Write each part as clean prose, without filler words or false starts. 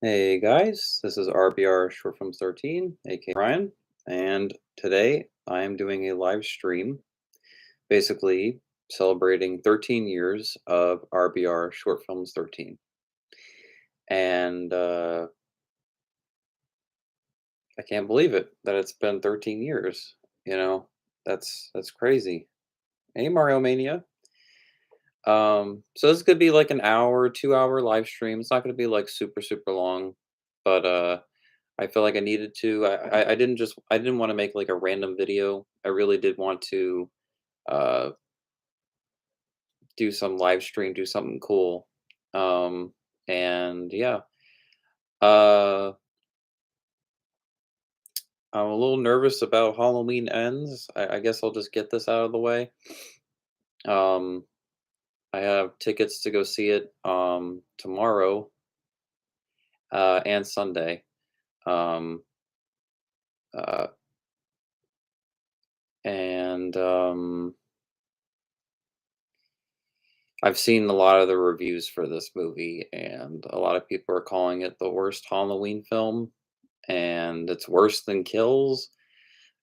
Hey guys, this is RBR Short Films 13, aka Ryan, and today I am doing a live stream, basically celebrating 13 years of RBR Short Films 13. And I can't believe it that it's been 13 years. You know, that's crazy. Hey Mario Mania. So this could be like an hour, 2 hour live stream. It's not gonna be like super long, but I feel like I needed to. I didn't want to make like a random video. I really did want to uh, do some live stream, do something cool. And yeah, uh, I'm a little nervous about Halloween Ends. I guess I'll just get this out of the way. Um, I have tickets to go see it tomorrow and Sunday. Um, uh, and I've seen a lot of the reviews for this movie, and a lot of people are calling it the worst Halloween film, and it's worse than Kills.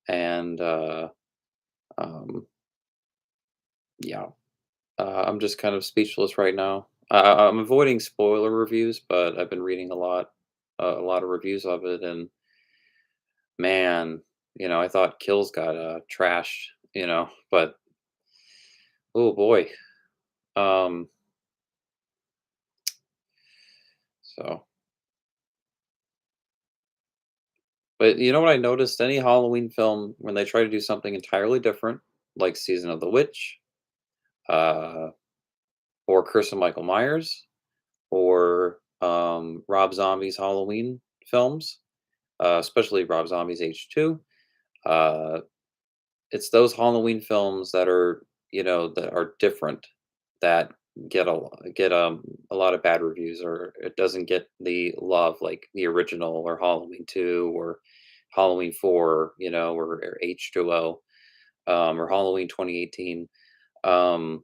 And um, yeah, I'm just kind of speechless right now. I'm avoiding spoiler reviews, but I've been reading a lot of reviews of it, and man, I thought Kills got trashed, but oh boy. Um, so. But you know what I noticed? Any Halloween film, when they try to do something entirely different, like Season of the Witch, uh, or Curse of Michael Myers, or Rob Zombie's Halloween films, especially Rob Zombie's H2, uh, it's those Halloween films that are, that are different that get a lot of bad reviews, or it doesn't get the love like the original or Halloween 2 or Halloween 4, or H2O, or Halloween 2018. Um,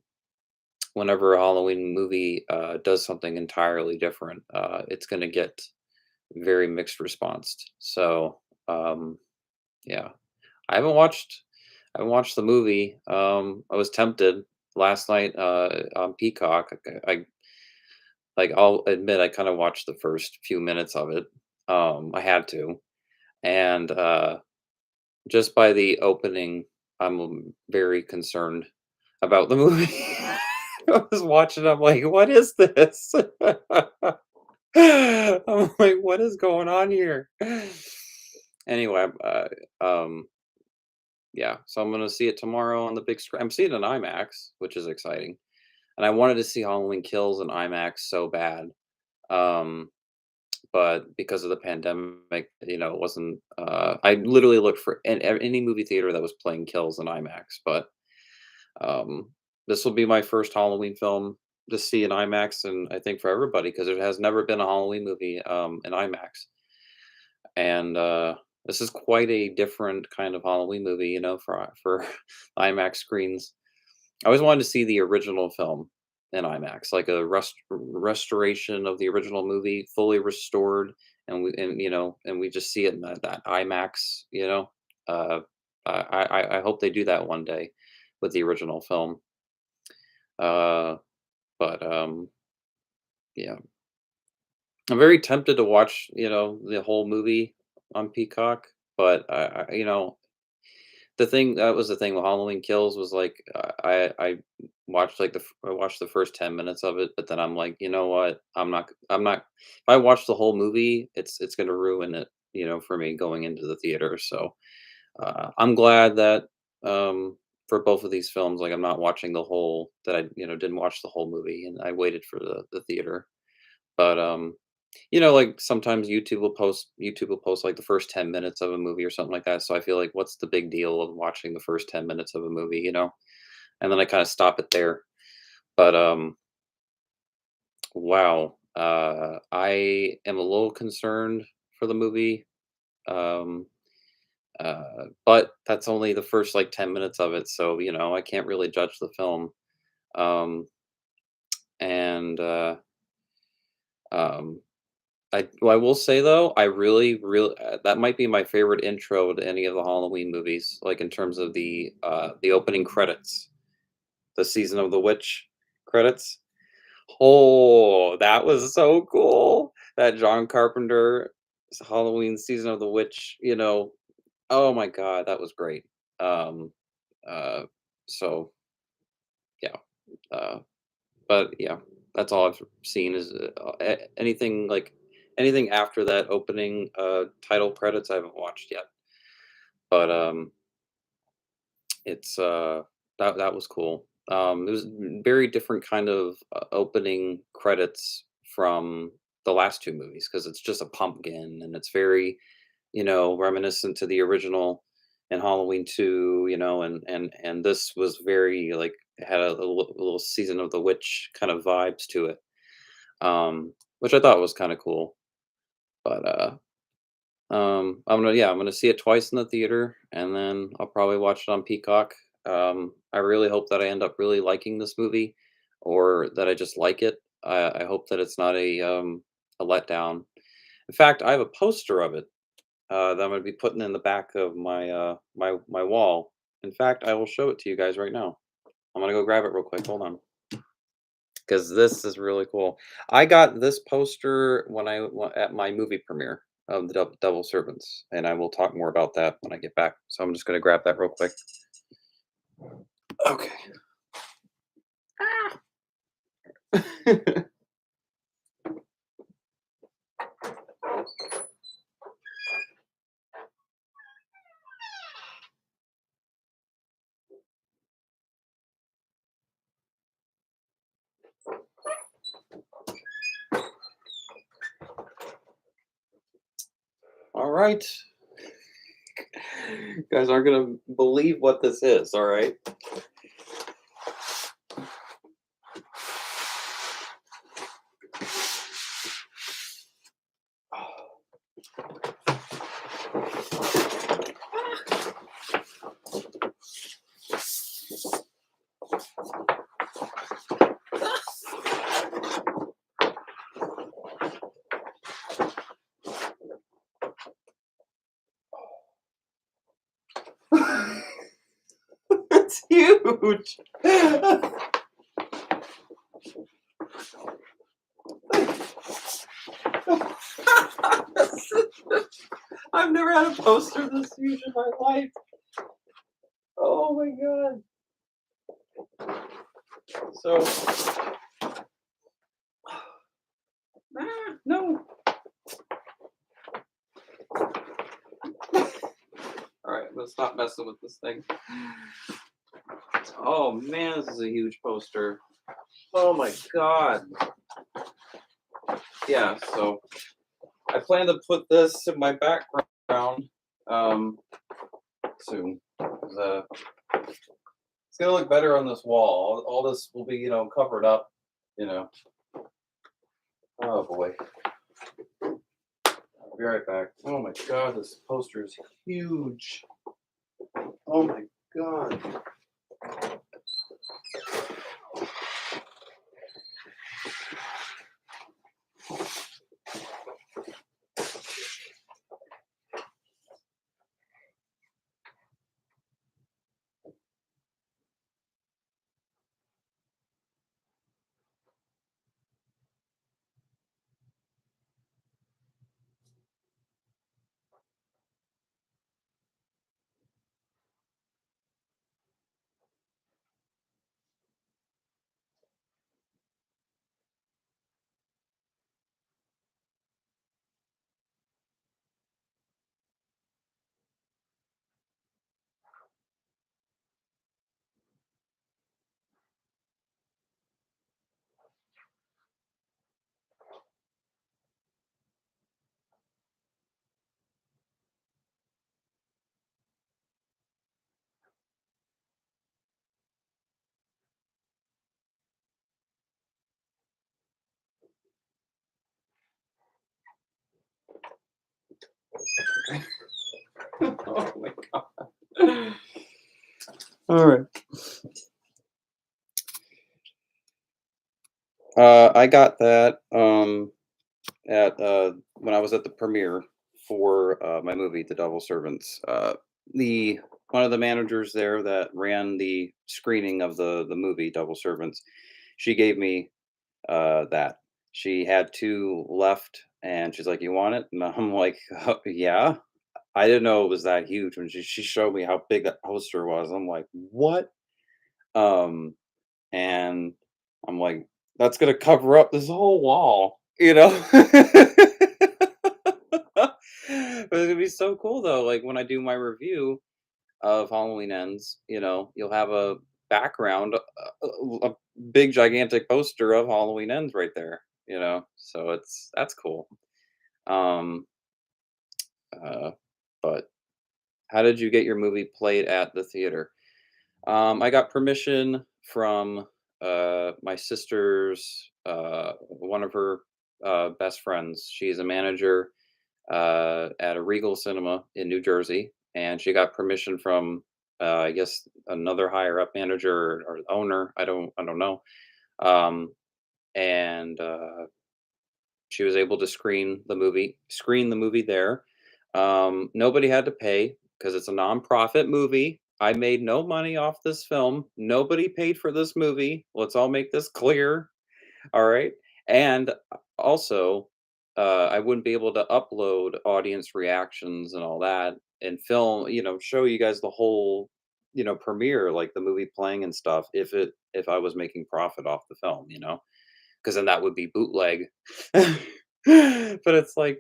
Whenever a Halloween movie does something entirely different, it's going to get very mixed response. So, um, yeah, I haven't watched I haven't watched the movie. I was tempted last night on Peacock. I'll admit I kind of watched the first few minutes of it. I had to, and just by the opening, I'm very concerned about the movie. I was watching. I'm like, what is this? I'm like, what is going on here? Anyway, yeah, so I'm gonna see it tomorrow on the big screen. I'm seeing it in IMAX, which is exciting. And I wanted to see Halloween Kills in IMAX so bad. Um, but because of the pandemic, it wasn't. I literally looked for any movie theater that was playing Kills in IMAX. But um, this will be my first Halloween film to see in IMAX, and I think for everybody because there has never been a Halloween movie in IMAX. And this is quite a different kind of Halloween movie, for IMAX screens. I always wanted to see the original film in IMAX, like a restoration of the original movie, fully restored, and we just see it in that IMAX. Uh, I hope they do that one day with the original film. Uh, but yeah, I'm very tempted to watch, the whole movie on Peacock, but that was the thing with Halloween Kills was like I watched I watched the first 10 minutes of it, but then I'm like, you know what? I'm not if I watch the whole movie, it's going to ruin it, for me going into the theater. So, I'm glad that for both of these films like I'm not watching the whole that I, didn't watch the whole movie and I waited for the theater. But like sometimes YouTube will post like the first 10 minutes of a movie or something like that. So I feel like what's the big deal of watching the first 10 minutes of a movie, And then I kind of stop it there. But wow. I am a little concerned for the movie. Um but that's only the first like 10 minutes of it, so I can't really judge the film. Um, and um, I will say though, I really that might be my favorite intro to any of the Halloween movies. Like in terms of the opening credits, the season of the witch credits. Oh, that was so cool. That John Carpenter Halloween season of the witch. Oh my god, that was great. Um, uh, so yeah, uh, but yeah, that's all I've seen is anything like anything after that opening title credits. I haven't watched yet, but it's that was cool. It was very different kind of opening credits from the last two movies because it's just a pumpkin and it's very reminiscent to the original and Halloween 2, and this was very like had a little season of the witch kind of vibes to it. Which I thought was kind of cool. But I'm gonna see it twice in the theater and then I'll probably watch it on Peacock. I really hope that I end up really liking this movie or that I just like it. I hope that it's not a letdown. In fact, I have a poster of it that I'm gonna be putting in the back of my wall. In fact, I will show it to you guys right now. I'm gonna go grab it real quick. Hold on, because this is really cool. I got this poster when at my movie premiere of the Devil Servants, and I will talk more about that when I get back. So I'm just gonna grab that real quick. Okay. All right. You guys aren't gonna believe what this is. All right. It's huge. I've never had a poster this huge in my life. Oh my god. So, no. All right, let's stop messing with this thing. Oh man, this is a huge poster. Oh my god. Yeah, so I plan to put this in my background soon. 'Cause, it's gonna look better on this wall. All this will be, covered up. You know. Oh boy. I'll be right back. Oh my god, this poster is huge. Oh my god. Oh my god. All right. I got that at when I was at the premiere for my movie, The Devil Servants. The One of the managers there that ran the screening of the movie Devil Servants, she gave me that. She had two left, and she's like, "You want it?" And I'm like, "Yeah." I didn't know it was that huge when she showed me how big that poster was. I'm like, "What?" Um, and I'm like, "That's gonna cover up this whole wall," you know? But it's gonna be so cool though, like, when I do my review of Halloween Ends, you'll have a background, a big gigantic poster of Halloween Ends right there, So that's cool. Um, uh, but how did you get your movie played at the theater? I got permission from my sister's one of her best friends. She's a manager at a Regal Cinema in New Jersey, and she got permission from I guess another higher up manager or owner. I don't know. Um, and she was able to screen the movie there. Nobody had to pay because it's a nonprofit movie. I made no money off this film. Nobody paid for this movie. Let's all make this clear. All right. And also, I wouldn't be able to upload audience reactions and all that and film, show you guys the whole, premiere, like the movie playing and stuff, if I was making profit off the film, because then that would be bootleg. But it's like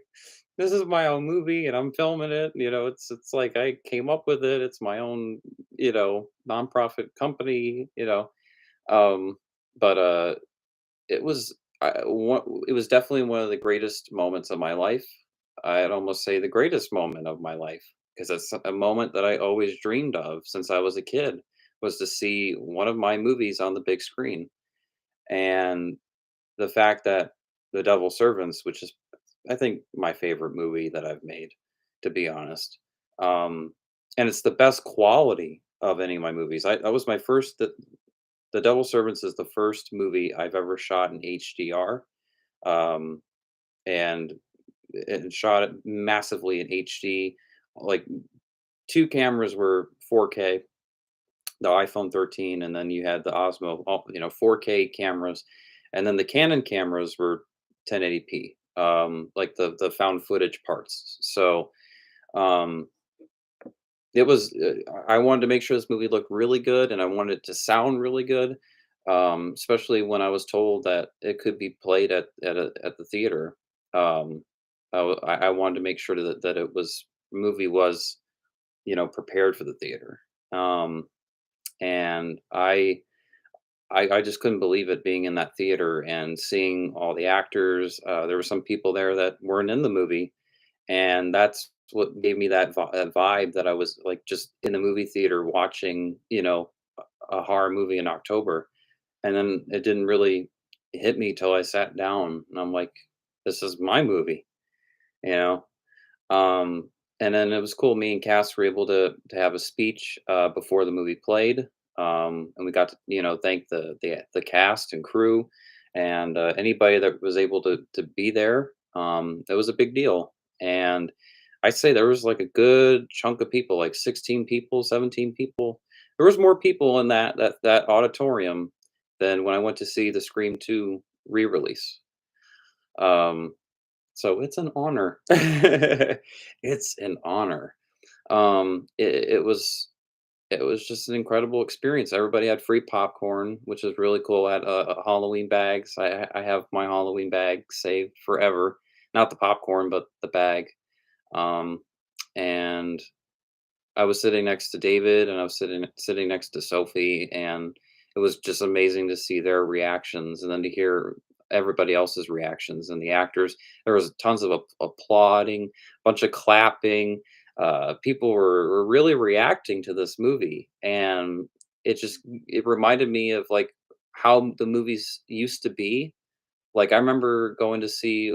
this is my own movie and I'm filming it. It's like I came up with it. It's my own, nonprofit company. Um, but it was definitely one of the greatest moments of my life. I'd almost say the greatest moment of my life because it's a moment that I always dreamed of since I was a kid was to see one of my movies on the big screen. And the fact that The Devil Servants, which is I think my favorite movie that I've made, to be honest. Um, and it's the best quality of any of my movies. That was my first. The Devil Servants is the first movie I've ever shot in HDR, um, and it shot it massively in HD. Like two cameras were 4K, the iPhone 13, and then you had the Osmo, 4K cameras, and then the Canon cameras were 1080p, like the found footage parts. So um, it was. I wanted to make sure this movie looked really good, and I wanted it to sound really good, especially when I was told that it could be played at the theater. Um, I wanted to make sure that it was movie was prepared for the theater. And I just couldn't believe it being in that theater and seeing all the actors. There were some people there that weren't in the movie, and that's what gave me that vibe that I was like just in the movie theater watching, a horror movie in October. And then it didn't really hit me till I sat down, and I'm like, "This is my movie," you know. Um, and then it was cool. Me and Cass were able to have a speech before the movie played, and we got to thank the cast and crew, and anybody that was able to be there. It was a big deal, and I say there was like a good chunk of people, like 16 people, 17 people. There was more people in that auditorium than when I went to see the Scream 2 re-release. Um, so it's an honor. It's an honor. It was just an incredible experience. Everybody had free popcorn, which is really cool. I had Halloween bags. I have my Halloween bag saved forever. Not the popcorn, but the bag. Um, and I was sitting next to David, and I was sitting next to Sophie, and it was just amazing to see their reactions, and then to hear everybody else's reactions and the actors. There was tons of applauding, bunch of clapping. People were really reacting to this movie, and it reminded me of like how the movies used to be. Like I remember going to see,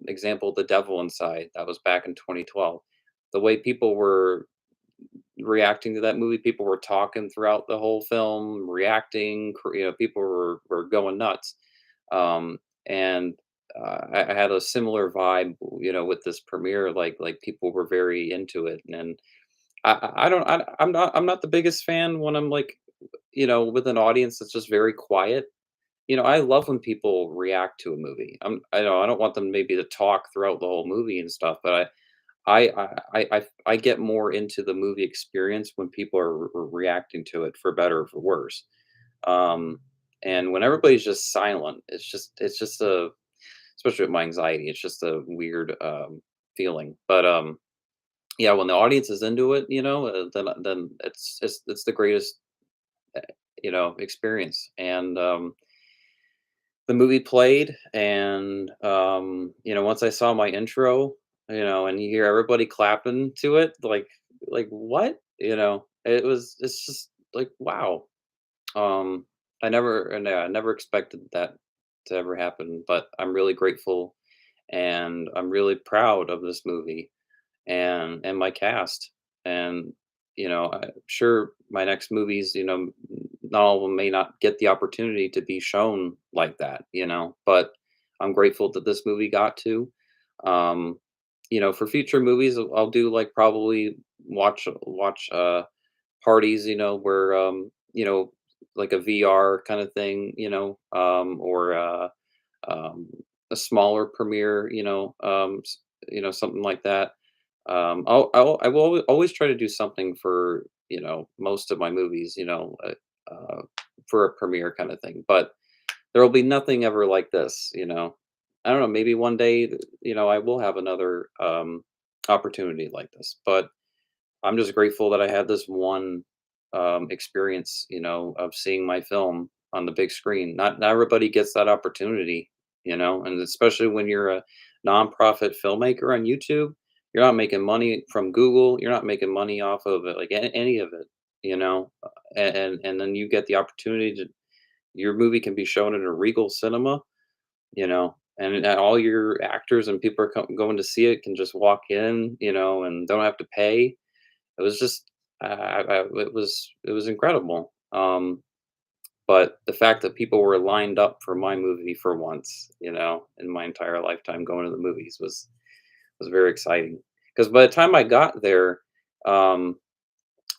example, The Devil Inside. That was back in 2012. The way people were reacting to that movie. People were talking throughout the whole film, reacting. People were going nuts. Um, and I had a similar vibe, with this premiere. Like people were very into it, and I don't I'm not the biggest fan when I'm like with an audience that's just very quiet. I love when people react to a movie. I know I don't want them maybe to talk throughout the whole movie and stuff, but I get more into the movie experience when people are reacting to it for better or for worse. Um, and when everybody's just silent, it's just a especially with my anxiety, it's just a weird feeling. But yeah, when the audience is into it, then it's the greatest experience. And the movie played, and once I saw my intro, and you hear everybody clapping to it, like what? It's just like wow. Um, I never expected that to ever happen, but I'm really grateful, and I'm really proud of this movie and my cast. And I'm sure my next movies, not all of them may not get the opportunity to be shown like that, but I'm grateful that this movie got to. Um, for future movies, I'll do like probably watch parties, where like a VR kind of thing, or um, a smaller premiere, something like that. I will always try to do something for most of my movies, for a premiere kind of thing. But there will be nothing ever like this. I don't know. Maybe one day, I will have another opportunity like this. But I'm just grateful that I had this one experience, of seeing my film on the big screen. Not everybody gets that opportunity, and especially when you're a nonprofit filmmaker on YouTube, you're not making money from Google. You're not making money off of it, like any of it, and then you get the opportunity to your movie can be shown in a Regal cinema, and all your actors and people are going to see it can just walk in, and don't have to pay. It was just, it was incredible. But the fact that people were lined up for my movie for once, in my entire lifetime going to the movies was very exciting. Because by the time I got there, um,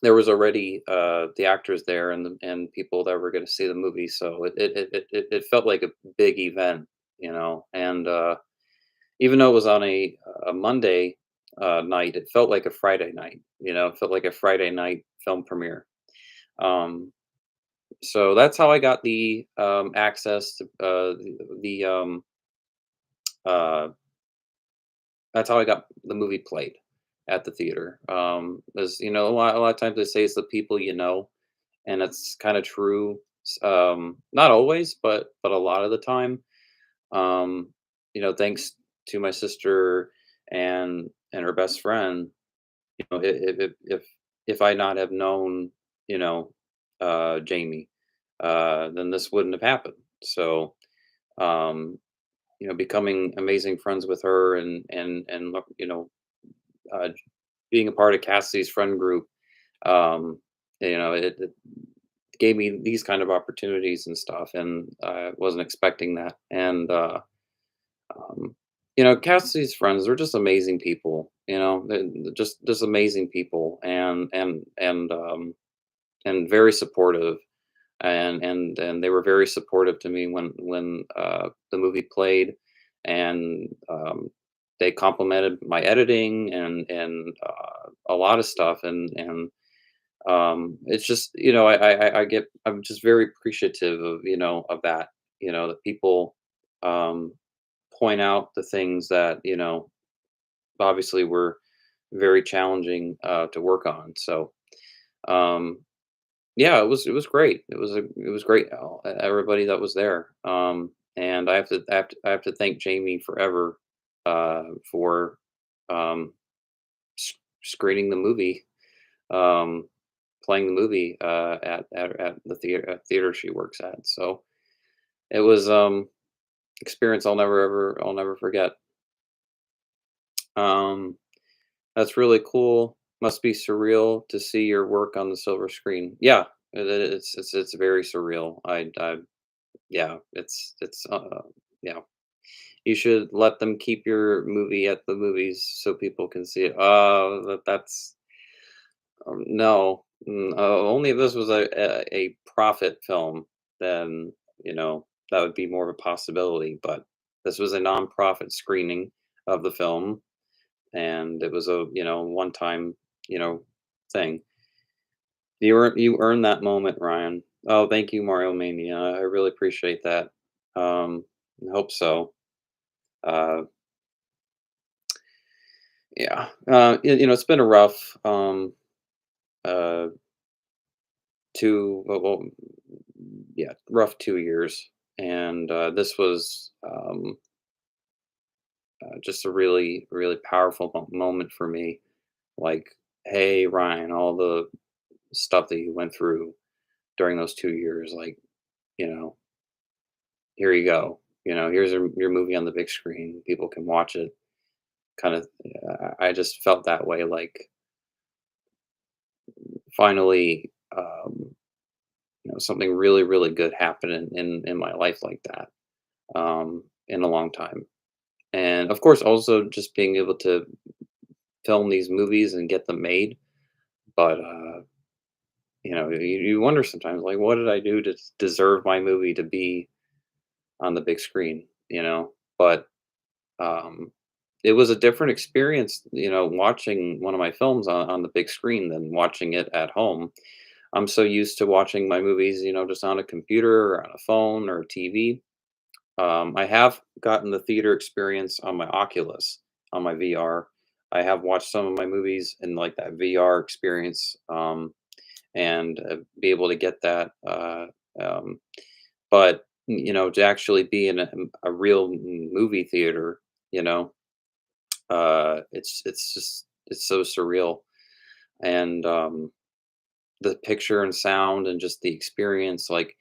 there was already the actors there and people that were going to see the movie, so it felt like a big event, and even though it was on a Monday night, it felt like a Friday night. It felt like a Friday night film premiere. Um, so that's how I got the access to uh, that's how I got the movie played at the theater. As a lot of times they say it's the people and it's kind of true. Not always, but a lot of the time. Um, thanks to my sister and her best friend, if I not have known, Jamie, then this wouldn't have happened. So, um, becoming amazing friends with her and uh, being a part of Cassie's friend group, um, it gave me these kind of opportunities and stuff, and I wasn't expecting that. And um, Cassie's friends, they're just amazing people. They're just amazing people, and very supportive. And they were very supportive to me when the movie played, and they complimented my editing and a lot of stuff. And it's just I'm just very appreciative of that. That people um, point out the things that obviously were very challenging to work on. So um, yeah, it was great. It was great. Everybody that was there. And I have to thank Jamie forever for um, screening the movie, um, playing the movie at the theater she works at. So it was experience I'll never forget. Um, that's really cool. Must be surreal to see your work on the silver screen. Yeah, it's very surreal. I Yeah, yeah. You should let them keep your movie at the movies so people can see it. That's no. Only if this was a profit film, then that would be more of a possibility. But this was a non-profit screening of the film, and it was a one-time you know thing. You earned that moment, Ryan. Oh, thank you, Mario Mania. I really appreciate that. I hope so. Uh, yeah. It's been a rough uh yeah, rough 2 years, and this was just a really really powerful moment for me. Like, hey, Ryan, all the stuff that you went through during those 2 years, like, you know, here you go. Here's your movie on the big screen. People can watch it. Kind of, I just felt that way. Like, finally, something really, really good happened in my life like that, in a long time. And of course, also just being able to film these movies and get them made. But you wonder sometimes, like, what did I do to deserve my movie to be on the big screen? But um, it was a different experience, watching one of my films on the big screen than watching it at home. I'm so used to watching my movies, just on a computer or on a phone or a TV. I have gotten the theater experience on my Oculus, on my VR. I have watched some of my movies in like that VR experience, and be able to get that. Um, but to actually be in a real movie theater, you know, it's so surreal, and the picture and sound and just the experience, like,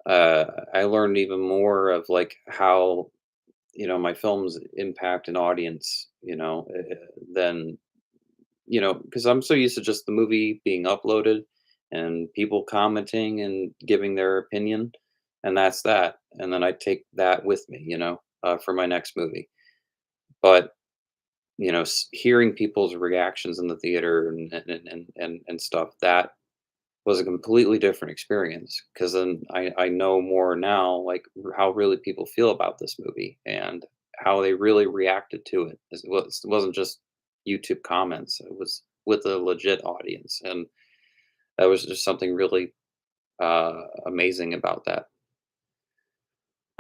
I learned even more of like how my films impact an audience, than because I'm so used to just the movie being uploaded and people commenting and giving their opinion, and that's that. And then I take that with me, for my next movie. But hearing people's reactions in the theater and stuff, that was a completely different experience, because then I know more now, like, how really people feel about this movie and how they really reacted to it. It wasn't just YouTube comments, it was with a legit audience. And that was just something really amazing about that.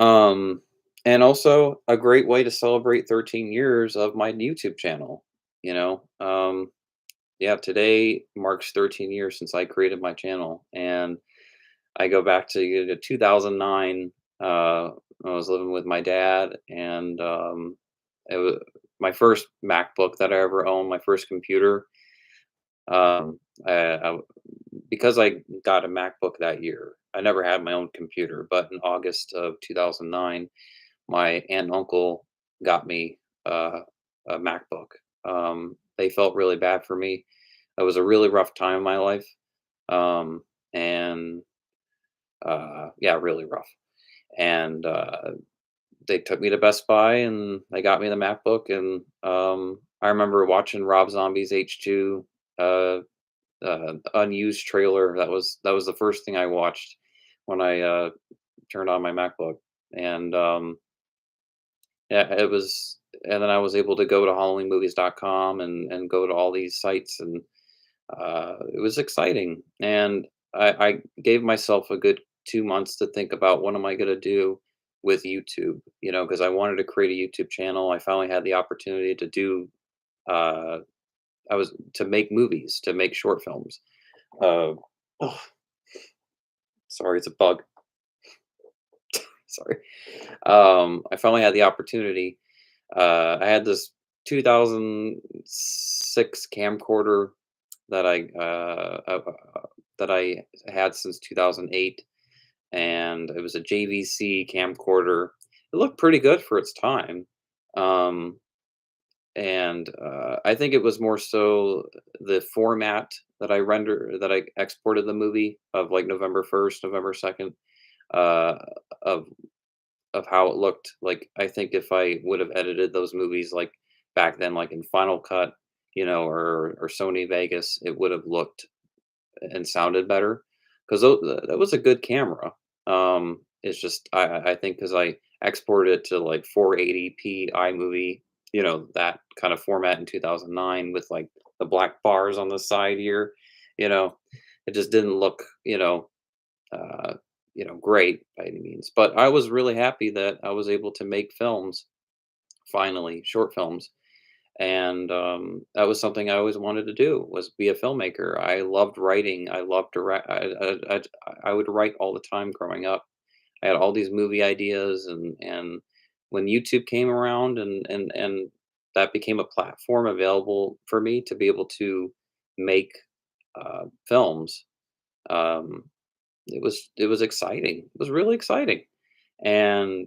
Um, and also a great way to celebrate 13 years of my YouTube channel. Yeah, today marks 13 years since I created my channel, and I go back to 2009. I was living with my dad, and it was my first MacBook that I ever owned, my first computer. Um, because I got a MacBook that year, I never had my own computer, but in August of 2009, my aunt and uncle got me a MacBook. They felt really bad for me. It was a really rough time in my life, and yeah, really rough. And they took me to Best Buy and they got me the MacBook. And I remember watching Rob Zombie's H2 uh, unused trailer. That was the first thing I watched when I turned on my MacBook. And yeah, it was. And then I was able to go to HalloweenMovies.com and go to all these sites, and it was exciting. And I gave myself a good 2 months to think about what am I going to do with YouTube, because I wanted to create a YouTube channel. I finally had the opportunity to do, uh, I was to make movies, to make short films. Uh, oh, sorry, it's a bug. Sorry. I finally had the opportunity. I had this 2006 camcorder that I had since 2008, and it was a JVC camcorder. It looked pretty good for its time, um, and I think it was more so the format that I exported the movie of, like, November 1st, November 2nd. uh, of of how it looked. Like, I think if I would have edited those movies, like, back then, like, in Final Cut, or Sony Vegas, it would have looked and sounded better, 'cause that was a good camera. It's just I think 'cause I exported it to, like, 480p iMovie, that kind of format in 2009 with, like, the black bars on the side here, you know? It just didn't look, uh, great by any means, but I was really happy that I was able to make films, finally, short films, and that was something I always wanted to do, was be a filmmaker. I loved writing. I loved to write. I would write all the time growing up. I had all these movie ideas, and when YouTube came around, and that became a platform available for me to be able to make films. Um, it was exciting. It was really exciting, and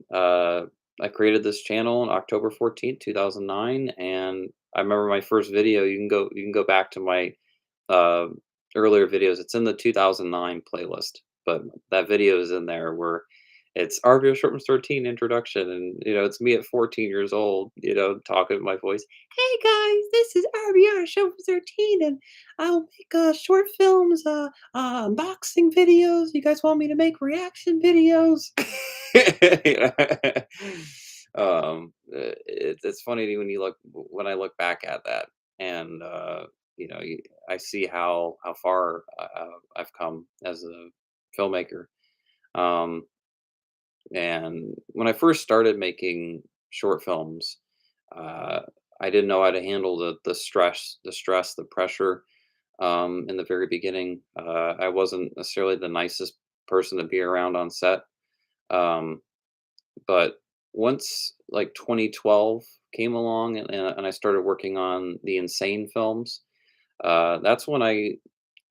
I created this channel on October 14th, 2009, and I remember my first video. You can go back to my uh, earlier videos. It's in the 2009 playlist, but that video is in there where it's RBR Short Films 13 introduction, and it's me at 14 years old, talking with my voice. Hey guys, this is RBR Short Films 13, and I'll make short films, unboxing videos. You guys want me to make reaction videos? It's funny when when I look back at that, and I see how far I've come as a filmmaker. Um, and when I first started making short films, uh, I didn't know how to handle the stress, the pressure. In the very beginning, I wasn't necessarily the nicest person to be around on set. Um, but once, like, 2012 came along, and I started working on the Insane films, that's when I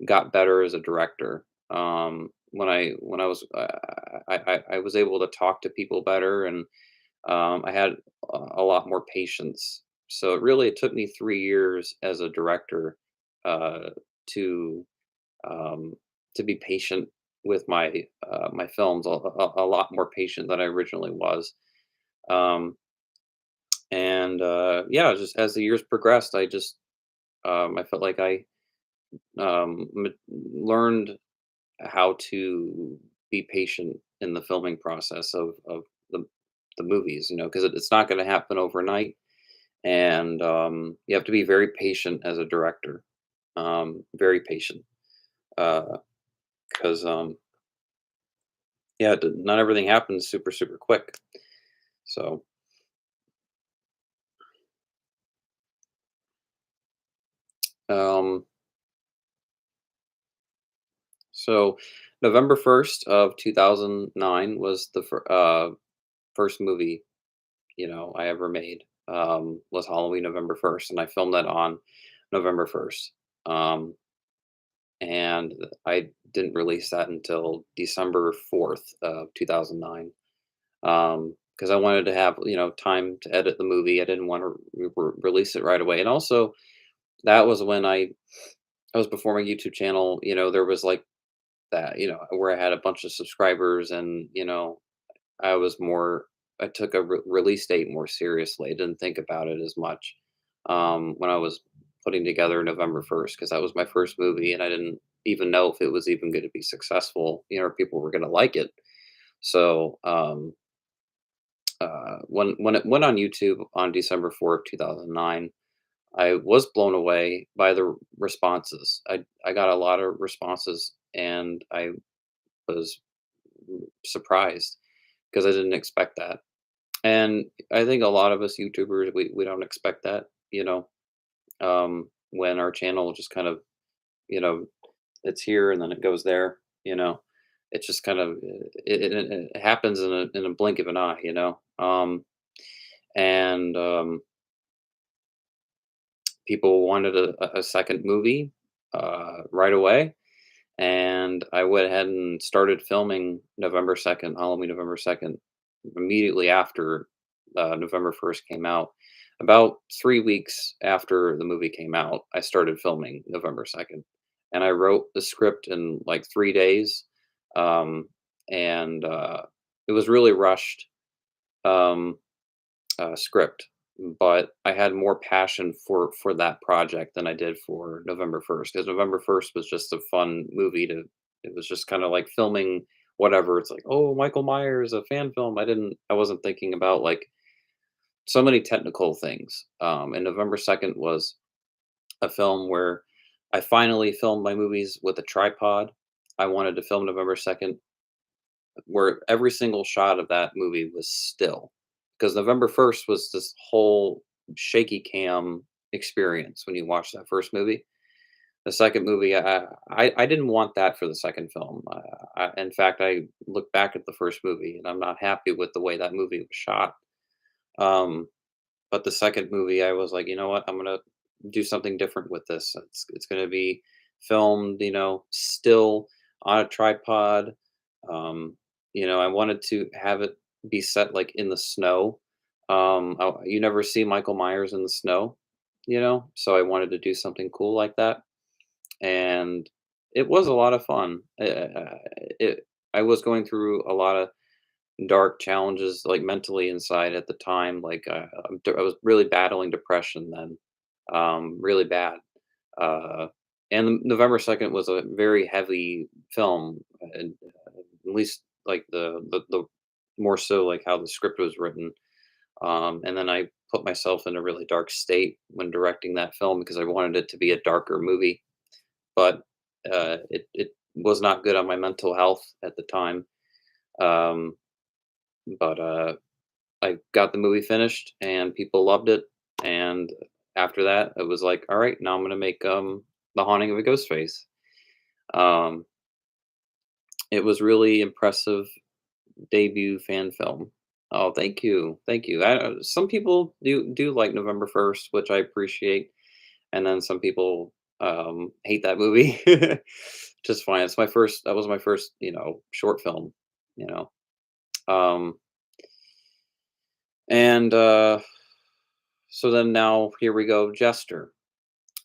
got better as a director. When I was I was able to talk to people better, and I had a lot more patience. So it took me 3 years as a director, uh, to um, to be patient with my films, a lot more patient than I originally was. Um, and yeah, just as the years progressed, I felt like I learned how to be patient in the filming process of the the movies, because it's not going to happen overnight, and you have to be very patient as a director, very patient, because yeah, not everything happens super super quick. So um, so November 1st of 2009 was the first movie I ever made, was Halloween November 1st, and I filmed that on November 1st. Um, and I didn't release that until December 4th of 2009, because I wanted to have time to edit the movie. I didn't want to release it right away, and also that was when I was before my YouTube channel. There was like that, where I had a bunch of subscribers, and I took a release date more seriously. I didn't think about it as much, when I was putting together November 1st, because that was my first movie, and I didn't even know if it was even going to be successful, or people were going to like it. So when it went on YouTube on December 4th, 2009, I was blown away by the responses. I got a lot of responses, and I was surprised because I didn't expect that. And I think a lot of us YouTubers, we don't expect that, when our channel just kind of, you know, it's here and then it goes there, It's just kind of it happens in a blink of an eye. And people wanted a second movie right away, and I went ahead and started filming November 2nd, Halloween November 2nd, immediately after November 1st came out. About 3 weeks after the movie came out, I started filming November 2nd, and I wrote the script in like 3 days. Um, and it was really rushed. Um, Script, but I had more passion for that project than I did for November 1st. Because November 1st was just a fun movie to. It was just kind of like filming whatever. It's like, oh, Michael Myers, a fan film. I wasn't thinking about like so many technical things. And November 2nd was a film where I finally filmed my movies with a tripod. I wanted to film November 2nd where every single shot of that movie was still. Because November 1st was this whole shaky cam experience when you watch that first movie. The second movie, I didn't want that for the second film. In fact, I look back at the first movie and I'm not happy with the way that movie was shot. Um, but the second movie, I was like, you know what? I'm gonna do something different with this. It's gonna be filmed, still on a tripod. I wanted to have it be set like in the snow. You never see Michael Myers in the snow, so I wanted to do something cool like that, and it was a lot of fun. I was going through a lot of dark challenges, like, mentally inside at the time, like, I was really battling depression then, really bad, uh, and November 2nd was a very heavy film, and, at least, like, the more so, like, how the script was written, and then I put myself in a really dark state when directing that film because I wanted it to be a darker movie, but, it was not good on my mental health at the time, um, but, I got the movie finished and people loved it. And after that, it was like, all right, now I'm gonna make The Haunting of a Ghostface. Um, it was really impressive debut fan film. Oh, thank you, thank you. Some people do like November 1st, which I appreciate, and then some people hate that movie. Just fine. It's my first. That was my first, short film. You know, um, and so then now here we go, Jester.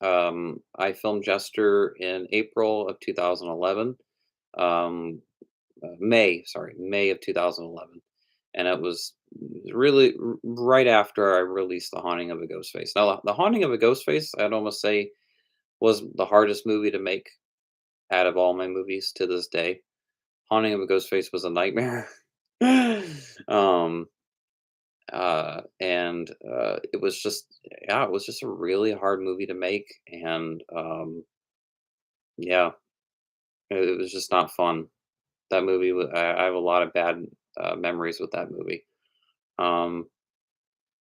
I filmed Jester in April of 2011. May of 2011, and it was really right after I released The Haunting of a Ghostface. Now, The Haunting of a Ghostface, I'd almost say, was the hardest movie to make out of all my movies to this day. Haunting of a Ghostface was a nightmare. um, and it was just, yeah, it was just a really hard movie to make, and yeah, it was just not fun. That movie, I have a lot of bad memories with that movie. Um,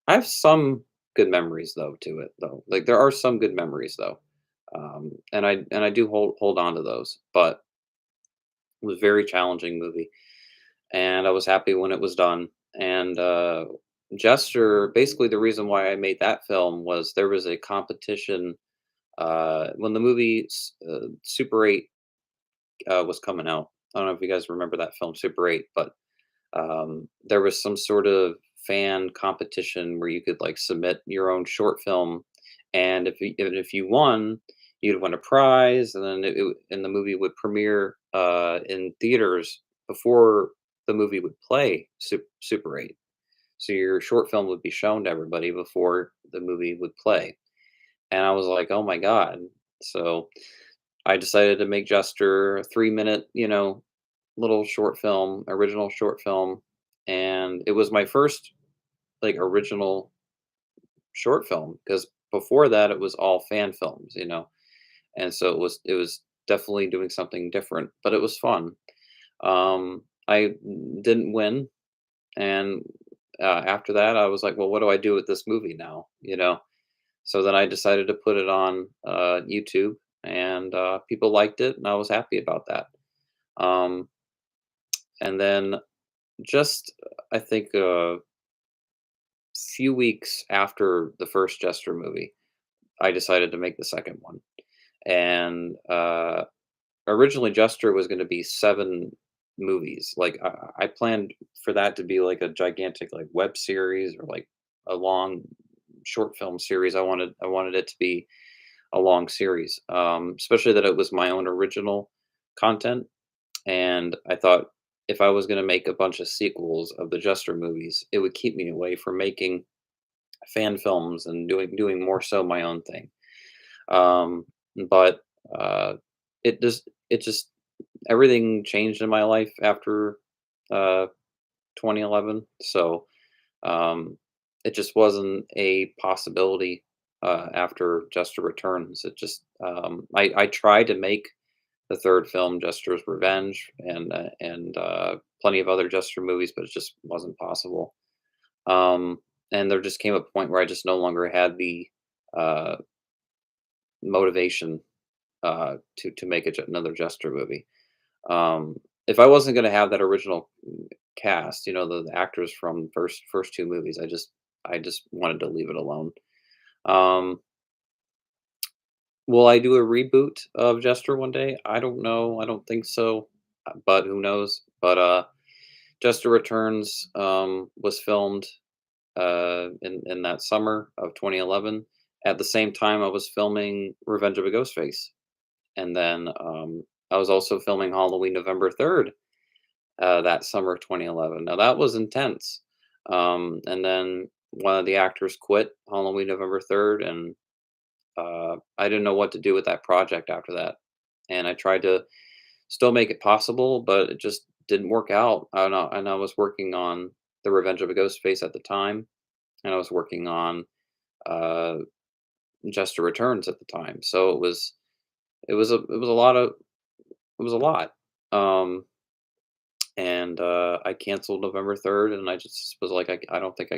I have some good memories though to it though. Like there are some good memories though, and I do hold on to those. But it was a very challenging movie, and I was happy when it was done. And Jester, basically, the reason why I made that film was there was a competition when the movie Super 8 was coming out. I don't know if you guys remember that film Super 8, but there was some sort of fan competition where you could like submit your own short film, and if you won, you'd win a prize, and then and the movie would premiere in theaters before the movie would play Super 8. So your short film would be shown to everybody before the movie would play, and I was like, oh my god! So I decided to make Jester a 3 minute, little short film, original short film, and it was my first like original short film because before that it was all fan films, and so it was definitely doing something different, but it was fun. I didn't win, and after that I was like, well, what do I do with this movie now? So then I decided to put it on YouTube, and people liked it, and I was happy about that. Um, and then just I think few weeks after the first Jester movie, I decided to make the second one. And originally, Jester was going to be 7 movies. Like I planned for that to be like a gigantic like web series or like a long short film series. I wanted it to be a long series, especially that it was my own original content. And I thought if I was going to make a bunch of sequels of the Jester movies, it would keep me away from making fan films and doing more so my own thing. Um, but uh, it just everything changed in my life after uh, 2011. So um, it just wasn't a possibility after Jester Returns. It just I tried to make the third film, Jester's Revenge, and plenty of other Jester movies, but it just wasn't possible. Um, and there just came a point where I just no longer had the uh, motivation to make another Jester movie. Um, if I wasn't going to have that original cast, the actors from first two movies, I just wanted to leave it alone. Um, will I do a reboot of Jester one day? I don't know. I don't think so, but who knows? But Jester Returns was filmed in that summer of 2011. At the same time, I was filming Revenge of a Ghostface, and then I was also filming Halloween November 3rd that summer of 2011. Now that was intense. And then one of the actors quit Halloween November 3rd, and I didn't know what to do with that project after that. And I tried to still make it possible, but it just didn't work out. And I was working on the Revenge of a Ghostface at the time, and I was working on uh, Jester Returns at the time. So it was a lot of it was a lot. Um, and I canceled November 3rd, and I just was like, I don't think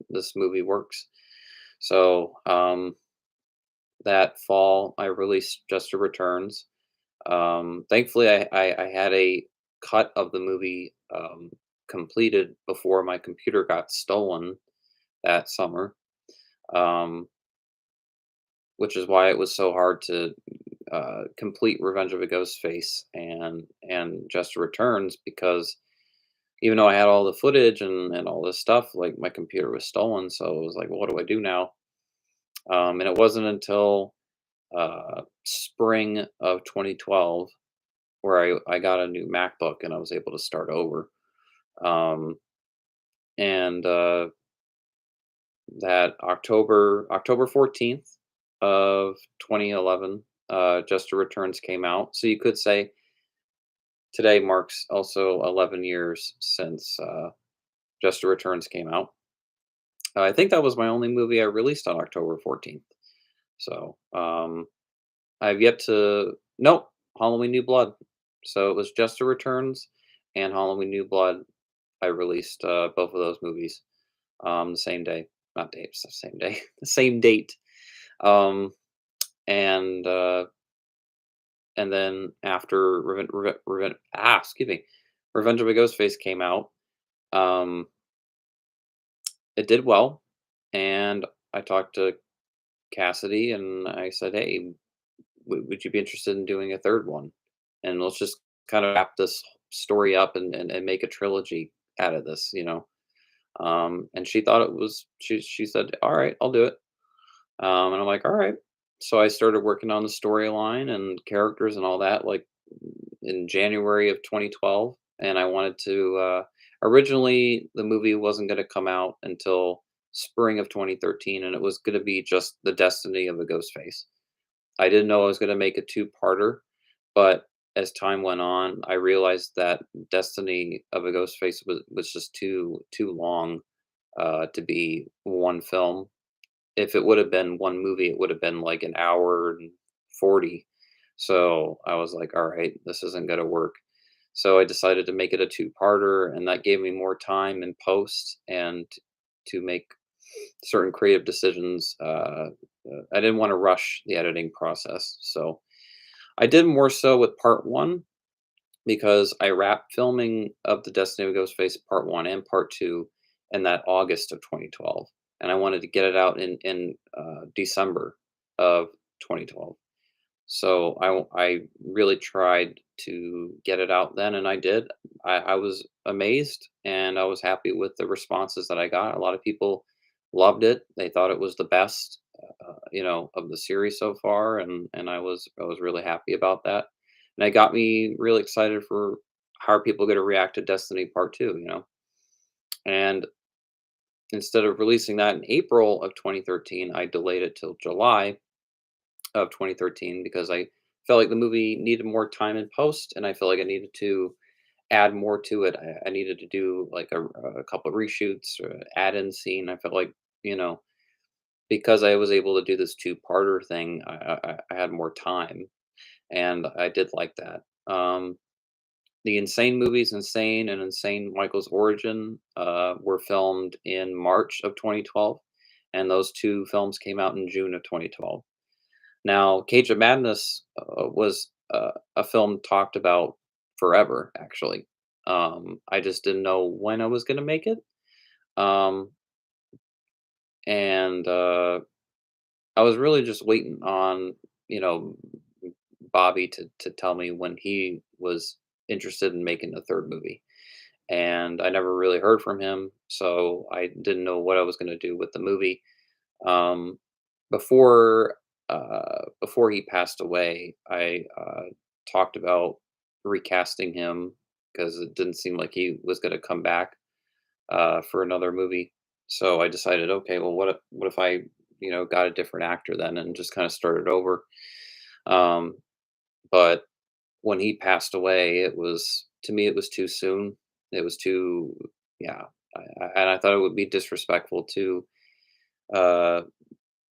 this movie works. So that fall, I released Jester Returns. Thankfully, I had a cut of the movie completed before my computer got stolen that summer, um, which is why it was so hard to complete Revenge of a Ghostface and Jester Returns, because even though I had all the footage and all this stuff, like, my computer was stolen, so it was like, "Well, what do I do now?" And it wasn't until spring of 2012 where I got a new MacBook and I was able to start over. Um, and that October 14th of 2011, Jester Returns came out. So you could say today marks also 11 years since Jester Returns came out. I think that was my only movie I released on October 14th. So I've yet to nope, Halloween New Blood. So it was Jester Returns and Halloween New Blood. I released both of those movies the same day, not dates, the same day, the same date. Um, and and then after excuse me, Revenge of a Ghostface came out. Um, it did well, and I talked to Cassidy and I said, "Hey, would you be interested in doing a third one? And let's just kind of wrap this story up and make a trilogy out of this." And she thought it was, she said, "All right, I'll do it." And I'm like, "All right." So I started working on the storyline and characters and all that, like, in January of 2012. And I wanted to, originally, the movie wasn't going to come out until spring of 2013, and it was going to be just the destiny of a ghost face. I didn't know I was gonna make a two-parter, but as time went on, I realized that Destiny of a Ghostface was just too long, to be one film. If it would have been one movie, it would have been like an hour and 40. So I was like, "All right, this isn't gonna work." So I decided to make it a two-parter, and that gave me more time in post and to make certain creative decisions. I didn't want to rush the editing process, so I did more so with part one, because I wrapped filming of the Destiny of Ghostface part one and part two in that August of 2012, and I wanted to get it out in December of 2012. So I really tried to get it out then, and I did. I was amazed, and I was happy with the responses that I got. A lot of people loved it. They thought it was the best, of the series so far, and I was really happy about that. And it got me really excited for how are people going to react to Destiny Part 2, And instead of releasing that in April of 2013, I delayed it till July of 2013 because I felt like the movie needed more time in post, and I felt like I needed to add more to it. I needed to do like a couple of reshoots, or add-in scene. I felt like, you know, because I was able to do this two-parter thing, I had more time, and I did like that. The Insane movies, Insane and Insane Michael's Origin, were filmed in March of 2012, and those two films came out in June of 2012. Now, Cage of Madness was a film talked about forever, actually. I just didn't know when I was going to make it. Um, and I was really just waiting on, you know, Bobby to tell me when he was interested in making a third movie. And I never really heard from him, so I didn't know what I was going to do with the movie. Um, before he passed away, I talked about recasting him because it didn't seem like he was going to come back for another movie. So I decided, okay, well, what if I got a different actor then and just kind of started over. Um, but when he passed away, it was to me it was too soon. It was too yeah, and I thought it would be disrespectful to uh,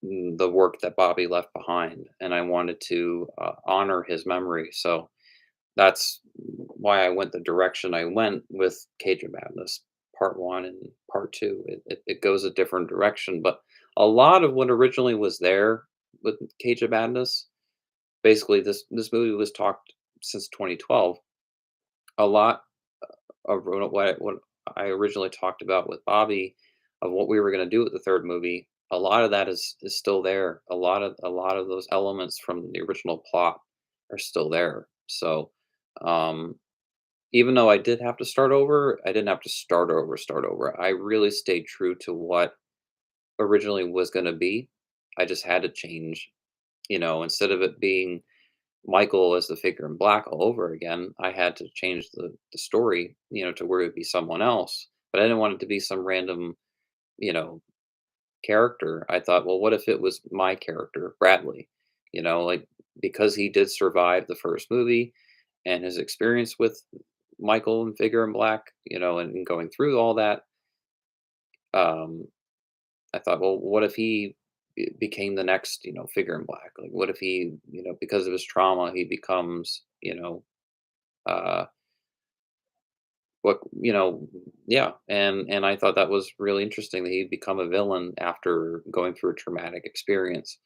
the work that Bobby left behind, and I wanted to honor his memory. So that's why I went the direction I went with Cage of Madness Part One and Part Two. It goes a different direction, but a lot of what originally was there with Cage of Madness, basically this movie was talked since 2012. A lot of what I originally talked about with Bobby of what we were going to do with the third movie. A lot of that is still there. A lot of those elements from the original plot are still there. So um, even though I did have to start over, I didn't have to start over. Start over. I really stayed true to what originally was going to be. I just had to change. Instead of it being Michael as the figure in black all over again, I had to change the story, to where it'd be someone else. But I didn't want it to be some random, you know, character. I thought, well, what if it was my character, Bradley? Like because he did survive the first movie and his experience with Michael and Figure in Black, and going through all that, um, I thought, well, what if he became the next, Figure in Black? Like, what if he, because of his trauma, he becomes, uh, what, yeah. And I thought that was really interesting that he'd become a villain after going through a traumatic experience.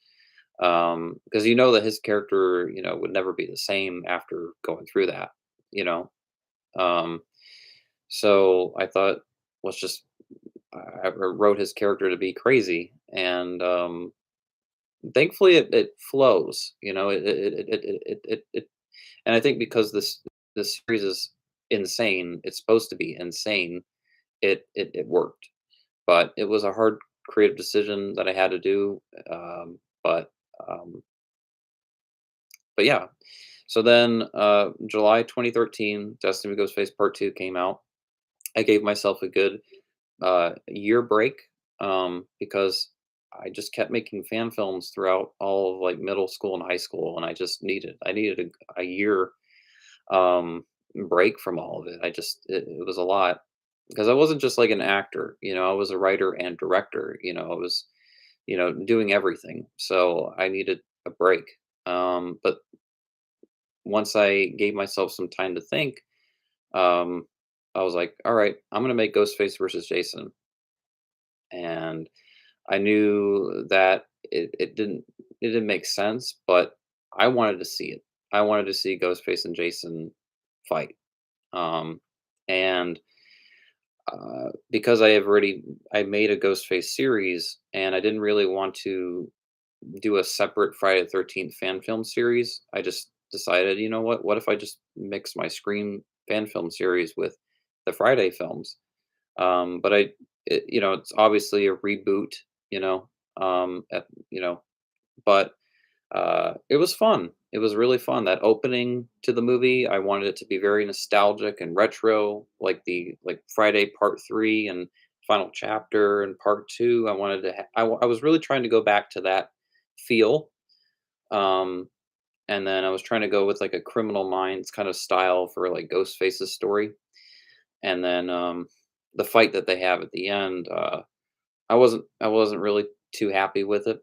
Because that his character, would never be the same after going through that, you know. Um, so I thought, let's just I wrote his character to be crazy, and thankfully it flows. And I think because this series is insane, it's supposed to be insane. It worked, but it was a hard creative decision that I had to do. But um, but yeah. So then, July 2013, Destiny Ghostface Part Two came out. I gave myself a good year break because I just kept making fan films throughout all of like middle school and high school, and I needed a year um, break from all of it. It was a lot because I wasn't just like an actor, I was a writer and director, I was doing everything. So I needed a break. But once I gave myself some time to think, um, I was like, all right, I'm gonna make Ghostface versus Jason, and I knew that it didn't make sense, but I wanted to see it. I wanted to see Ghostface and Jason fight. Um, and because I made a Ghostface series, and I didn't really want to do a separate Friday the 13th fan film series. I just decided, you know what? What if I just mix my Scream fan film series with the Friday films? But it's obviously a reboot, you know, um, at, you know, but it was fun. It was really fun. That opening to the movie, I wanted it to be very nostalgic and retro, like the like Friday Part 3 and Final Chapter and Part 2. I wanted to I was really trying to go back to that feel. Um, and then I was trying to go with like a Criminal Minds kind of style for like Ghostface's story. And then the fight that they have at the end, I wasn't really too happy with it.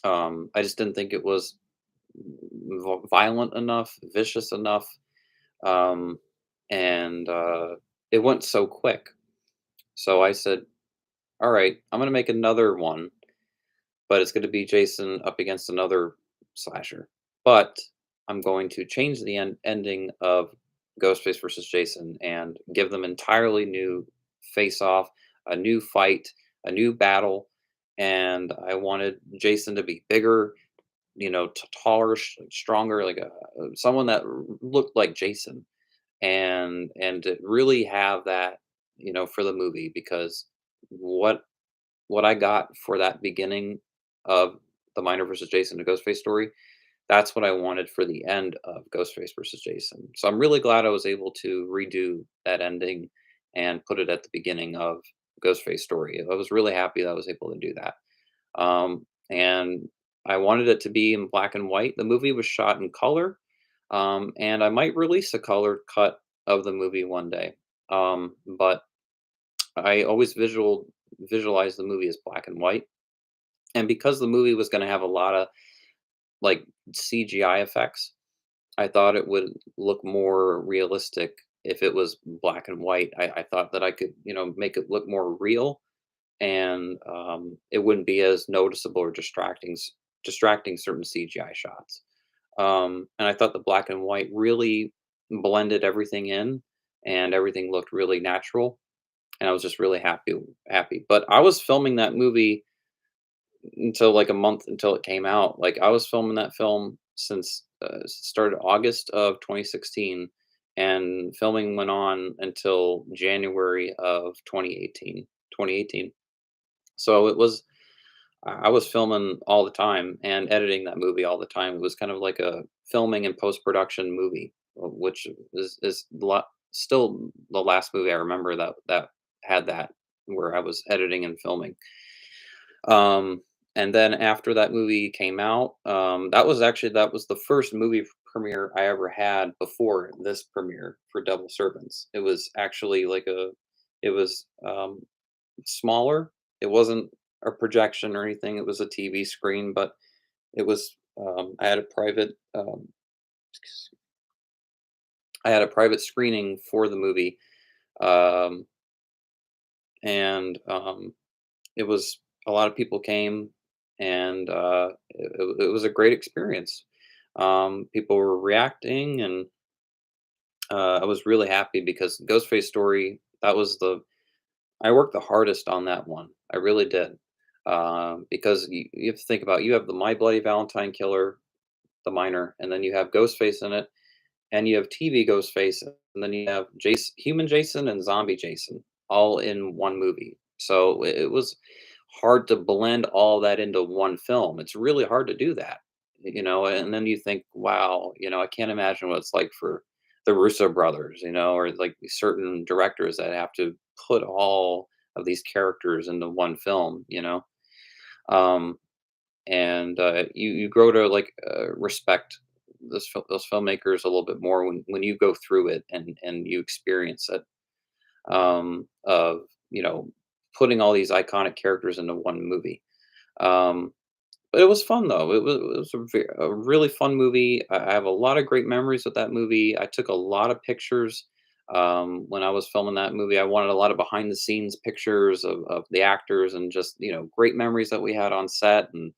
I just didn't think it was violent enough, vicious enough, um, and it went so quick. So I said, "All right, I'm gonna make another one, but it's gonna be Jason up against another slasher. But I'm going to change the ending of Ghostface versus Jason and give them entirely new face off, a new fight, a new battle." And I wanted Jason to be bigger, taller, stronger, like someone that looked like Jason, and to really have that, for the movie because what what I got for that beginning of the Miner versus Jason to Ghostface story, that's what I wanted for the end of Ghostface versus Jason. So I'm really glad I was able to redo that ending and put it at the beginning of Ghostface story. I was really happy that I was able to do that. And I wanted it to be in black and white. The movie was shot in color, and I might release a color cut of the movie one day. But I always visualize the movie as black and white, and because the movie was going to have a lot of like CGI effects, I thought it would look more realistic if it was black and white. I thought that I could, make it look more real, and it wouldn't be as noticeable or distracting certain CGI shots. And I thought the black and white really blended everything in, and everything looked really natural. And I was just really happy. But I was filming that movie until like a month until it came out. Like I was filming that film since started August of 2016, and filming went on until January of 2018. So it was I was filming all the time and editing that movie all the time. It was kind of like a filming and post-production movie, which is still the last movie I remember that had that, where I was editing and filming. And then after that movie came out, that was the first movie premiere I ever had before this premiere for Double Servants. It was actually it was smaller. It wasn't a projection or anything. It was a TV screen, but it was. I had a ex- private screening for the movie, um, and it was a lot of people came, and it was a great experience. People were reacting, and I was really happy because Ghostface story. That was the I worked the hardest on that one. I really did. Because you have to think about, you have the My Bloody Valentine killer, the minor, and then you have Ghostface in it, and you have TV Ghostface, and then you have human Jason and zombie Jason all in one movie. So it was hard to blend all that into one film. It's really hard to do that, and then you think, wow, I can't imagine what it's like for the Russo brothers, or like these certain directors that have to put all of these characters into one film. Um, and you grow to like respect those filmmakers a little bit more when you go through it and you experience it, of putting all these iconic characters into one movie. um, but it was fun though. It was a really fun movie. I have a lot of great memories with that movie. I took a lot of pictures when I was filming that movie. I wanted a lot of behind the scenes pictures of the actors, and just great memories that we had on set and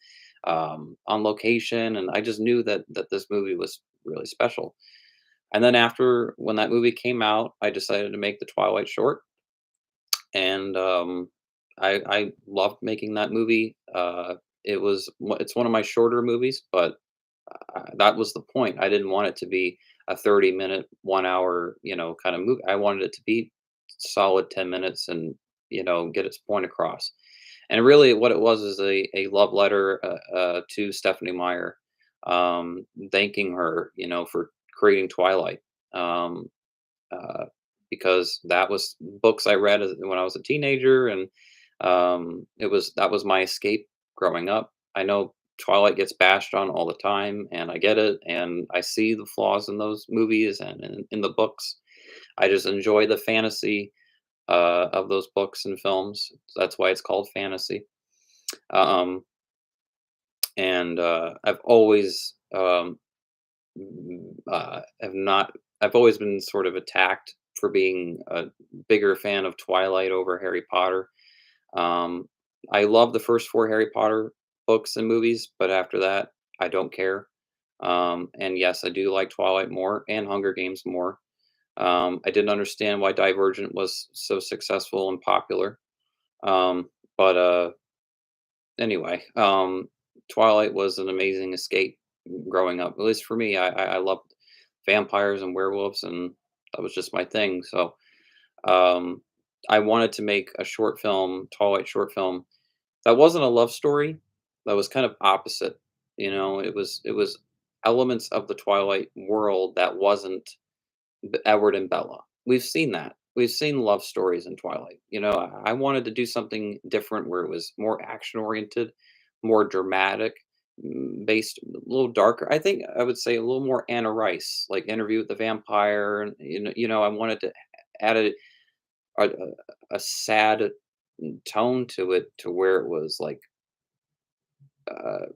on location. And I just knew that this movie was really special. And then after when that movie came out, I decided to make the Twilight short, and I loved making that movie. It's one of my shorter movies, but that was the point. I didn't want it to be a 30-minute, 1 hour, kind of movie. I wanted it to be solid 10 minutes and get its point across. And really, what it was is a love letter to Stephanie Meyer. thanking her, for creating Twilight. Um, uh, because that was books I read when I was a teenager, and that was my escape growing up. I know Twilight gets bashed on all the time, and I get it, and I see the flaws in those movies and in the books. I just enjoy the fantasy of those books and films. That's why it's called fantasy. Um, and I've always have not. I've always been sort of attacked for being a bigger fan of Twilight over Harry Potter. Um, I love the first four Harry Potter books and movies, but after that, I don't care. And yes, I do like Twilight more and Hunger Games more. I didn't understand why Divergent was so successful and popular. But anyway, Twilight was an amazing escape growing up. At least for me, I loved vampires and werewolves, and that was just my thing. So um, I wanted to make a short film, Twilight short film that wasn't a love story. That was kind of opposite. It was elements of the Twilight world that wasn't Edward and Bella. We've seen that. We've seen love stories in Twilight. I wanted to do something different where it was more action oriented, more dramatic, based a little darker. I think I would say a little more Anna Rice, like Interview with the Vampire, and I wanted to add a sad tone to it, to where it was like uh,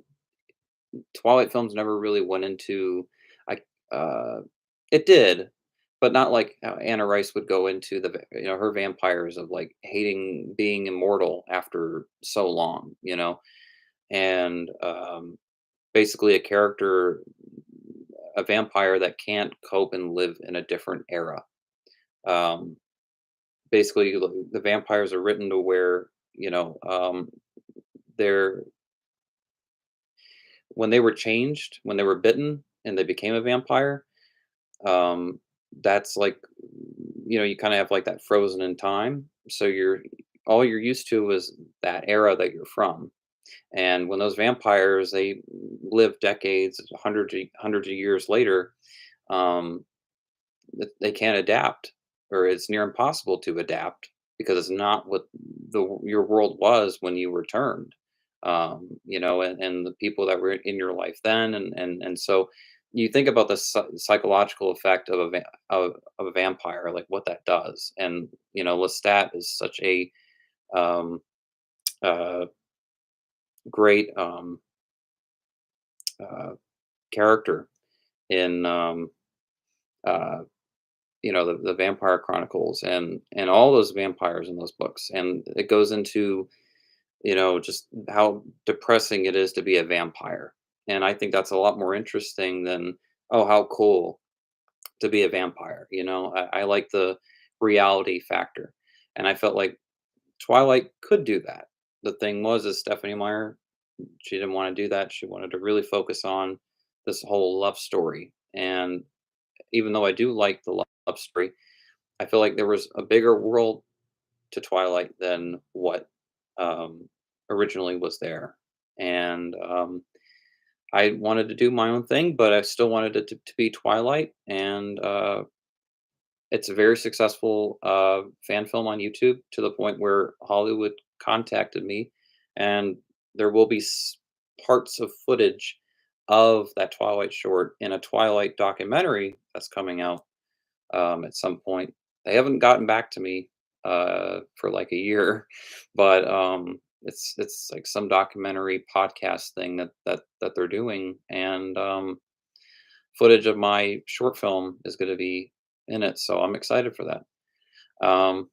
Twilight films never really went into. I It did, but not like how Anna Rice would go into her vampires of like hating being immortal after so long, and basically a vampire that can't cope and live in a different era. Um, Basically, the vampires are written to where they're when they were changed, when they were bitten and they became a vampire. Um, that's like, you kind of have like that frozen in time. So all you're used to is that era that you're from. And when those vampires, they live decades, hundreds of years later, um, they can't adapt, or it's near impossible to adapt because it's not what your world was when you returned. And the people that were in your life then, and so you think about the psychological effect of of a vampire, like what that does. And Lestat is such a um, uh, great uh, character in uh, the Vampire Chronicles, and all those vampires in those books. And it goes into just how depressing it is to be a vampire. And I think that's a lot more interesting than, oh, how cool to be a vampire. I like the reality factor, and I felt like Twilight could do that. The thing was, is Stephanie Meyer, she didn't want to do that. She wanted to really focus on this whole love story. And even though I do like the love story, I feel like there was a bigger world to Twilight than what originally was there. And I wanted to do my own thing, but I still wanted it to be Twilight. And it's a very successful fan film on YouTube, to the point where Hollywood contacted me, and there will be parts of footage of that Twilight short in a Twilight documentary that's coming out at some point. They haven't gotten back to me for like a year, but it's like some documentary podcast thing that they're doing, and footage of my short film is going to be in it. So I'm excited for that. Um,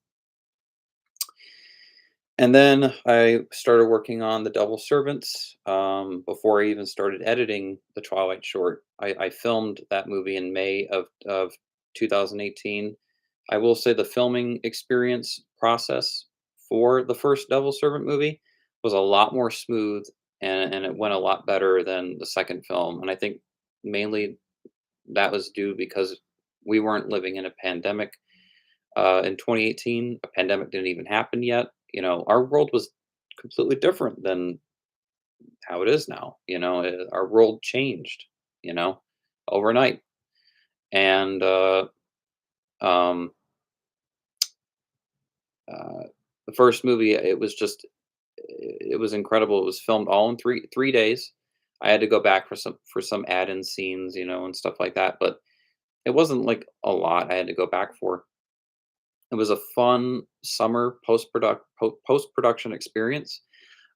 and then I started working on The Double Servants before I even started editing the Twilight short. I filmed that movie in May of 2018. I will say the filming experience process for the first Devil Servant movie was a lot more smooth, and it went a lot better than the second film. And I think mainly that was due because we weren't living in a pandemic in 2018. A pandemic didn't even happen yet. Our world was completely different than how it is now. Our world changed, you know, overnight. And um, uh, the first movie, it was incredible. It was filmed all in three days. I had to go back for some add-in scenes, and stuff like that. But it wasn't like a lot I had to go back for. It was a fun summer post production experience.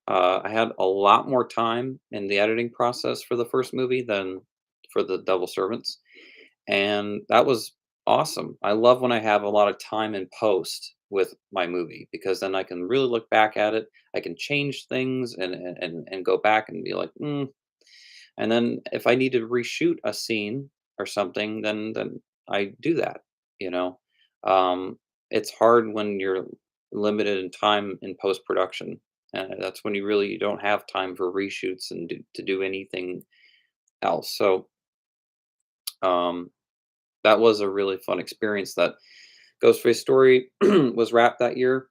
I had a lot more time in the editing process for the first movie than for the Devil Servants, and that was awesome. I love when I have a lot of time in post with my movie because then I can really look back at it. I can change things and go back and be like, and then if I need to reshoot a scene or something, then I do that. You know, it's hard when you're limited in time in post production. That's when you don't have time for reshoots and to do anything else. So um, that was a really fun experience. That Ghostface story was wrapped that year.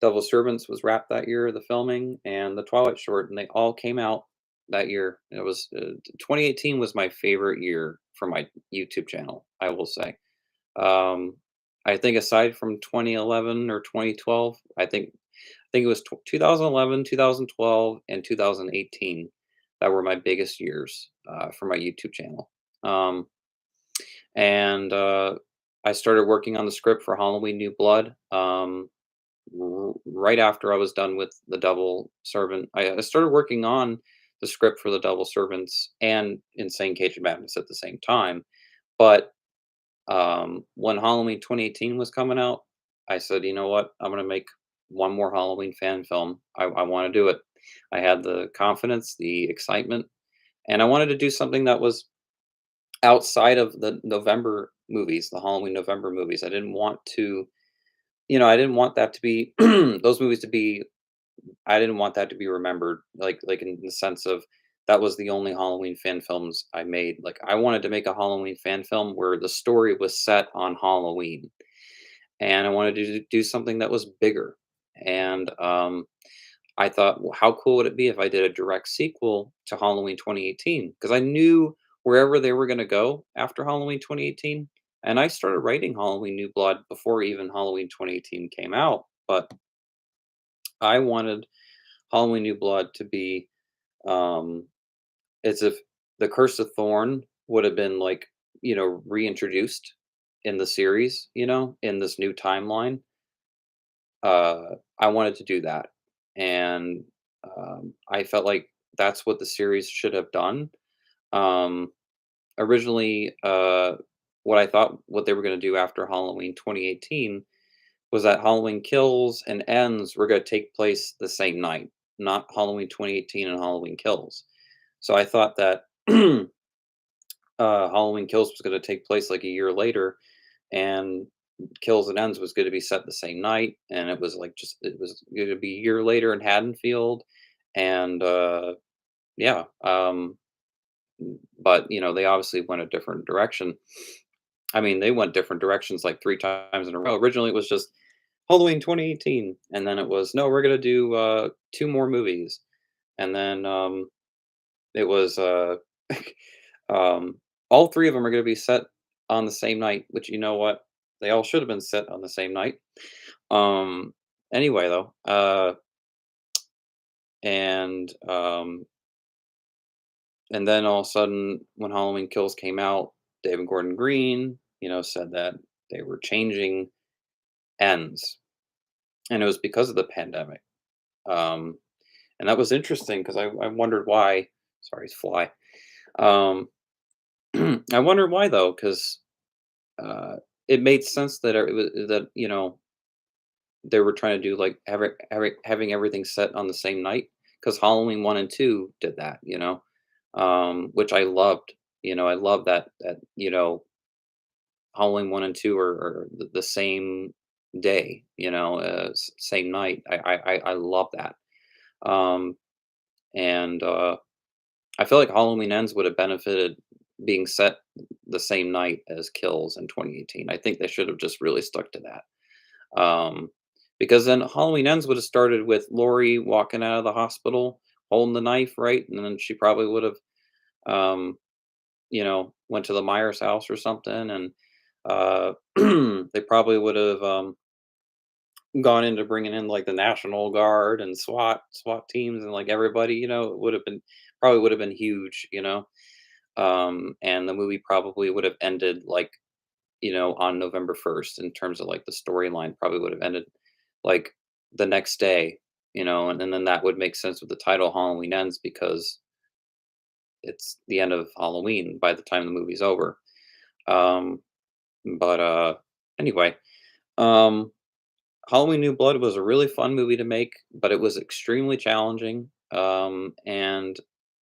Devil Servants was wrapped that year, the filming, and the Twilight short, and they all came out that year. It was 2018 was my favorite year for my YouTube channel, I will say. Um, I think aside from 2011 or 2012, I think it was 2011, 2012, and 2018 that were my biggest years for my YouTube channel. Um, and I started working on the script for Halloween New Blood. Right after I was done with The Devil Servant, I started working on the script for The Devil Servants and Insane Cajun Madness at the same time. But when Halloween 2018 was coming out, I said, you know what? I'm going to make one more Halloween fan film. I want to do it. I had the confidence, the excitement, and I wanted to do something that was outside of the November movies, the Halloween November movies. I didn't want to, I didn't want that to be those movies to be I didn't want that to be remembered, like in the sense of that was the only Halloween fan films I made. Like I wanted to make a Halloween fan film where the story was set on Halloween, and I wanted to do something that was bigger. And I thought, well, how cool would it be if I did a direct sequel to Halloween 2018? Because I knew wherever they were going to go after Halloween 2018, and I started writing Halloween New Blood before even Halloween 2018 came out. But I wanted Halloween New Blood to be um, as if the Curse of Thorn would have been like, reintroduced in the series, in this new timeline. I wanted to do that. And I felt like that's what the series should have done. Um, Originally, what I thought what they were going to do after Halloween 2018 was that Halloween Kills and Ends were going to take place the same night, not Halloween 2018 and Halloween Kills. So I thought that Halloween Kills was going to take place like a year later, and Kills and Ends was going to be set the same night, and it was going to be a year later in Haddonfield, and yeah, but they obviously went a different direction. I mean, they went different directions like three times in a row. Originally, it was just Halloween 2018, and then it was no, we're going to do two more movies, and then it was all three of them are going to be set on the same night. Which you know what, they all should have been set on the same night. Um, anyway, though, and and then all of a sudden, when Halloween Kills came out, David Gordon Green, said that they were changing ends, and it was because of the pandemic. Um, and that was interesting because I wondered why. Sorry, it's fly. Um, I wondered why though, because uh, it made sense that they were trying to do like having everything set on the same night because Halloween 1 and 2 did that, which I loved. I love that Halloween 1 and 2 are the same day, same night. I love that. Um, and I feel like Halloween Ends would have benefited being set the same night as Kills in 2018. I think they should have just really stuck to that. Because then Halloween Ends would have started with Laurie walking out of the hospital holding the knife, right? And then she probably would have, um, went to the Myers house or something, and they probably would have gone into bringing in like the National Guard and SWAT teams and like everybody. It would have been probably would have been huge. And the movie probably would have ended like on November 1st in terms of like the storyline probably would have ended like the next day. And then that would make sense with the title Halloween Ends because it's the end of Halloween by the time the movie's over. Um, but anyway, um, Halloween New Blood was a really fun movie to make, but it was extremely challenging. And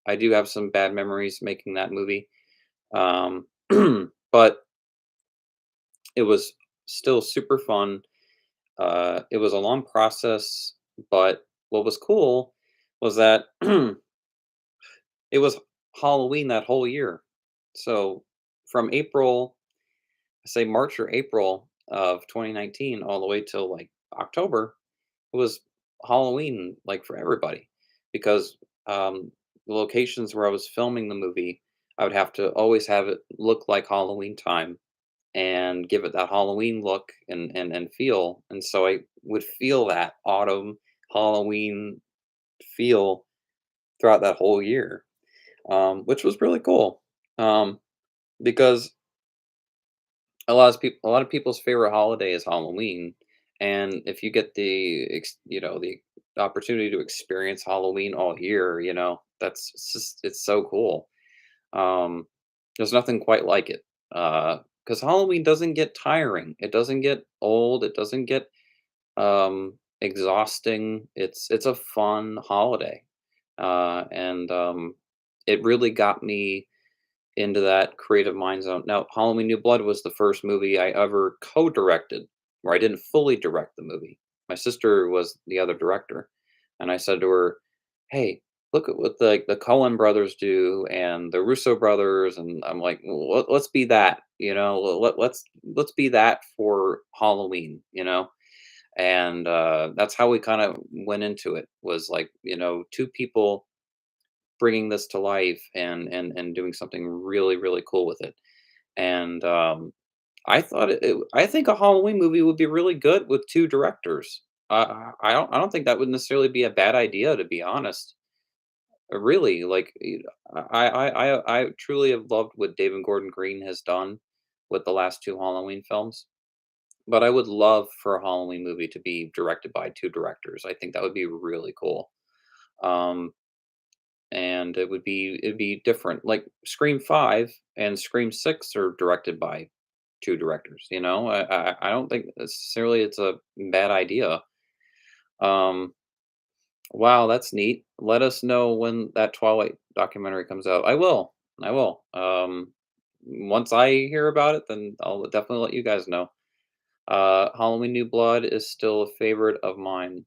I do have some bad memories making that movie. Um, but it was still super fun. It was a long process, but what was cool was that it was Halloween that whole year. So from April, say March or April of 2019, all the way till like October, it was Halloween like for everybody because the locations where I was filming the movie, I would have to always have it look like Halloween time and give it that Halloween look and feel. And so I would feel that autumn Halloween feel throughout that whole year, which was really cool. Um, because a lot of people's favorite holiday is Halloween, and if you get the opportunity to experience Halloween all year, it's so cool. Um, there's nothing quite like it. Because Halloween doesn't get tiring. It doesn't get old. It doesn't get exhausting. It's a fun holiday, and it really got me into that creative mind zone. Now, Halloween New Blood was the first movie I ever co-directed, where I didn't fully direct the movie. My sister was the other director, and I said to her, "Hey, look at what the Coen brothers do and the Russo brothers," and I'm like, "Well, let's be that, let's be that for Halloween." And that's how we kind of went into it. Was like two people bringing this to life and doing something really really cool with it. And I think a Halloween movie would be really good with two directors. I don't think that would necessarily be a bad idea, to be honest. Really, like I truly have loved what David Gordon Green has done with the last two Halloween films. But I would love for a Halloween movie to be directed by two directors. I think that would be really cool. Um, and it'd be different. Like Scream 5 and Scream 6 are directed by two directors. I don't think necessarily it's a bad idea. Um, wow, that's neat. Let us know when that Twilight documentary comes out. I will. Once I hear about it, then I'll definitely let you guys know. Halloween New Blood is still a favorite of mine.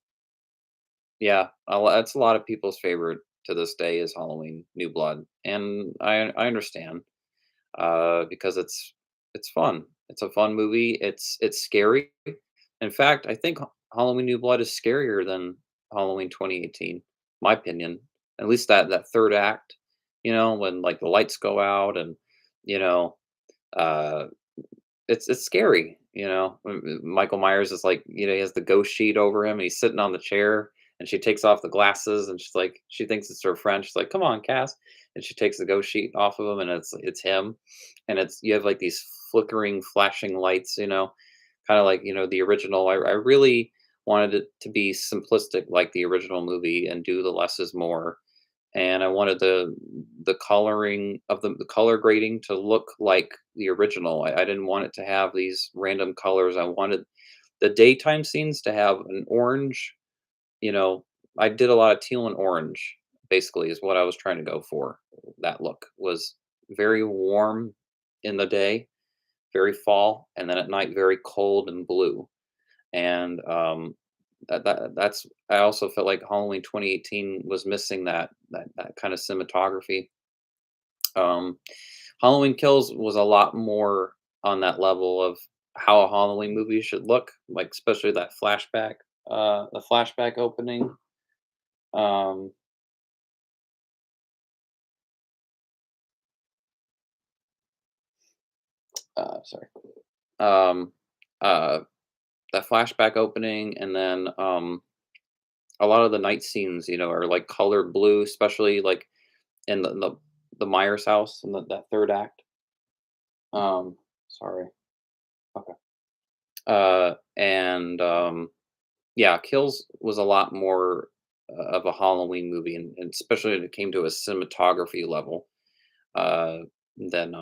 Yeah, that's a lot of people's favorite to this day is Halloween New Blood, and I understand because it's fun. It's a fun movie. It's scary. In fact, I think Halloween New Blood is scarier than Halloween 2018. My opinion, at least that third act. When like the lights go out and you know uh it's scary. When Michael Myers is like, he has the ghost sheet over him, and he's sitting on the chair, and she takes off the glasses, and she's like, she thinks it's her friend. She's like, "Come on, Cass," and she takes the ghost sheet off of him, and it's him, and you have like these flickering, flashing lights, kind of like the original. I really wanted it to be simplistic, like the original movie, and do the less is more, and I wanted the coloring of the color grading to look like the original. I didn't want it to have these random colors. I wanted the daytime scenes to have an orange. You know, I did a lot of teal and orange. Basically, is what I was trying to go for. That look was very warm in the day, very fall, and then at night very cold and blue. And that's I also felt like Halloween 2018 was missing that kind of cinematography. Um, Halloween Kills was a lot more on that level of how a Halloween movie should look, like especially that flashback, the flashback opening. Um, sorry. Um, uh, that flashback opening, and then a lot of the night scenes, are like colored blue, especially like in the Myers house in that third act. Sorry. Okay. And yeah, Kills was a lot more of a Halloween movie, and especially when it came to a cinematography level uh, than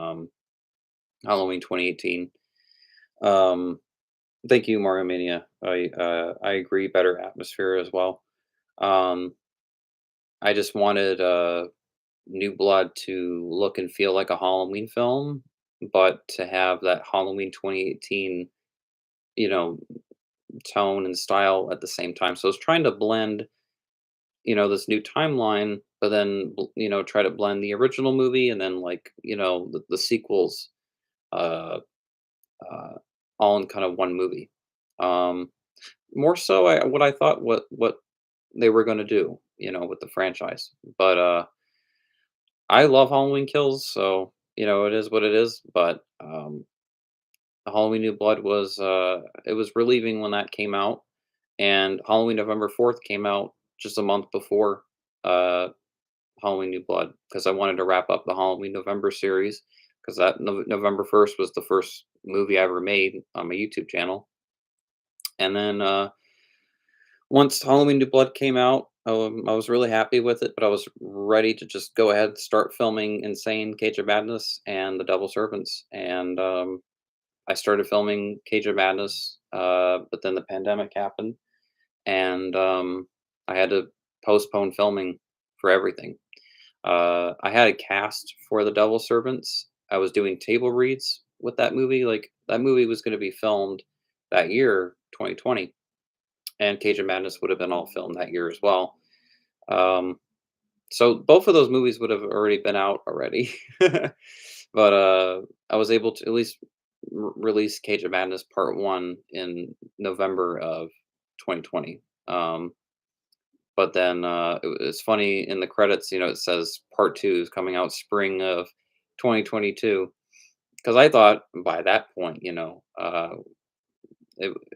Halloween 2018. Um, Thank you, Mario Mania. I agree. Better atmosphere as well. Um, I just wanted New Blood to look and feel like a Halloween film, but to have that Halloween 2018, you know, tone and style at the same time. So I was trying to blend, this new timeline, but then, try to blend the original movie and then like, the sequels, uh, uh, all in kind of one movie. Um, More so, what I thought what they were going to do, with the franchise. But I love Halloween Kills, so it is what it is. But Halloween New Blood was it was relieving when that came out, and Halloween November 4th came out just a month before uh, Halloween New Blood because I wanted to wrap up the Halloween November series because that November 1st was the first movie I ever made on my YouTube channel, and then once Halloween New Blood came out, I was really happy with it, but I was ready to just go ahead and start filming Insane, Cage of Madness, and The Devil Servants, and I started filming Cage of Madness, but then the pandemic happened, and I had to postpone filming for everything. I had a cast for The Devil Servants. I was doing table reads with that movie. Like that movie was going to be filmed that year, 2020, and Cage of Madness would have been all filmed that year as well. Um, so both of those movies would have already been out already, but I was able to at least release Cage of Madness Part One in November of 2020. But then it's funny in the credits, it says Part Two is coming out spring of 2022 because I thought by that point, it,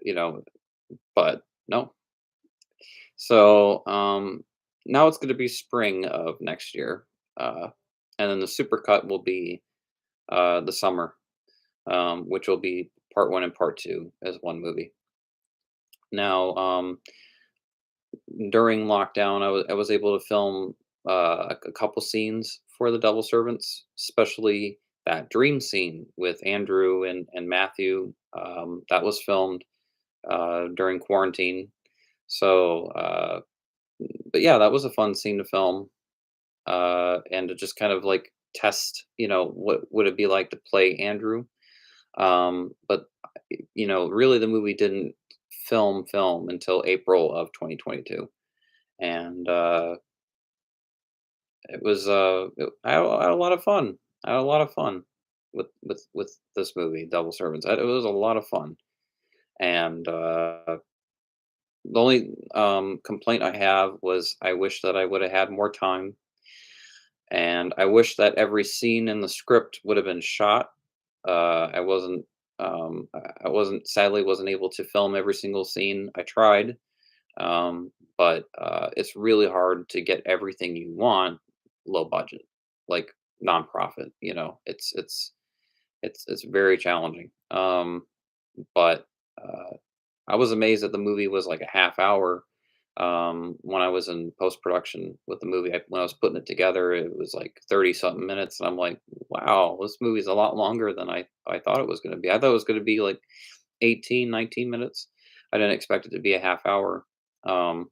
you know, but no. So now it's going to be spring of next year, uh, and then the supercut will be the summer, which will be part one and part two as one movie. Now, during lockdown, I was able to film a couple scenes for the Devil Servants, especially that dream scene with Andrew and Matthew. That was filmed during quarantine. So, but yeah, that was a fun scene to film, and to just kind of like test, what would it be like to play Andrew. But really, the movie didn't film until April of 2022, and I had a lot of fun. I had a lot of fun with this movie, Double Servants. It was a lot of fun, and the only complaint I have was I wish that I would have had more time, and I wish that every scene in the script would have been shot. I wasn't. I wasn't sadly wasn't able to film every single scene. I tried, but it's really hard to get everything you want low budget, like nonprofit. It's very challenging. But I was amazed that the movie was like a half hour. When I was in post production with the movie, when I was putting it together, it was like 30 something minutes, and I'm like, wow, this movie's a lot longer than I thought it was going to be. I thought it was going to be like 18, 19 minutes. I didn't expect it to be a half hour. Um,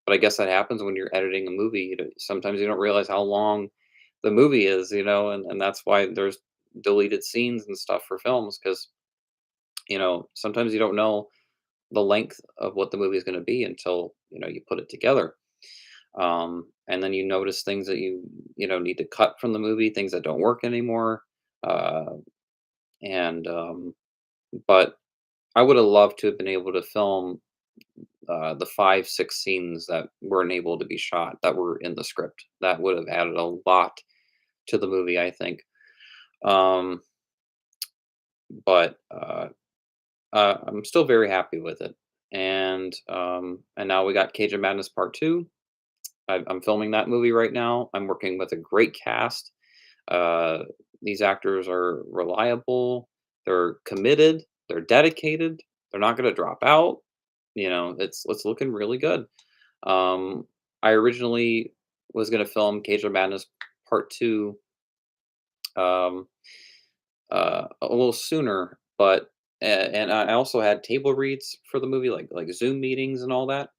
but I guess that happens when you're editing a movie. Sometimes you don't realize how long the movie is, and that's why there's deleted scenes and stuff for films because, sometimes you don't know the length of what the movie is going to be until, you put it together. And then you notice things that need to cut from the movie, things that don't work anymore. Uh, and, but I would have loved to have been able to film the 5, 6 scenes that weren't able to be shot that were in the script. That would have added a lot to the movie, I think. Um, but I'm still very happy with it. And now we got Cajun Madness Part Two. I'm filming that movie right now. I'm working with a great cast. Uh, these actors are reliable. They're committed. They're dedicated. They're not going to drop out. It's looking really good. Um, I originally was going to film Cajun Madness Part Two um, a little sooner, but and I also had table reads for the movie, like Zoom meetings and all that.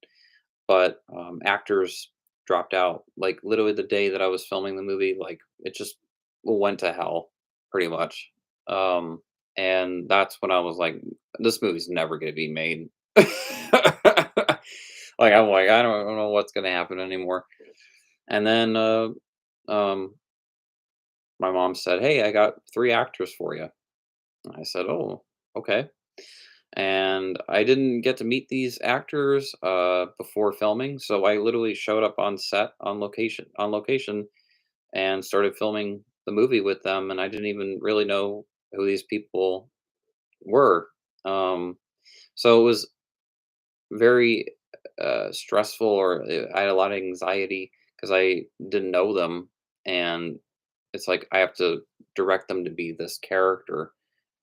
But actors dropped out like literally the day that I was filming the movie. Like it just went to hell, pretty much. Um, and that's when I was like, this movie's never gonna be made. Like I'm like, I don't know what's gonna happen anymore. And then um, my mom said, "Hey, I got three actors for you." I said, "Oh, okay." And I didn't get to meet these actors before filming, so I literally showed up on set on location and started filming the movie with them, and I didn't even really know who these people were. Um, so it was very stressful, or I had a lot of anxiety because I didn't know them, and it's like I have to direct them to be this character,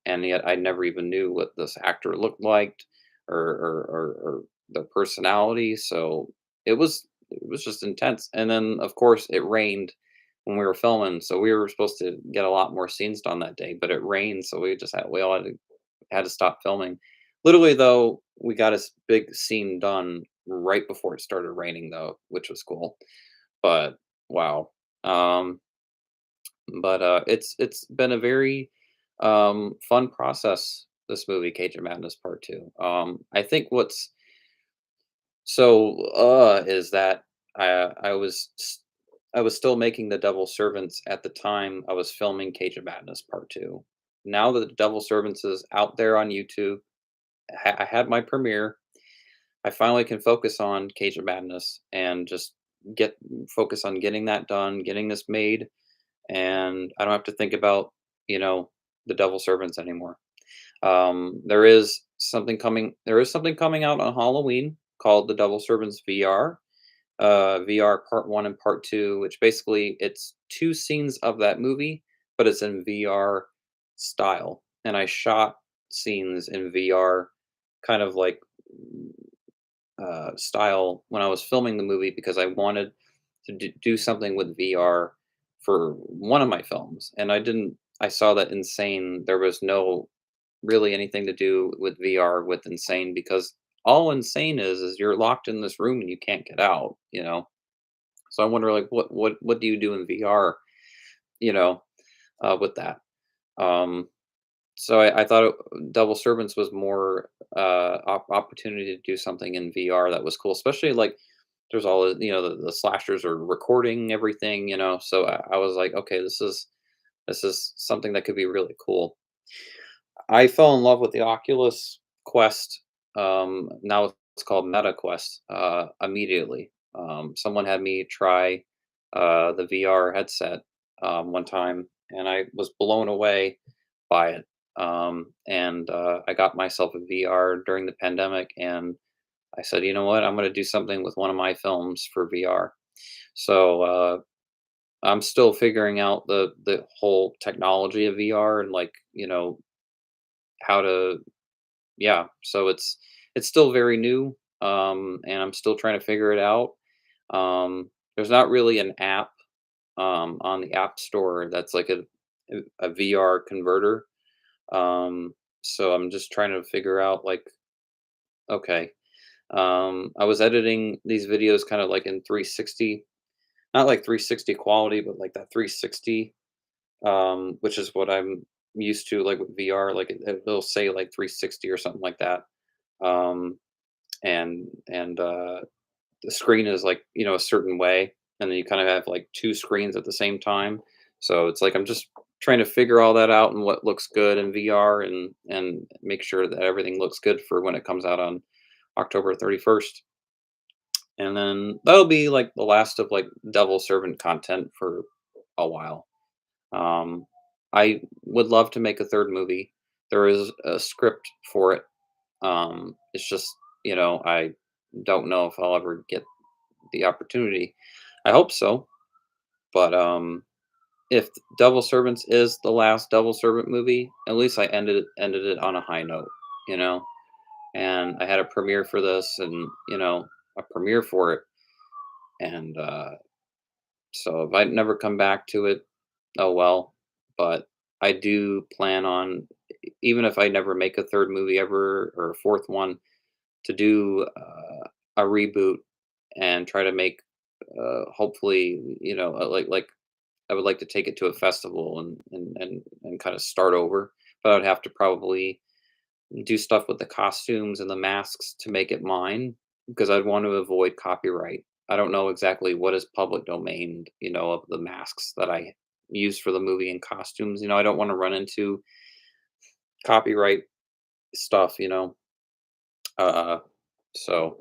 and yet I never even knew what this actor looked like, or their personality. So it was just intense. And then of course it rained when we were filming, so we were supposed to get a lot more scenes done that day, but it rained, so we all had to stop filming. Literally though, we got a big scene done right before it started raining though, which was cool. But wow. Um but it's been a very fun process, this movie, Cajun Madness Part Two. I think what's is that I was still making The Devil Servants at the time I was filming Cajun Madness Part Two. Now that The Devil Servants is out there on YouTube, I had my premiere. I finally can focus on Cajun Madness and just get focus on getting that done, getting this made, and I don't have to think about, the Devil Servants anymore. There is something coming out on Halloween called The Devil Servants VR. VR Part 1 and Part 2, which basically it's two scenes of that movie, but it's in VR style. And I shot scenes in VR kind of like style when I was filming the movie because I wanted to do something with VR for one of my films. And I saw that Insane, there was no really anything to do with VR with Insane, because all Insane is you're locked in this room and you can't get out. So I wonder, like, what do you do in VR, you know, with that? Um, so I thought Devil Servants was more opportunity to do something in VR that was cool, especially like there's all the slashers are recording everything. So I was like, okay, this is something that could be really cool. I fell in love with the Oculus Quest. Now it's called Meta Quest. Immediately, someone had me try the VR headset one time, and I was blown away by it. And I got myself a VR during the pandemic, and I said, you know what, I'm going to do something with one of my films for VR. So I'm still figuring out the whole technology of VR, and like how to yeah, so it's still very new, and I'm still trying to figure it out. There's not really an app on the App Store that's like a VR converter. So I'm just trying to figure out, like, okay, I was editing these videos kind of like in 360, not like 360 quality, but like that 360, which is what I'm used to, like with VR. Like it'll say like 360 or something like that. Um, and the screen is like a certain way, and then you kind of have like two screens at the same time. So it's like I'm just trying to figure all that out and what looks good in VR, and make sure that everything looks good for when it comes out on October 31st. And then that'll be like the last of like Devil Servant content for a while. um I would love to make a third movie. There is a script for it. It's just, I don't know if I'll ever get the opportunity. I hope so, but if Devil Servants is the last Devil Servant movie, at least I ended it on a high note, you know. And I had a premiere for this, and a premiere for it, and so if I never come back to it, oh well. But I do plan on, even if I never make a third movie ever or a fourth one, to do a reboot and try to make, hopefully, like I would like to take it to a festival and kind of start over. But I'd have to probably do stuff with the costumes and the masks to make it mine, because I'd want to avoid copyright. I don't know exactly what is public domain, of the masks that I use for the movie and costumes. I don't want to run into copyright stuff. Uh, so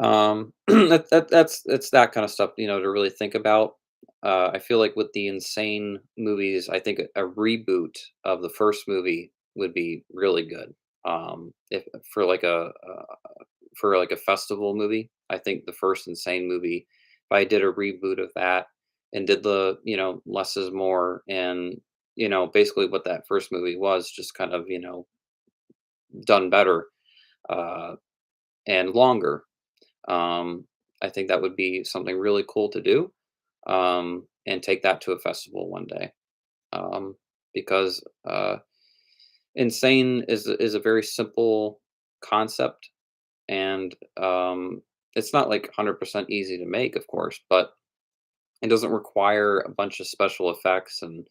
that's that kind of stuff, to really think about. I feel like with the insane movies, I think a reboot of the first movie would be really good. If for like a festival movie, I think the first insane movie, if I did a reboot of that and did the less is more, and basically what that first movie was, just kind of done better, uh, and longer. um, I think that would be something really cool to do, and take that to a festival one day, because insane is a very simple concept, and it's not like 100% easy to make, of course, but it doesn't require a bunch of special effects and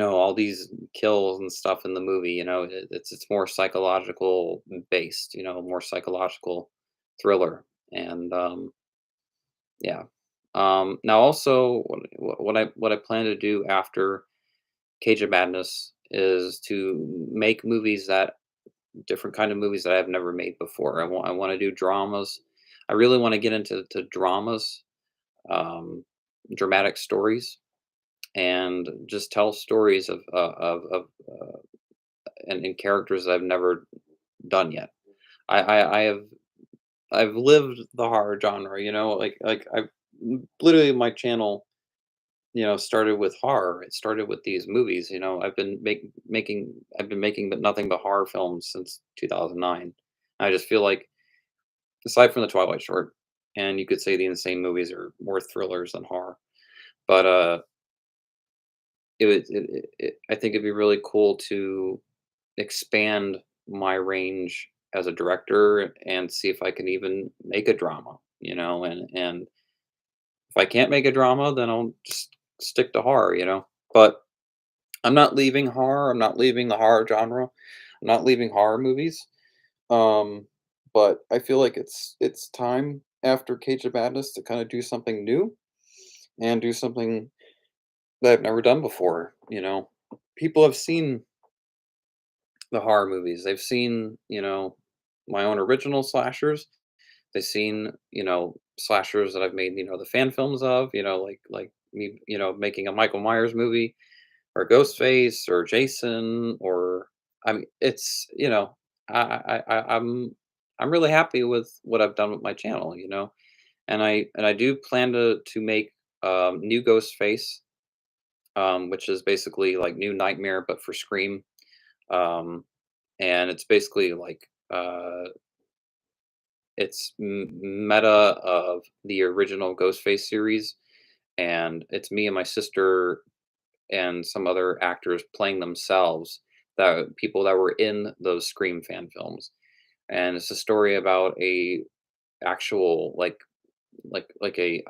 all these kills and stuff in the movie. It's more psychological based, more psychological thriller, and yeah. Now also what I plan to do after Cage of Madness is to make movies, that different kind of movies that I've never made before. I want to do dramas. I really want to get into dramas, um, dramatic stories, and just tell stories and characters that I've never done yet. I've lived the horror genre, like I've literally, my channel, started with horror. It started with these movies. I've been making but nothing but horror films since 2009. I just feel like, aside from the Twilight short, and you could say the Insane movies are more thrillers than horror, but I think it'd be really cool to expand my range as a director and see if I can even make a drama, and if I can't make a drama, then I'll just stick to horror, But I'm not leaving horror. I'm not leaving the horror genre. I'm not leaving horror movies. Um, but I feel like it's time after Cage of Madness to kind of do something new and do something that I've never done before. People have seen the horror movies. They've seen, my own original slashers. They've seen, slashers that I've made, the fan films of, like me, making a Michael Myers movie, or Ghostface, or Jason, or I mean, it's I'm really happy with what I've done with my channel, and I do plan to make new Ghostface, which is basically like new Nightmare but for Scream, um, and it's basically like it's meta of the original Ghostface series, and it's me and my sister and some other actors playing themselves, that people that were in those Scream fan films. And it's a story about a actual, like a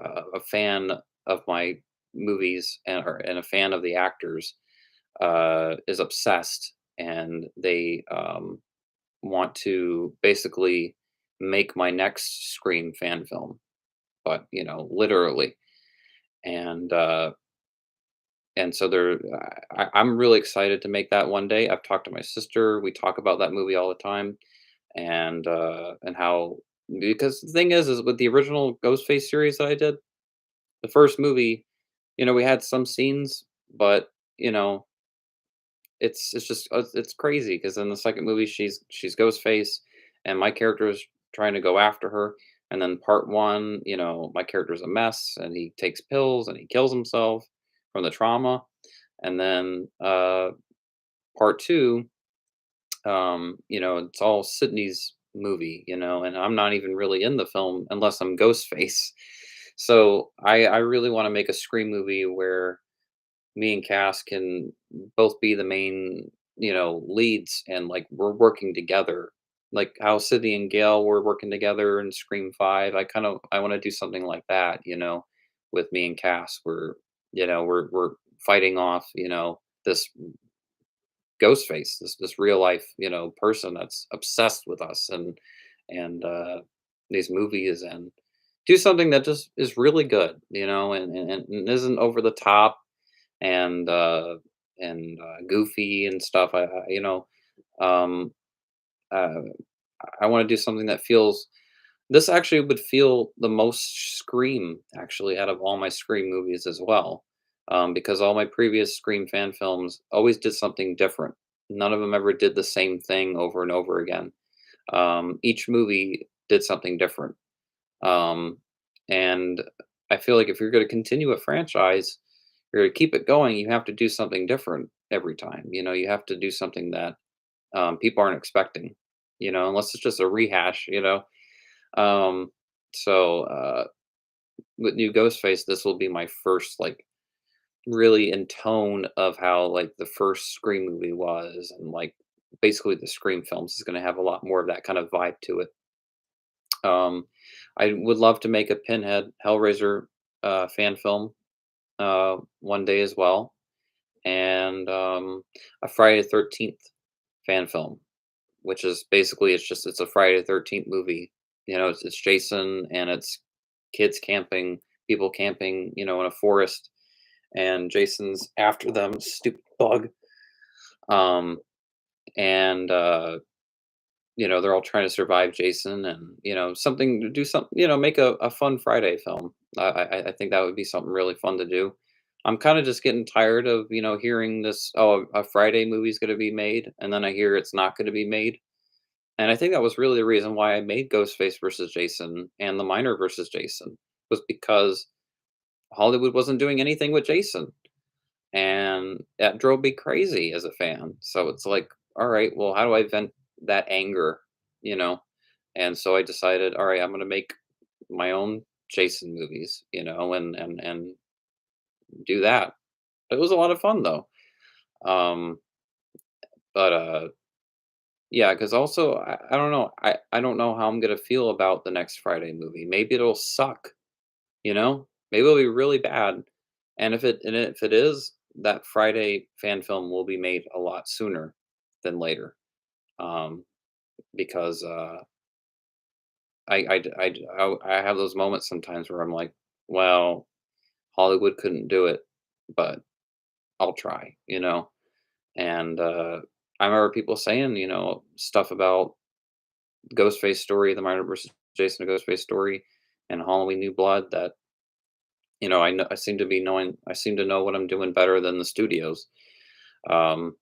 fan of my movies, and a fan of the actors, is obsessed, and they want to basically make my next Scream fan film, but literally. And so I'm really excited to make that one day. I've talked to my sister. We talk about that movie all the time, and how, because the thing is with the original Ghostface series that I did, the first movie, we had some scenes, but it's just it's crazy because in the second movie she's Ghostface, and my character is trying to go after her. And then part one, my character's a mess, and he takes pills and he kills himself from the trauma. And then part two, it's all Sydney's movie, and I'm not even really in the film unless I'm Ghostface. So I really want to make a Scream movie where me and Cass can both be the main, leads, and like we're working together. Like how Sydney and Gail were working together in Scream 5. I want to do something like that, with me and Cass. We're fighting off, this Ghostface, this real life, person that's obsessed with us and these movies, and do something that just is really good, and isn't over the top and goofy and stuff. Um, uh, I want to do something that feels. This actually would feel the most Scream, actually, out of all my Scream movies as well, because all my previous Scream fan films always did something different. None of them ever did the same thing over and over again. Each movie did something different. Um, and I feel like if you're going to continue a franchise, you're going to keep it going, you have to do something different every time. You have to do something that people aren't expecting, unless it's just a rehash, Um, so with new Ghostface, this will be my first, like, really in tone of how, like, the first Scream movie was, and like basically the Scream films is going to have a lot more of that kind of vibe to it. Um, I would love to make a Pinhead Hellraiser fan film one day as well, and a Friday the 13th fan film, which is basically it's a Friday the 13th movie. It's Jason and it's kids camping, people camping, in a forest, and Jason's after them, stupid bug. Um, and they're all trying to survive Jason, and something to do, something, make a fun Friday film. I think that would be something really fun to do. I'm kind of just getting tired of hearing this. Oh, a Friday movie's going to be made, and then I hear it's not going to be made. And I think that was really the reason why I made Ghostface versus Jason and The Miner versus Jason, was because Hollywood wasn't doing anything with Jason, and that drove me crazy as a fan. So it's like, all right, well, how do I vent that anger, you know? And so I decided, all right, I'm going to make my own Jason movies, and do that. It was a lot of fun though. Um, but yeah, because also I don't know, I don't know how I'm gonna feel about the next Friday movie. Maybe it'll suck, maybe it'll be really bad. And if it is, that Friday fan film will be made a lot sooner than later. Um, because I have those moments sometimes where I'm like, well, Hollywood couldn't do it, but I'll try, And I remember people saying, stuff about Ghostface story, the Minor versus Jason Ghostface story, and Halloween New Blood, that I seem to know what I'm doing better than the studios. Um,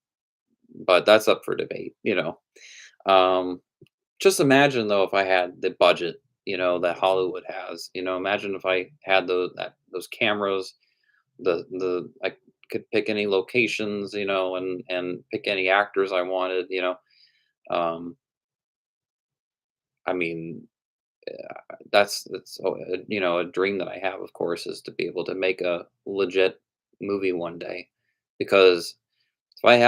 but that's up for debate. Um, just imagine though if I had the budget, that Hollywood has. Imagine if I had those cameras, the I could pick any locations, and pick any actors I wanted. Um, I mean, that's a dream that I have, of course, is to be able to make a legit movie one day, because if I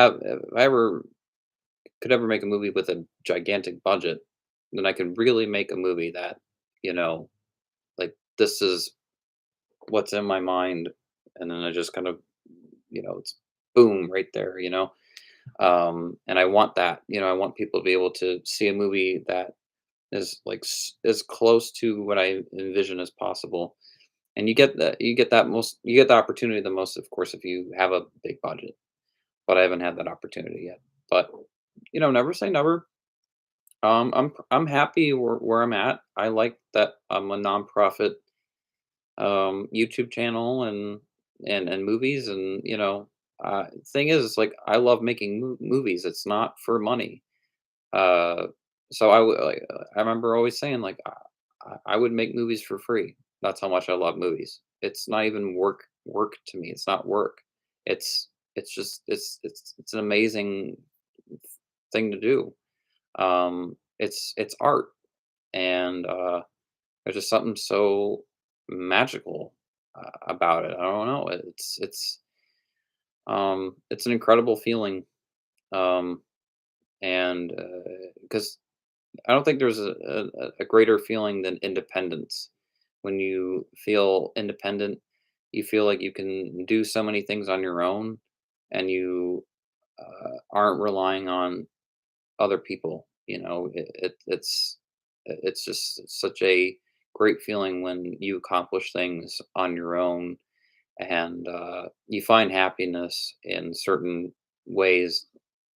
ever could ever make a movie with a gigantic budget, then I could really make a movie that, you know, like, this is what's in my mind, and then I just kind of, it's boom right there, and I want that, I want people to be able to see a movie that is like as close to what I envision as possible. And you get the opportunity the most, of course, if you have a big budget. But I haven't had that opportunity yet. But never say never. I'm happy where I'm at. I like that I'm a nonprofit YouTube channel and movies, and thing is, like, I love making movies. It's not for money. Uh, so I remember always saying, like, I would make movies for free. That's how much I love movies. It's not even work to me. It's not work. It's just it's an amazing thing to do. It's art, and there's just something so magical about it. I don't know. It's an incredible feeling. Um, and because I don't think there's a greater feeling than independence. When you feel independent, you feel like you can do so many things on your own, and you aren't relying on other people. It's just such a great feeling when you accomplish things on your own, and you find happiness in certain ways,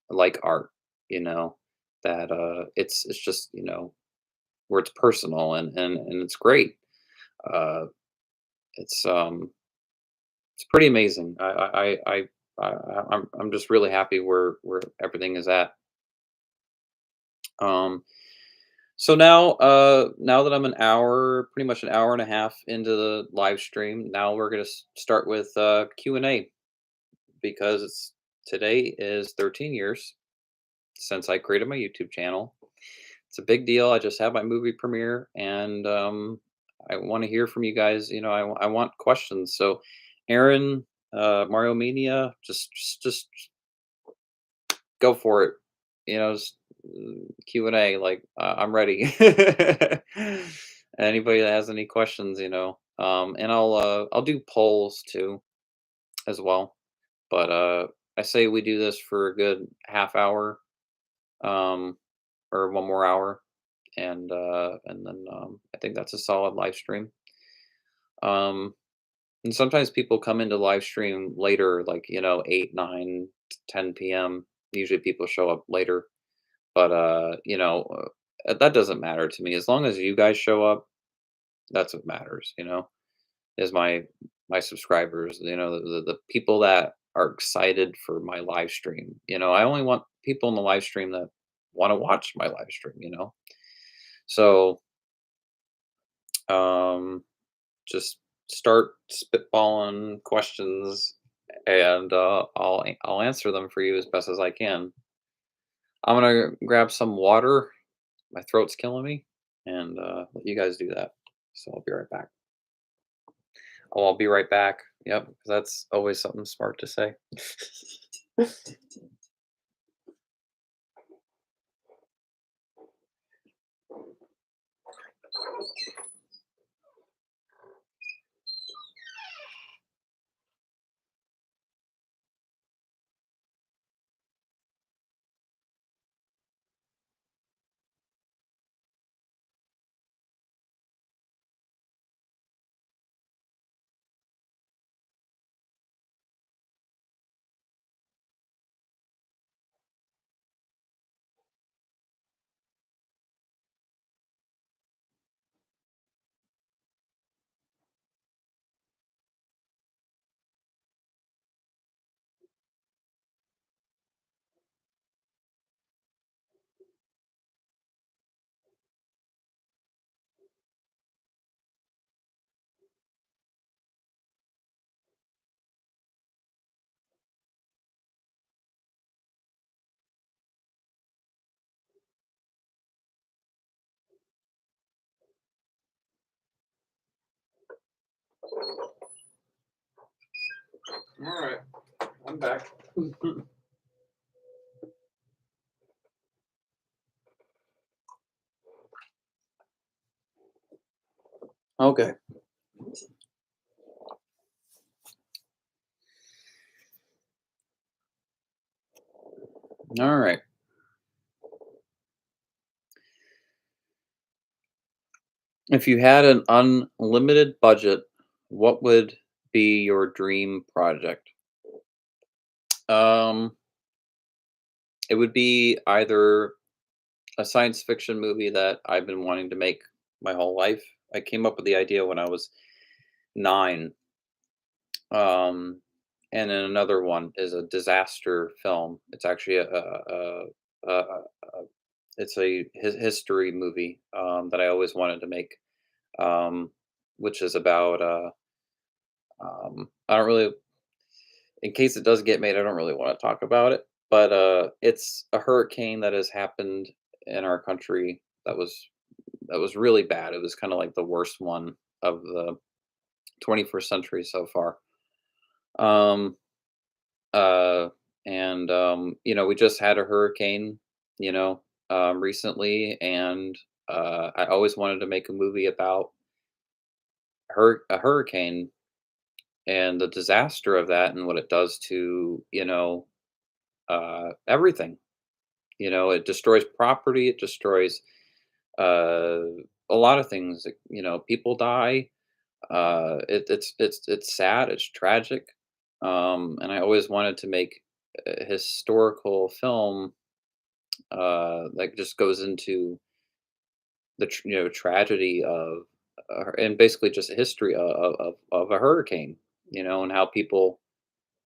like art. You know that it's just where it's personal, and it's great. Uh, it's pretty amazing. I'm just really happy where everything is at. Um, so now that I'm pretty much an hour and a half into the live stream, now we're gonna start with Q&A, because today is 13 years since I created my YouTube channel. It's a big deal. I just had my movie premiere, and I want to hear from you guys. I want questions. So, Aaron, Mario Mania, just go for it. Q&A. Like, I'm ready. Anybody that has any questions, and I'll do polls too as well. But I say we do this for a good half hour, um, or one more hour, and then I think that's a solid live stream. Um, and sometimes people come into live stream later, like 8, 9, 10 p.m. Usually people show up later, but that doesn't matter to me as long as you guys show up. That's what matters. Is my subscribers. The people that are excited for my live stream. I only want people in the live stream that want to watch my live stream. So um just start spitballing questions, and I'll answer them for you as best as I can. I'm gonna grab some water. My throat's killing me, and let you guys do that. So I'll be right back. Oh, I'll be right back. Yep, 'cause that's always something smart to say. All right, I'm back. Okay. All right. If you had an unlimited budget, what would be your dream project? Um, it would be either a science fiction movie that I've been wanting to make my whole life. I came up with the idea when I was 9. Um, and then another one is a disaster film. It's actually a it's a history movie that I always wanted to make, um, which is about I don't really, in case it does get made, I don't really want to talk about it, but it's a hurricane that has happened in our country that was really bad. It was kind of like the worst one of the 21st century so far. Um, uh, and you know, we just had a hurricane, you know, recently, and I always wanted to make a movie about a hurricane and the disaster of that and what it does to, you know, everything. You know, it destroys property, it destroys uh, a lot of things. Like, you know, people die. It's sad. It's tragic. And I always wanted to make a historical film that just goes into the you know, tragedy of and basically just a history of a hurricane. You know, and how people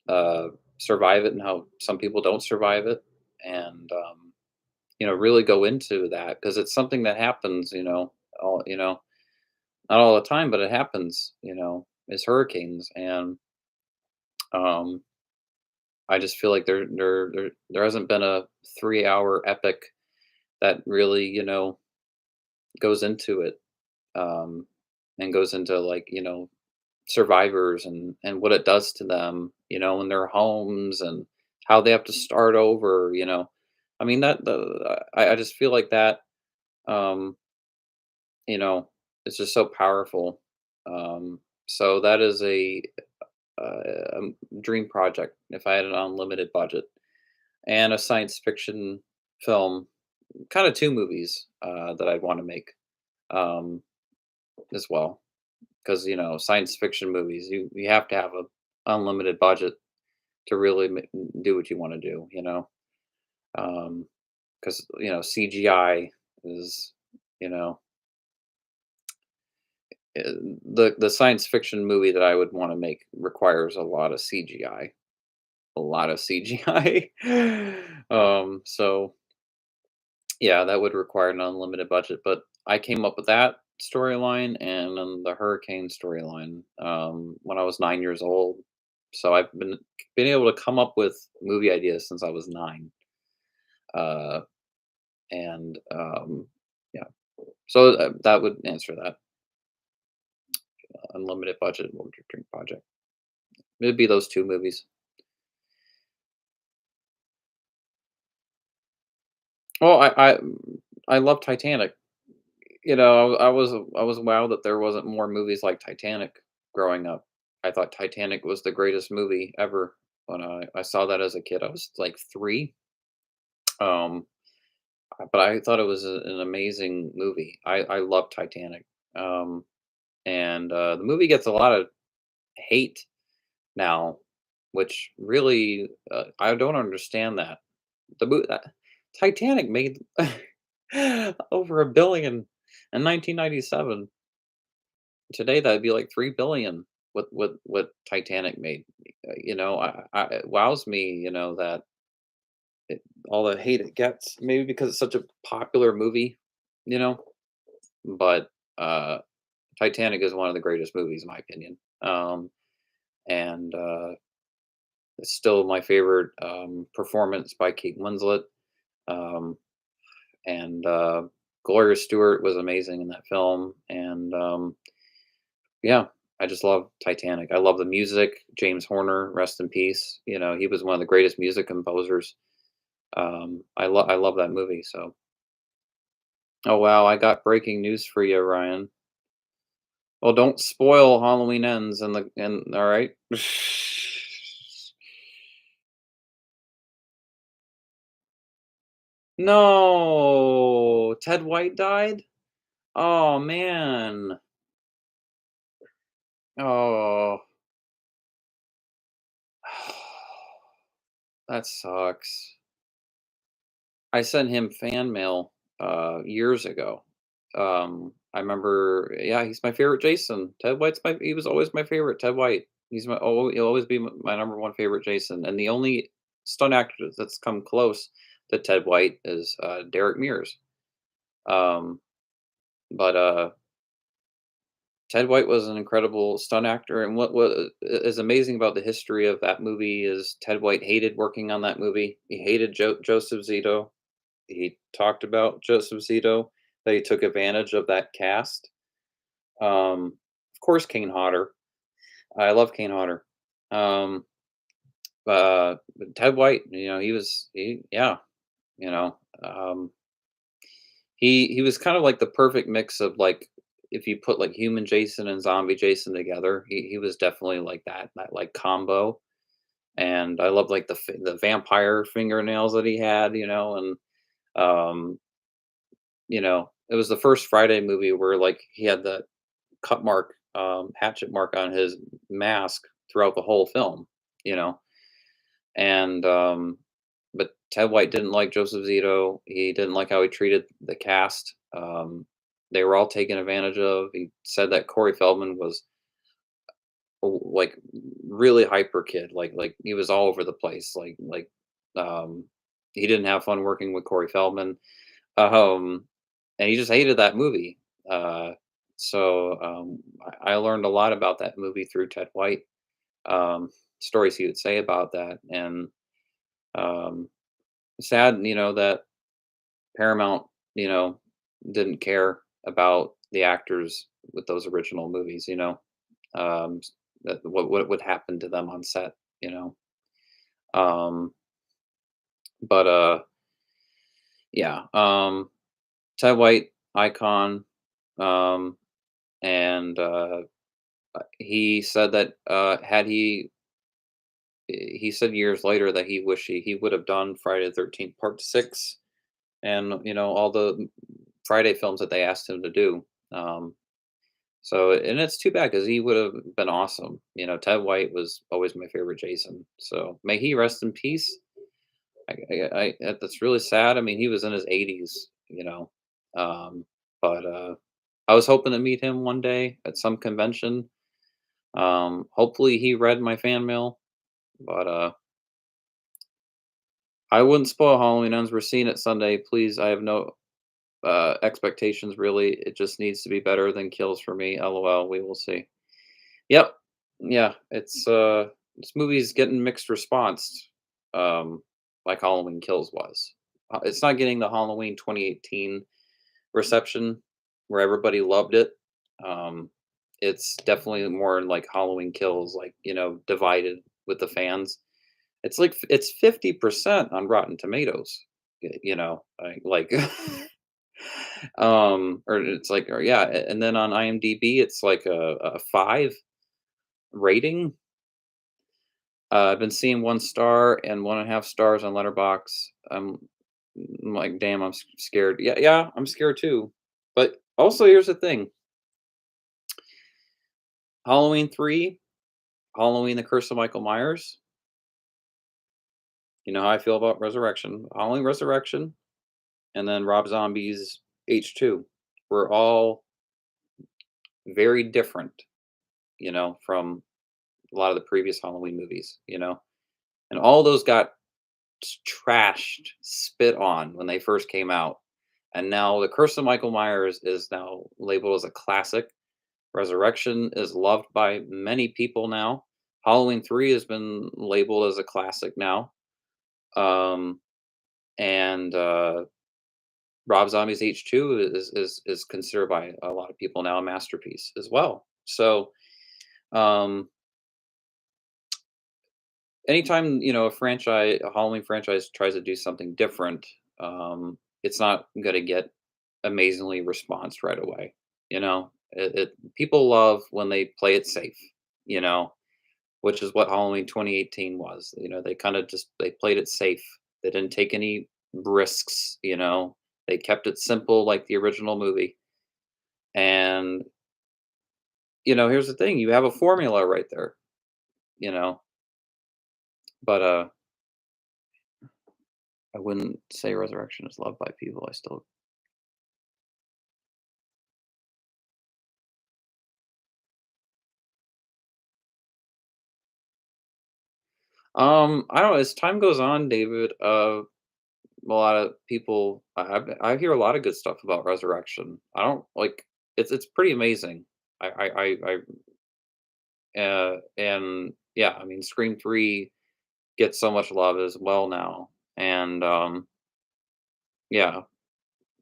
uh, survive it and how some people don't survive it, and you know, really go into that because it's something that happens. You know, not all the time, but it happens. You know, is hurricanes, and um, I just feel like there hasn't been a 3 hour epic that really, you know, goes into it, um, and goes into, like, you know, survivors and what it does to them, you know, in their homes and how they have to start over, you know. I mean, I just feel like that, um, you know, it's just so powerful. So that is a dream project if I had an unlimited budget, and a science fiction film, kind of two movies that I'd want to make um, as well. Because you know, science fiction movies, you have to have a unlimited budget to really do what you want to do. You know, because you know CGI is, you know, the science fiction movie that I would want to make requires a lot of CGI, a lot of CGI. So yeah, that would require an unlimited budget, but I came up with that storyline and then the hurricane storyline when I was 9 years old. So I've been able to come up with movie ideas since I was nine, uh, and yeah. So that would answer that. Unlimited budget. What would your dream project? It'd be those two movies. Well, I love Titanic. You know, I was wowed that there wasn't more movies like Titanic growing up. I thought Titanic was the greatest movie ever when I saw that as a kid. I was like 3, um, but I thought it was an amazing movie. I love Titanic, and the movie gets a lot of hate now, which really I don't understand that. Titanic made over 1 billion in 1997. Today, that'd be like 3 billion. What Titanic made. You know, it wows me. You know that all the hate it gets, maybe because it's such a popular movie. You know, but uh, Titanic is one of the greatest movies in my opinion. And it's still my favorite performance by Kate Winslet. Um, and Gloria Stewart was amazing in that film. And yeah, I just love Titanic. I love the music. James Horner, rest in peace. You know, he was one of the greatest music composers. I love that movie. So, oh wow, I got breaking news for you, Ryan. Well, don't spoil Halloween Ends and the and all right. No, Ted White died. Oh man. Oh, that sucks. I sent him fan mail, years ago. I remember, yeah, he's my favorite Jason. Ted White's he was always my favorite, Ted White. He'll always be my number one favorite Jason, and the only stunt actor that's come close to Ted White is Derek Mears. Um, but Ted White was an incredible stunt actor, and what is amazing about the history of that movie is Ted White hated working on that movie. He hated Joseph Zito. He talked about Joseph Zito, that he took advantage of that cast. Of course, Kane Hodder. I love Kane Hodder. Um, but Ted White, yeah, you know, um, he was kind of like the perfect mix of like if you put like human Jason and zombie Jason together, he was definitely like that like combo. And I love like the vampire fingernails that he had, and um, it was the first Friday movie where like he had the cut mark, hatchet mark on his mask throughout the whole film, you know. And but Ted White didn't like Joseph Zito. He didn't like how he treated the cast. They were all taken advantage of. He said that Corey Feldman was like really hyper kid, like he was all over the place. Um, he didn't have fun working with Corey Feldman, um, and he just hated that movie. I learned a lot about that movie through Ted White. Stories he would say about that, and um, sad, that Paramount, you know, didn't care about the actors with those original movies. Um, that what would happen to them on set. You know, um, but yeah, Ted White icon, um, and he said that he said years later that he wished he would have done Friday the 13th Part 6 and, all the Friday films that they asked him to do. Um, and it's too bad because he would have been awesome. Ted White was always my favorite Jason. So may he rest in peace. That's really sad. I mean, he was in his 80s, um, but I was hoping to meet him one day at some convention. Hopefully he read my fan mail, but I wouldn't spoil Halloween Ends. We're seeing it Sunday. Please, I have no expectations really. It just needs to be better than Kills for me. LOL. We will see. Yep. Yeah. This movie's getting mixed response. Like Halloween Kills was. It's not getting the Halloween 2018 reception where everybody loved it. Um, it's definitely more like Halloween Kills, like divided with the fans. It's 50% on Rotten Tomatoes. Like or it's like, or yeah, and then on IMDb it's like a 5 rating. I've been seeing 1 star and 1.5 stars on Letterbox. I'm like, damn, scared. Yeah, yeah, I'm scared too. But also, here's the thing: Halloween 3, Halloween: The Curse of Michael Myers. You know how I feel about Resurrection, Halloween Resurrection, and then Rob Zombie's H2. We're all very different, from a lot of the previous Halloween movies, and all those got trashed, spit on when they first came out. And now The Curse of Michael Myers is now labeled as a classic. Resurrection is loved by many people now. Halloween 3 has been labeled as a classic now. Um, and Rob Zombie's H2 is considered by a lot of people now a masterpiece as well. So, um, anytime a Halloween franchise tries to do something different, it's not going to get amazingly response right away. People love when they play it safe, you know, which is what Halloween 2018 was. They kind of just they played it safe. They didn't take any risks. They kept it simple like the original movie. And here's the thing: you have a formula right there. You know, but I wouldn't say Resurrection is loved by people. I still I don't know, as time goes on, David, a lot of people I hear a lot of good stuff about Resurrection. I don't like it's pretty amazing. And yeah, I mean Scream 3 gets so much love as well now. And yeah,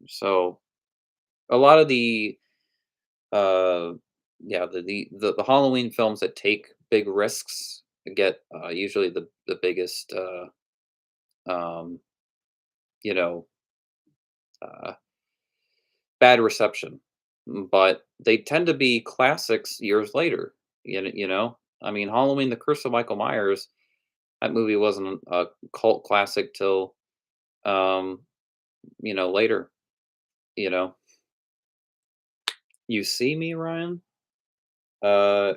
so a lot of the uh yeah, the Halloween films that take big risks get usually the biggest um you know uh bad reception, but they tend to be classics years later. You know, I mean, Halloween: The Curse of Michael Myers. That movie wasn't a cult classic till um, later. You know, you see me, Ryan. Uh,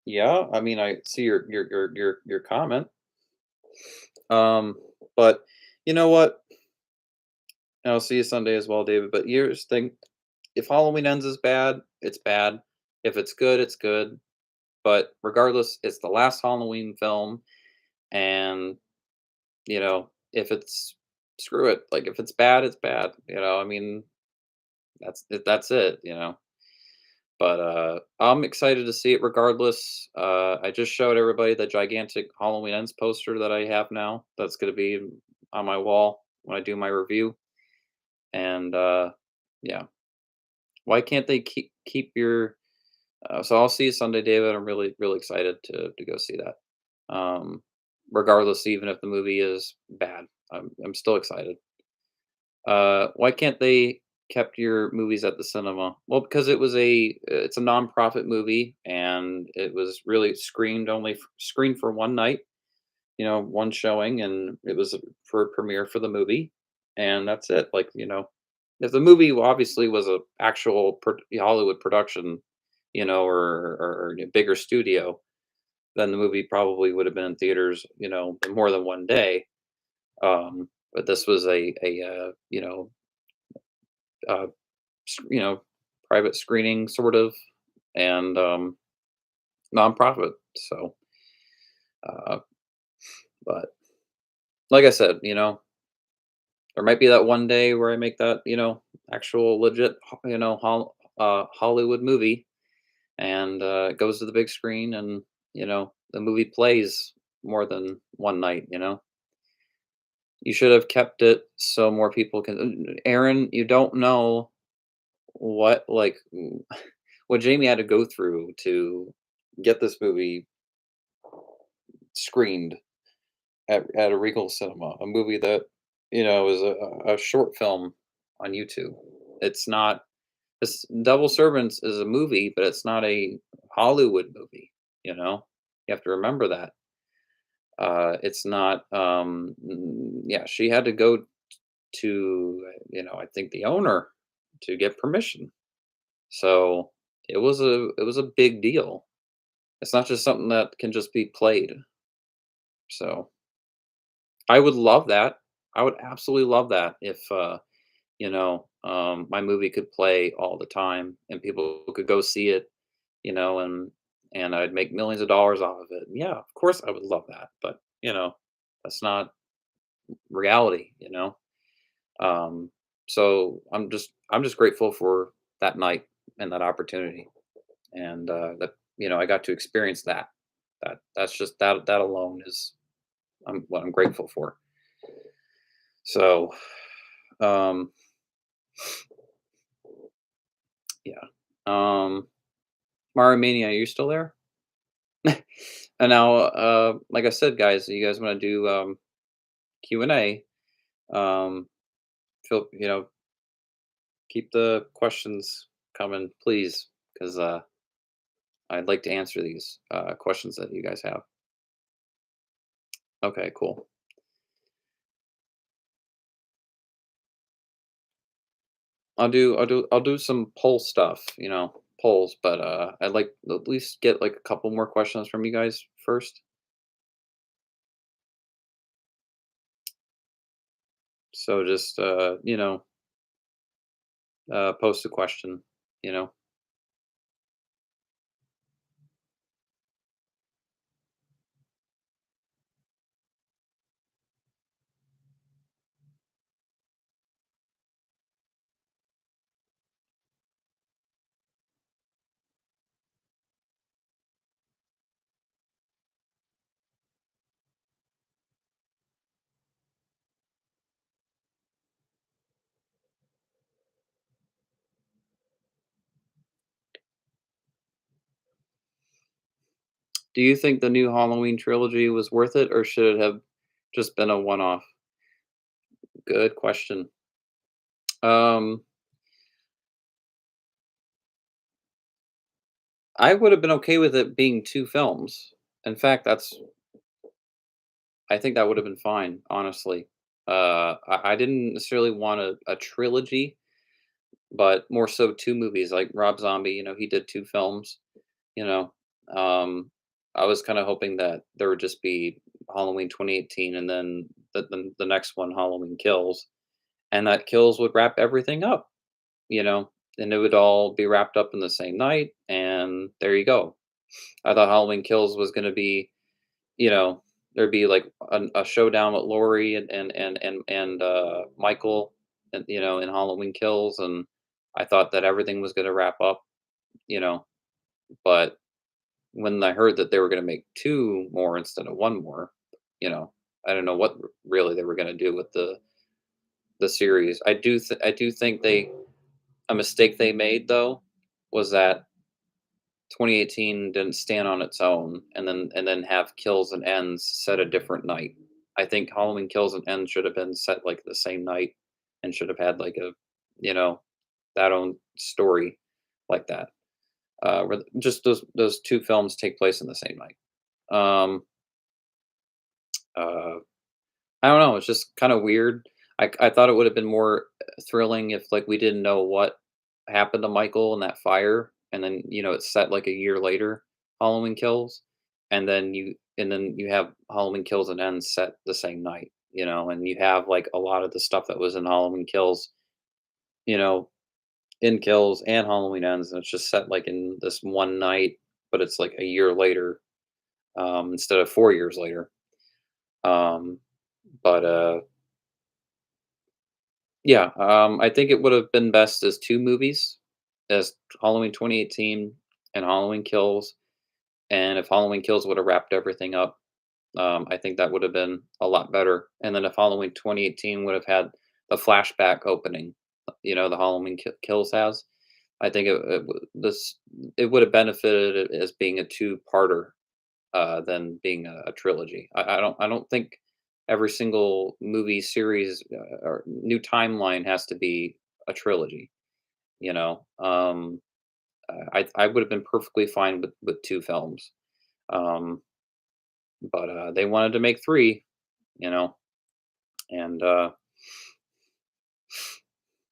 yeah. I mean, I see your comment. Um, but you know what? I'll see you Sunday as well, David. But here's the thing: if Halloween Ends is bad, it's bad. If it's good, it's good. But regardless, it's the last Halloween film, and, if it's screw it, like, if it's bad, it's bad, I mean, that's it, But, I'm excited to see it regardless. I just showed everybody the gigantic Halloween Ends poster that I have now that's gonna be on my wall when I do my review, and, yeah. Why can't they so I'll see you Sunday, David. I'm really, really excited to go see that. Um, regardless, even if the movie is bad, I'm still excited. Why can't they kept your movies at the cinema? Well, because it's a nonprofit movie, and it was really screened for one night, one showing, and it was for a premiere for the movie, and that's it. Like, if the movie obviously was a actual Hollywood production, or a bigger studio, then the movie probably would have been in theaters, more than one day. But this was uh, s- you know, private screening sort of, and nonprofit. So, uh, but like I said, there might be that one day where I make that, actual legit, Hollywood movie, and it goes to the big screen, and the movie plays more than one night. You should have kept it so more people can. Aaron, you don't know what what Jamie had to go through to get this movie screened at a Regal Cinema, a movie that is a short film on YouTube. It's not. This Double Servants is a movie, but it's not a Hollywood movie. You have to remember that. It's not. Yeah, she had to go to I think the owner to get permission. So it was a big deal. It's not just something that can just be played. So I would love that. I would absolutely love that if my movie could play all the time and people could go see it, and I'd make millions of dollars off of it. Yeah, of course I would love that. But that's not reality. Um, so I'm just grateful for that night and that opportunity, and that I got to experience that. That's just that alone is what I'm grateful for. So, um, yeah. Mario Mania, are you still there? And now, like I said, guys, you guys want to do Q&A? Um, feel keep the questions coming, please, because I'd like to answer these questions that you guys have. Okay, cool. I'll do some poll stuff, polls, but I'd like at least get like a couple more questions from you guys first. So just post a question, you know. Do you think the new Halloween trilogy was worth it, or should it have just been a one-off? Good question. Um, I would have been okay with it being 2 films. In fact, I think that would have been fine, honestly. I didn't necessarily want a trilogy, but more so 2 movies, like Rob Zombie, he did 2 films, you know? Um, I was kinda hoping that there would just be Halloween 2018 and then the next one, Halloween Kills, and that Kills would wrap everything up, you know? And it would all be wrapped up in the same night, and there you go. I thought Halloween Kills was gonna be, you know, there'd be like a showdown with Laurie and Michael, and in Halloween Kills, and I thought that everything was gonna wrap up, you know. But when I heard that they were gonna make 2 more instead of 1 more, you know, I don't know what really they were gonna do with the series. I do think a mistake they made though was that 2018 didn't stand on its own and then have Kills and Ends set a different night. I think Halloween Kills and Ends should have been set like the same night and should have had like you know, that own story like that. Where just those 2 films take place in the same night. Um, uh, I don't know. It's just kind of weird. I thought it would have been more thrilling if like we didn't know what happened to Michael in that fire, and then it's set like a year later, Halloween Kills, and then you have Halloween Kills and Ends set the same night, and you have like a lot of the stuff that was in Halloween Kills, you know, in Kills and Halloween Ends, and it's just set like in this one night, but it's like a year later, instead of 4 years later. Um, but yeah, I think it would have been best as 2 movies, as Halloween 2018 and Halloween Kills, and if Halloween Kills would have wrapped everything up, I think that would have been a lot better, and then if Halloween 2018 would have had the flashback opening, the Halloween Kills has, I think it would have benefited it as being a two-parter, than being a trilogy. I don't think every single movie series, or new timeline has to be a trilogy. You know, I would have been perfectly fine with 2 films, um, but they wanted to make 3. You know, and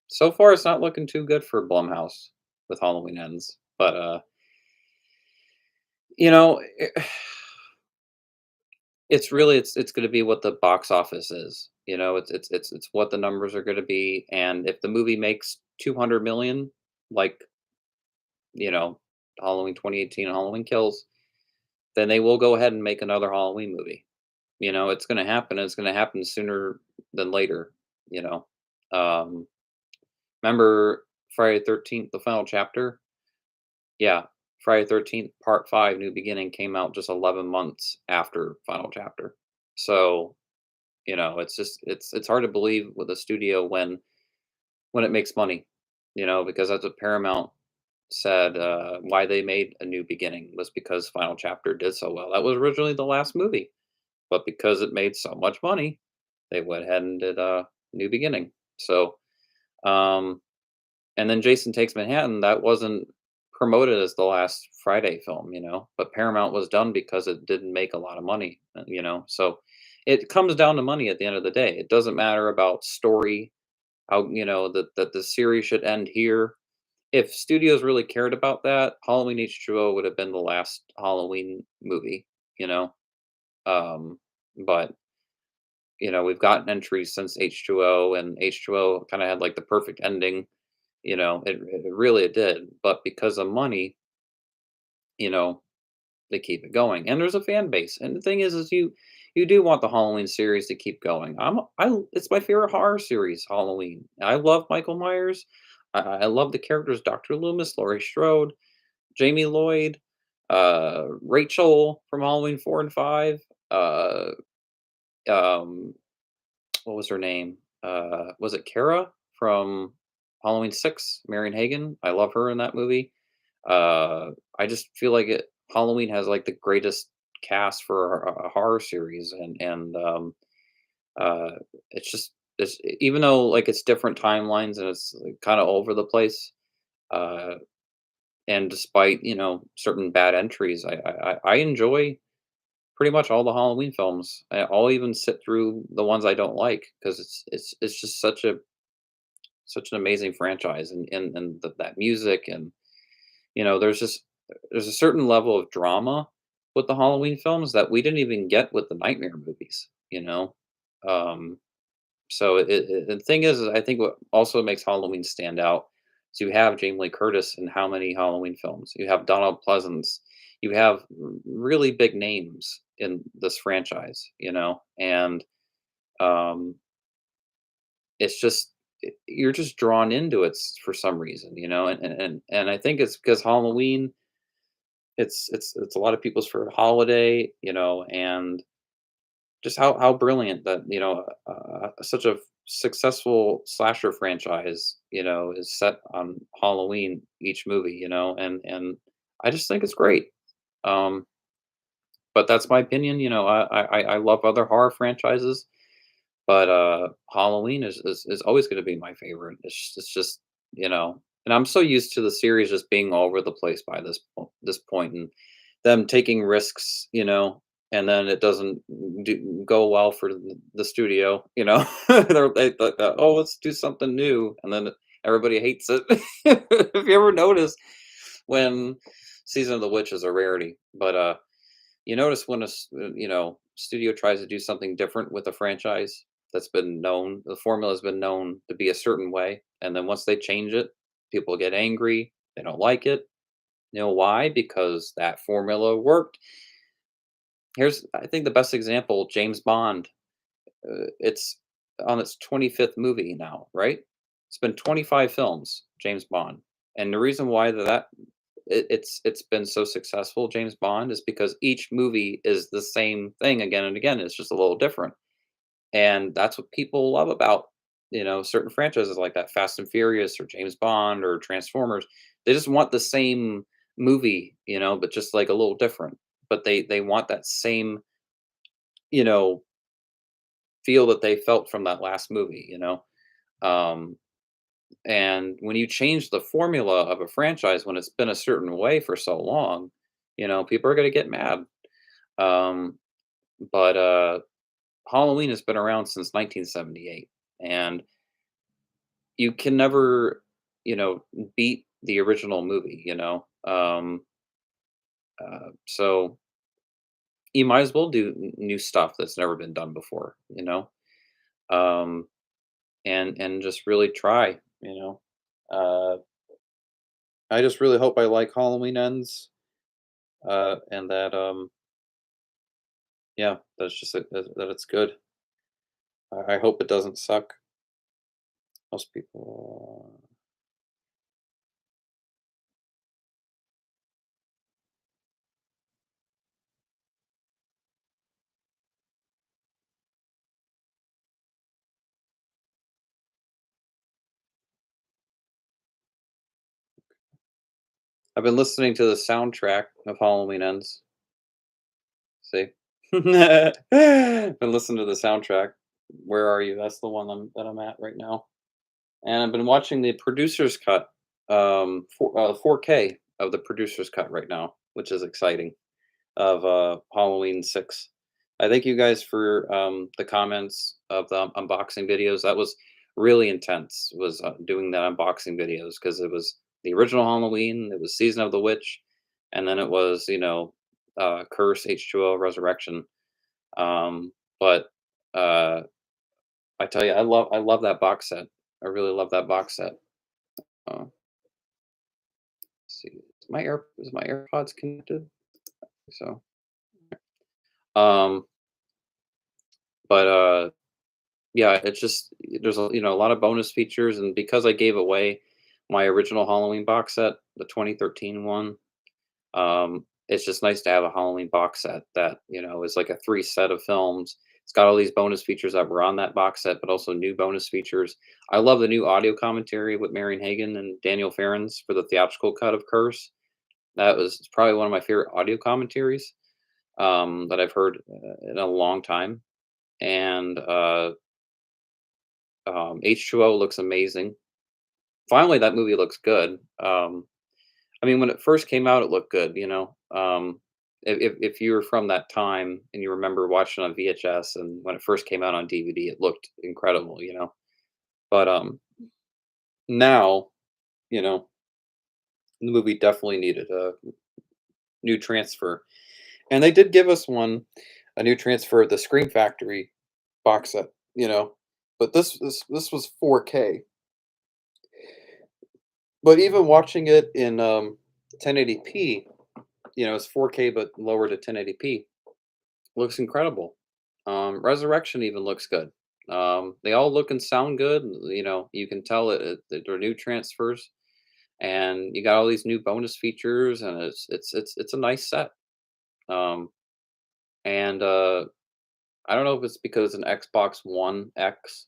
so far it's not looking too good for Blumhouse with Halloween Ends. But you know, it's gonna be what the box office is, it's what the numbers are gonna be, and if the movie makes 200,000,000, like, you know, Halloween 2018 and Halloween Kills, then they will go ahead and make another Halloween movie. It's gonna happen, and it's gonna happen sooner than later, you know? Um, remember Friday the 13th, the final chapter? Yeah, Friday the 13th Part 5, New Beginning came out just 11 months after final chapter. So, it's just it's hard to believe with a studio when it makes money, because that's what Paramount said, why they made A New Beginning was because Final Chapter did so well. That was originally the last movie, but because it made so much money, they went ahead and did New Beginning. So, um, and then Jason Takes Manhattan, that wasn't promoted as the last Friday film, but Paramount was done because it didn't make a lot of money, So it comes down to money at the end of the day. It doesn't matter about story, how, that the series should end here. If studios really cared about that, Halloween H2O would have been the last Halloween movie, you know? Um, but, we've gotten entries since H2O, and H2O kind of had like the perfect ending. It really did, but because of money, you know, they keep it going, and there's a fan base. And the thing is you do want the Halloween series to keep going. It's my favorite horror series, Halloween. I love Michael Myers. I love the characters Dr. Loomis, Laurie Strode, Jamie Lloyd, Rachel from Halloween 4 and 5. Uh, um, what was her name? Was it Kara from Halloween 6? Marion Hagen. I love her in that movie. I just feel like Halloween has like the greatest cast for a horror series, and uh, it's just even though like it's different timelines and it's kind of over the place. Uh, and despite certain bad entries, I enjoy pretty much all the Halloween films. I'll even sit through the ones I don't like because it's just such an amazing franchise, and that music, and there's a certain level of drama with the Halloween films that we didn't even get with the Nightmare movies. Um, so the thing is, I think what also makes Halloween stand out is you have Jamie Lee Curtis in how many Halloween films? You have Donald Pleasance. You have really big names in this franchise, and um, it's just you're just drawn into it for some reason, and I think it's because Halloween, it's a lot of people's favorite holiday, and just how brilliant that such a successful slasher franchise is set on Halloween each movie, and I just think it's great. Um, but that's my opinion. I love other horror franchises, but Halloween is always going to be my favorite. It's just and I'm so used to the series just being all over the place by this point, and them taking risks, and then it doesn't go well for the studio. Oh, let's do something new, and then everybody hates it. If you ever notice when Season of the Witch is a rarity, but you notice when studio tries to do something different with a franchise that's been known, the formula has been known to be a certain way, and then once they change it, people get angry. They don't like it. You know why? Because that formula worked. Here's, I think, the best example: James Bond. It's on its 25th movie now, right? It's been 25 films, James Bond, and the reason why it's been so successful, James Bond, is because each movie is the same thing again and again. It's just a little different, and that's what people love about certain franchises like that, Fast and Furious or James Bond or Transformers. They just want the same movie, but just like a little different. But they want that same you know feel that they felt from that last movie. Um, and when you change the formula of a franchise when it's been a certain way for so long, people are going to get mad. Um, but Halloween has been around since 1978, and you can never, you know, beat the original movie. So you might as well do new stuff that's never been done before. Um, and just really try. Uh, I just really hope I like Halloween Ends, and that yeah, that's just that it's good. I hope it doesn't suck. Most people. I've been listening to the soundtrack of Halloween Ends. See, been listening to the soundtrack. Where are you? That's the one that I'm at right now, and I've been watching the producer's cut, 4K of the producer's cut right now, which is exciting. Of Halloween 6. I thank you guys for the comments of the unboxing videos. That was really intense. Was doing that unboxing videos because it was the original Halloween, it was Season of the Witch, and then it was Curse H2O Resurrection. But uh, I tell you, I love that box set. I really love that box set. Let's see, is my AirPods connected? So, um, but yeah, it's just there's a lot of bonus features, and because I gave away my original Halloween box set, the 2013 one, it's just nice to have a Halloween box set that is like a three set of films. It's got all these bonus features that were on that box set, but also new bonus features. I love the new audio commentary with Marion Hagen and Daniel Ferrens for the theatrical cut of Curse. That was probably one of my favorite audio commentaries. that I've heard in a long time, and H2O looks amazing. Finally, that movie looks good. I mean, when it first came out, it looked good, you know. If you were from that time and you remember watching on VHS, and when it first came out on DVD, it looked incredible, you know. But now, you know, the movie definitely needed a new transfer, and they did give us one, a new transfer of the Scream Factory box set, you know. But this was 4K. But even watching it in 1080p, you know, it's 4K but lower to 1080p. Looks incredible. Resurrection even looks good. They all look and sound good. You know, you can tell that they're new transfers, and you got all these new bonus features, and it's a nice set. Um, and I don't know if it's because it's an Xbox One X.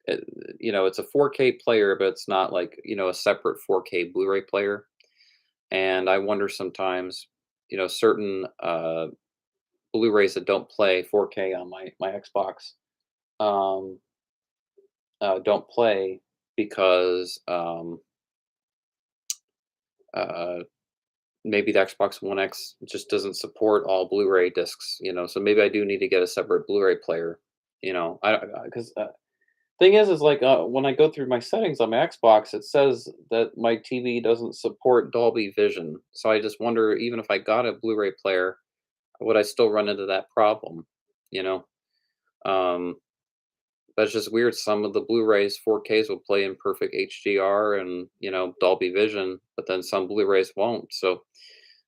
It, you know, it's a 4K player, but it's not like, you know, a separate 4K Blu-ray player. And I wonder sometimes, you know, certain Blu-rays that don't play 4K on my Xbox, um, don't play because uh, maybe the Xbox One X just doesn't support all Blu-ray discs. You know, so maybe I do need to get a separate Blu-ray player. You know, I because thing is like when I go through my settings on my Xbox, it says that my TV doesn't support Dolby Vision. So I just wonder, even if I got a Blu-ray player, would I still run into that problem? You know. Um, That's just weird. Some of the Blu-rays, 4Ks will play in perfect HDR and, you know, Dolby Vision, but then some Blu-rays won't. So,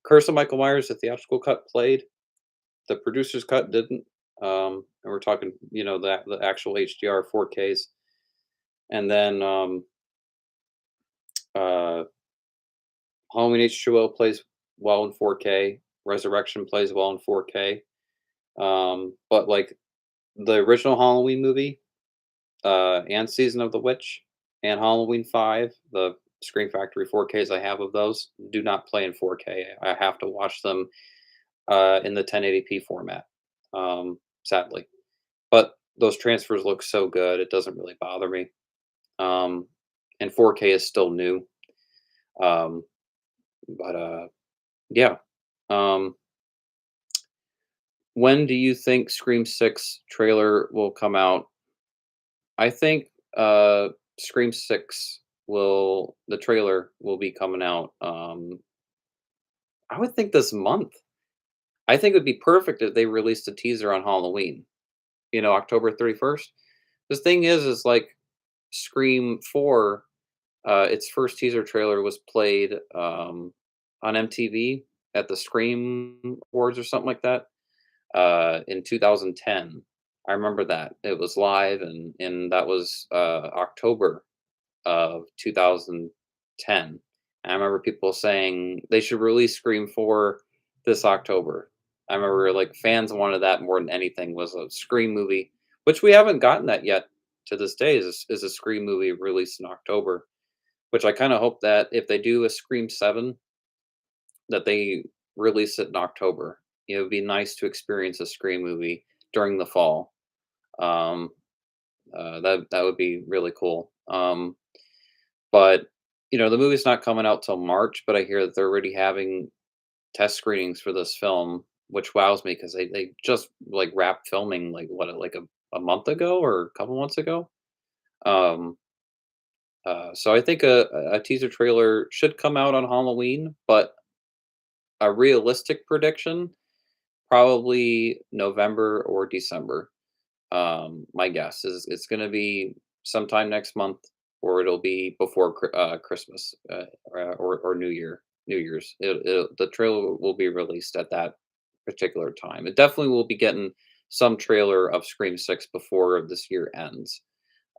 Curse of Michael Myers, the theatrical cut played, the producer's cut didn't. And we're talking, you know, the actual HDR 4Ks. And then uh, Halloween H2O plays well in 4K. Resurrection plays well in 4K. But like the original Halloween movie, and Season of the Witch and Halloween 5, the Scream Factory 4Ks I have of those do not play in 4K. I have to watch them in the 1080p format, sadly. But those transfers look so good, it doesn't really bother me. Um, and 4K is still new. Um, but yeah. Um, when do you think Scream 6 trailer will come out? I think Scream 6 will the trailer will be coming out I would think this month. I think it would be perfect if they released a teaser on Halloween, you know, October 31st. The thing is like Scream 4, its first teaser trailer was played on MTV at the Scream Awards or something like that in 2010. I remember that. It was live, and that was October of 2010. I remember people saying they should release Scream 4 this October. I remember like fans wanted that more than anything was a Scream movie, which we haven't gotten that yet to this day is a Scream movie released in October, which I kind of hope that if they do a Scream 7 that they release it in October. It would be nice to experience a Scream movie during the fall. Um, that would be really cool. But you know, the movie's not coming out till March, but I hear that they're already having test screenings for this film, which wows me because they just like wrapped filming like what like a month ago or a couple months ago. Um, so I think a teaser trailer should come out on Halloween, but a realistic prediction probably November or December. My guess is it's going to be sometime next month, or it'll be before Christmas or New Year, New Year's. The trailer will be released at that particular time. It definitely will be getting some trailer of Scream 6 before this year ends.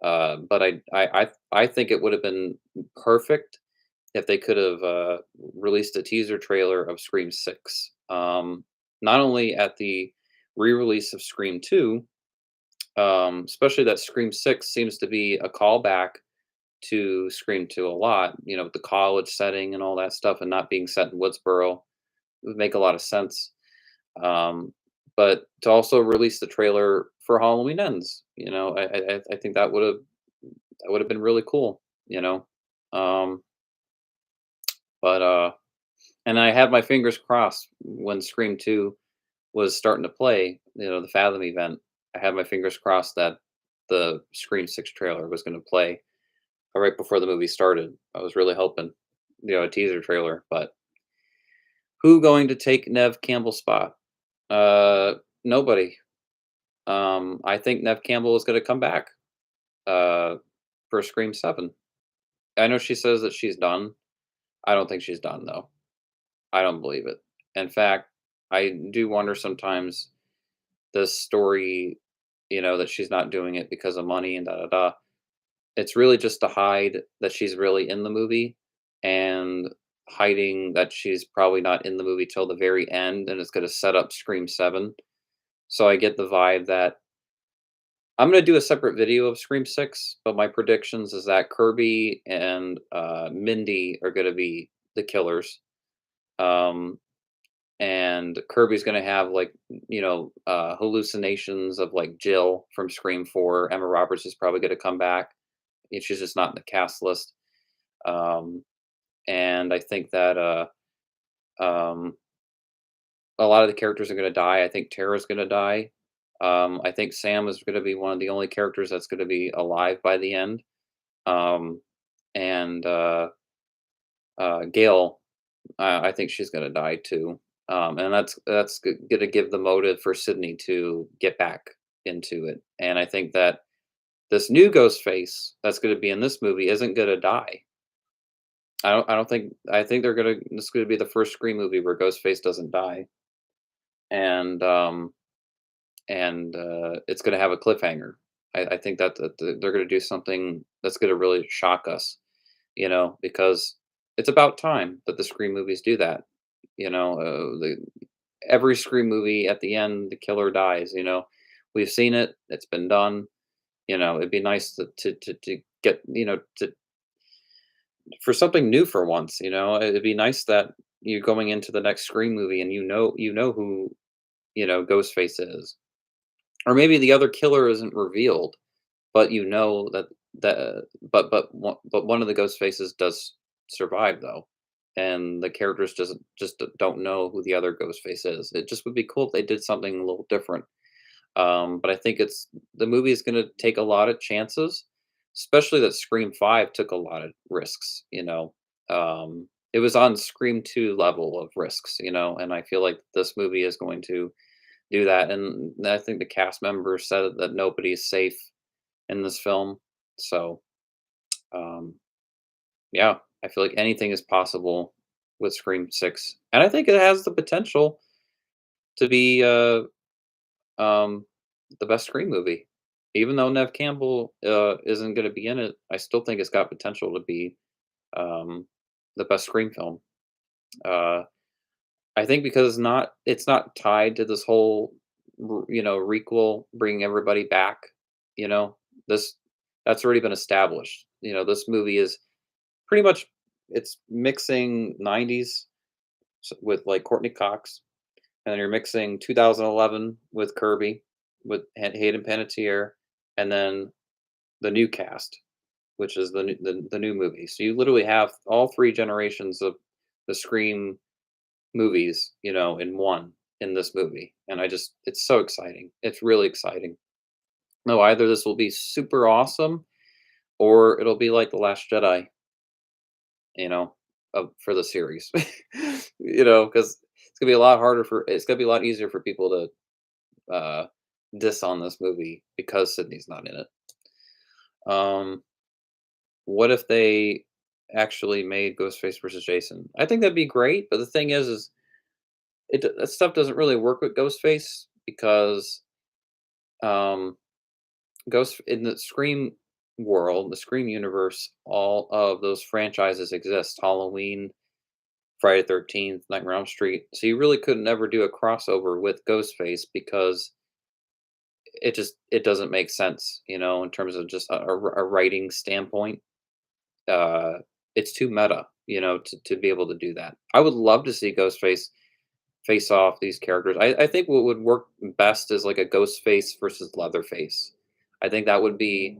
But I think it would have been perfect if they could have released a teaser trailer of Scream 6. Not only at the re-release of Scream 2, especially that Scream 6 seems to be a callback to Scream 2 a lot, you know, with the college setting and all that stuff and not being set in Woodsboro. It would make a lot of sense. Um, but to also release the trailer for Halloween Ends, I think that would have been really cool, you know. Um, but and I had my fingers crossed when Scream 2 was starting to play, the Fathom event. I had my fingers crossed that the Scream 6 trailer was going to play right before the movie started. I was really hoping, a teaser trailer, but who going to take Nev Campbell's spot? Nobody. I think Nev Campbell is going to come back uh, for Scream 7. I know she says that she's done. I don't think she's done, though. I don't believe it. In fact, I do wonder sometimes the story, that she's not doing it because of money and da da da. It's really just to hide that she's really in the movie and hiding that she's probably not in the movie till the very end, and it's going to set up Scream 7. So I get the vibe that I'm gonna do a separate video of Scream 6, but my predictions is that Kirby and, Mindy are gonna be the killers, um, and Kirby's gonna have, like, hallucinations of, like, Jill from Scream 4. Emma Roberts is probably gonna come back, and she's just not in the cast list, um, and I think that, um a lot of the characters are gonna die. I think Tara's gonna die. I think Sam is gonna be one of the only characters that's gonna be alive by the end. Um, and Gail, I think she's gonna die too. And that's gonna give the motive for Sydney to get back into it. And I think that this new Ghostface that's gonna be in this movie isn't gonna die. I don't think I think they're gonna this is gonna be the first Scream movie where Ghostface doesn't die. And it's gonna have a cliffhanger. I think that they're gonna do something that's gonna really shock us, because it's about time that the Scream movies do that. Every Scream movie at the end, the killer dies. We've seen it. It's been done. It'd be nice to get to for something new for once. It'd be nice that you're going into the next Scream movie and you know who Ghostface is, or maybe the other killer isn't revealed, but but one of the ghost faces does survive though, and the characters just don't know who the other ghost face is. It just would be cool if they did something a little different. But I think it's the movie is going to take a lot of chances, especially that Scream 5 took a lot of risks. It was on Scream 2 level of risks. And I feel like this movie is going to do that. And I think the cast members said that nobody is safe in this film. So, um, yeah, I feel like anything is possible with Scream 6. And I think it has the potential to be um, the best Scream movie. Even though Nev Campbell isn't going to be in it, I still think it's got potential to be um, the best Scream film. Uh, I think because it's not tied to this whole requel, bringing everybody back. You know this that's already been established. This movie is pretty much it's mixing '90s with like Courtney Cox, and then you're mixing 2011 with Kirby, with Hayden Panettiere, and then the new cast, which is the new movie. So you literally have all three generations of the Scream movies, in one in this movie. And it's so exciting. It's really exciting. No, either this will be super awesome or it'll be like The Last Jedi, you know, for the series. Because it's gonna be a lot easier for people to diss on this movie because Sydney's not in it. Um, what if they actually made Ghostface versus Jason? I think that'd be great, but the thing is that stuff doesn't really work with Ghostface because um Ghost in the Scream world, the Scream universe, all of those franchises exist. Halloween, Friday the 13th, Nightmare on Elm Street. So you really could never do a crossover with Ghostface because it doesn't make sense, in terms of just a writing standpoint. Uh, it's too meta, to be able to do that. I would love to see Ghostface face off these characters. I think what would work best is like a Ghostface versus Leatherface. I think that would be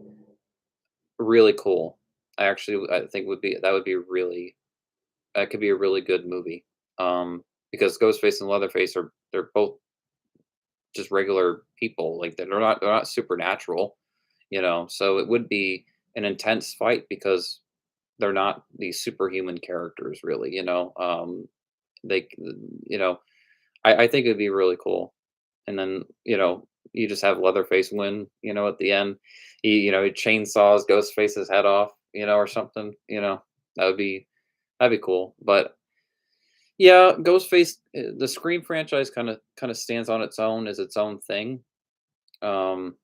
really cool. I think would be that would be really that could be a really good movie. Because Ghostface and Leatherface they're both just regular people. Like they're not supernatural, you know. So it would be an intense fight because they're not these superhuman characters, really. You know, they, you know, I think it'd be really cool. And then you just have Leatherface win. You know, at the end, he chainsaws Ghostface's head off. You know, or something. You know, that would be that'd be cool. But yeah, Ghostface, the Scream franchise kind of stands on its own as its own thing. Um,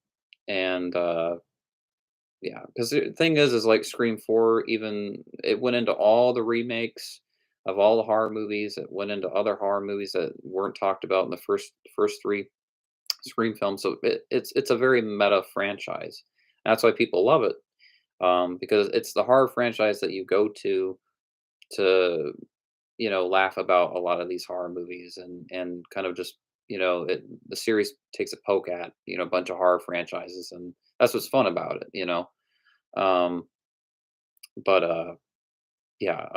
and yeah, because the thing is like Scream 4, even it went into all the remakes of all the horror movies. It went into other horror movies that weren't talked about in the first three Scream films. So it's a very meta franchise. That's why people love it. Because it's the horror franchise that you go to laugh about a lot of these horror movies and kind of just the series takes a poke at a bunch of horror franchises, and that's what's fun about it. Um, but yeah,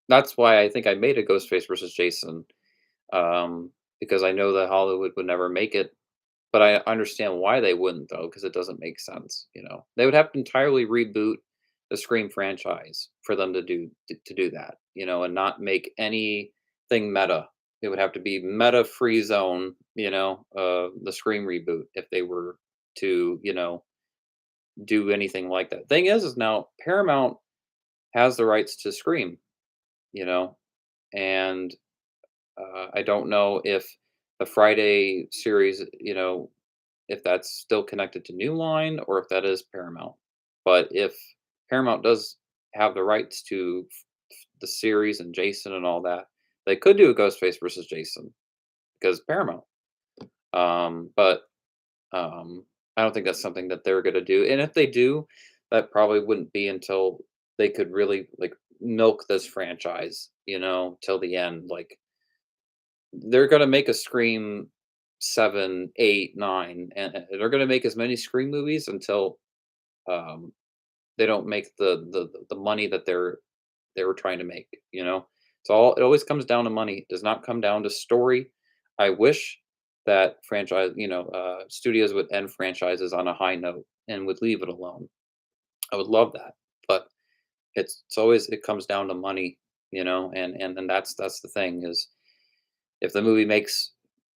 that's why I think I made a Ghostface versus Jason, because I know that Hollywood would never make it, but I understand why they wouldn't though, because it doesn't make sense. They would have to entirely reboot the Scream franchise for them to do that, and not make anything meta. It would have to be meta free zone, the Scream reboot if they were to, do anything like that. Thing is now Paramount has the rights to Scream, you know, and I don't know if the Friday series, if that's still connected to New Line or if that is Paramount. But if Paramount does have the rights to the series and Jason and all that, they could do a Ghostface versus Jason because Paramount. But I don't think that's something that they're going to do. And if they do, that probably wouldn't be until they could really like milk this franchise, till the end. Like they're going to make a Scream 7, 8, 9, and they're going to make as many Scream movies until um, they don't make the money that they were trying to make. It always comes down to money. It does not come down to story. I wish that studios would end franchises on a high note and would leave it alone. I would love that, but it comes down to money. And that's the thing is if the movie makes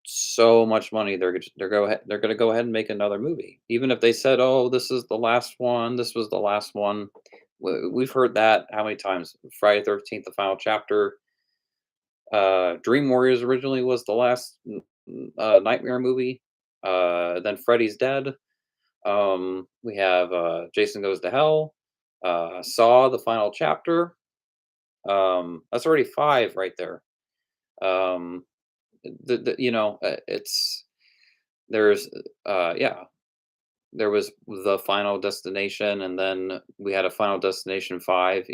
so much money, they're gonna go ahead and make another movie, even if they said, "Oh, this is the last one. This was the last one." We've heard that how many times? Friday 13th, the final chapter. Dream Warriors originally was the last Nightmare movie. Then Freddy's Dead. We have Jason Goes to Hell. Saw the final chapter. That's already five right there. Um, it's there's yeah, there was the Final Destination, and then we had a Final Destination 5.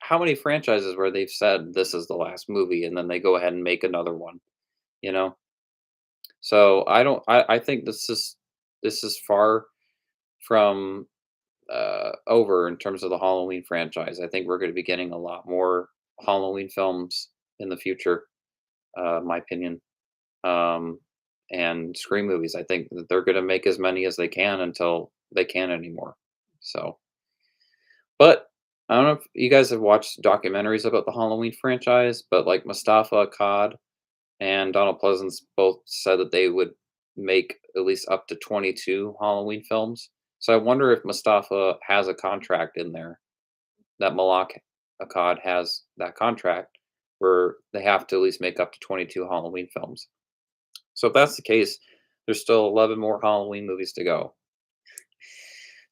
How many franchises where they've said this is the last movie and then they go ahead and make another one, you know? So I don't I think this is far from over in terms of the Halloween franchise. I think we're going to be getting a lot more Halloween films in the future, my opinion. Um, and Scream movies. I think that they're gonna make as many as they can until they can't anymore. So, but I don't know if you guys have watched documentaries about the Halloween franchise, but like Mustafa Akkad and Donald Pleasance both said that they would make at least up to 22 Halloween films. So I wonder if Mustafa has a contract in there that Malak Akkad has that contract where they have to at least make up to 22 Halloween films. So if that's the case, there's still 11 more Halloween movies to go.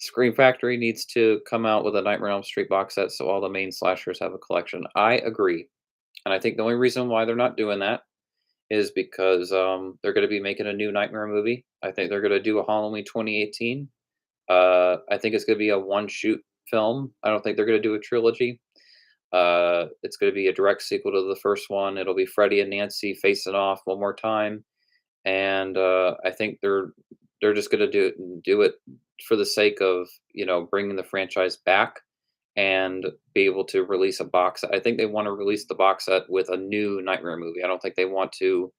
Scream Factory needs to come out with a Nightmare on Elm Street box set so all the main slashers have a collection. I agree. And I think the only reason why they're not doing that is because they're going to be making a new Nightmare movie. I think they're going to do a Halloween 2018. I think it's going to be a one shoot film. I don't think they're going to do a trilogy. It's gonna be a direct sequel to the first one. It'll be Freddie and Nancy facing off one more time, and I think they're just gonna do it for the sake of bringing the franchise back and be able to release a box set. I think they want to release the box set with a new Nightmare movie. I don't think they want to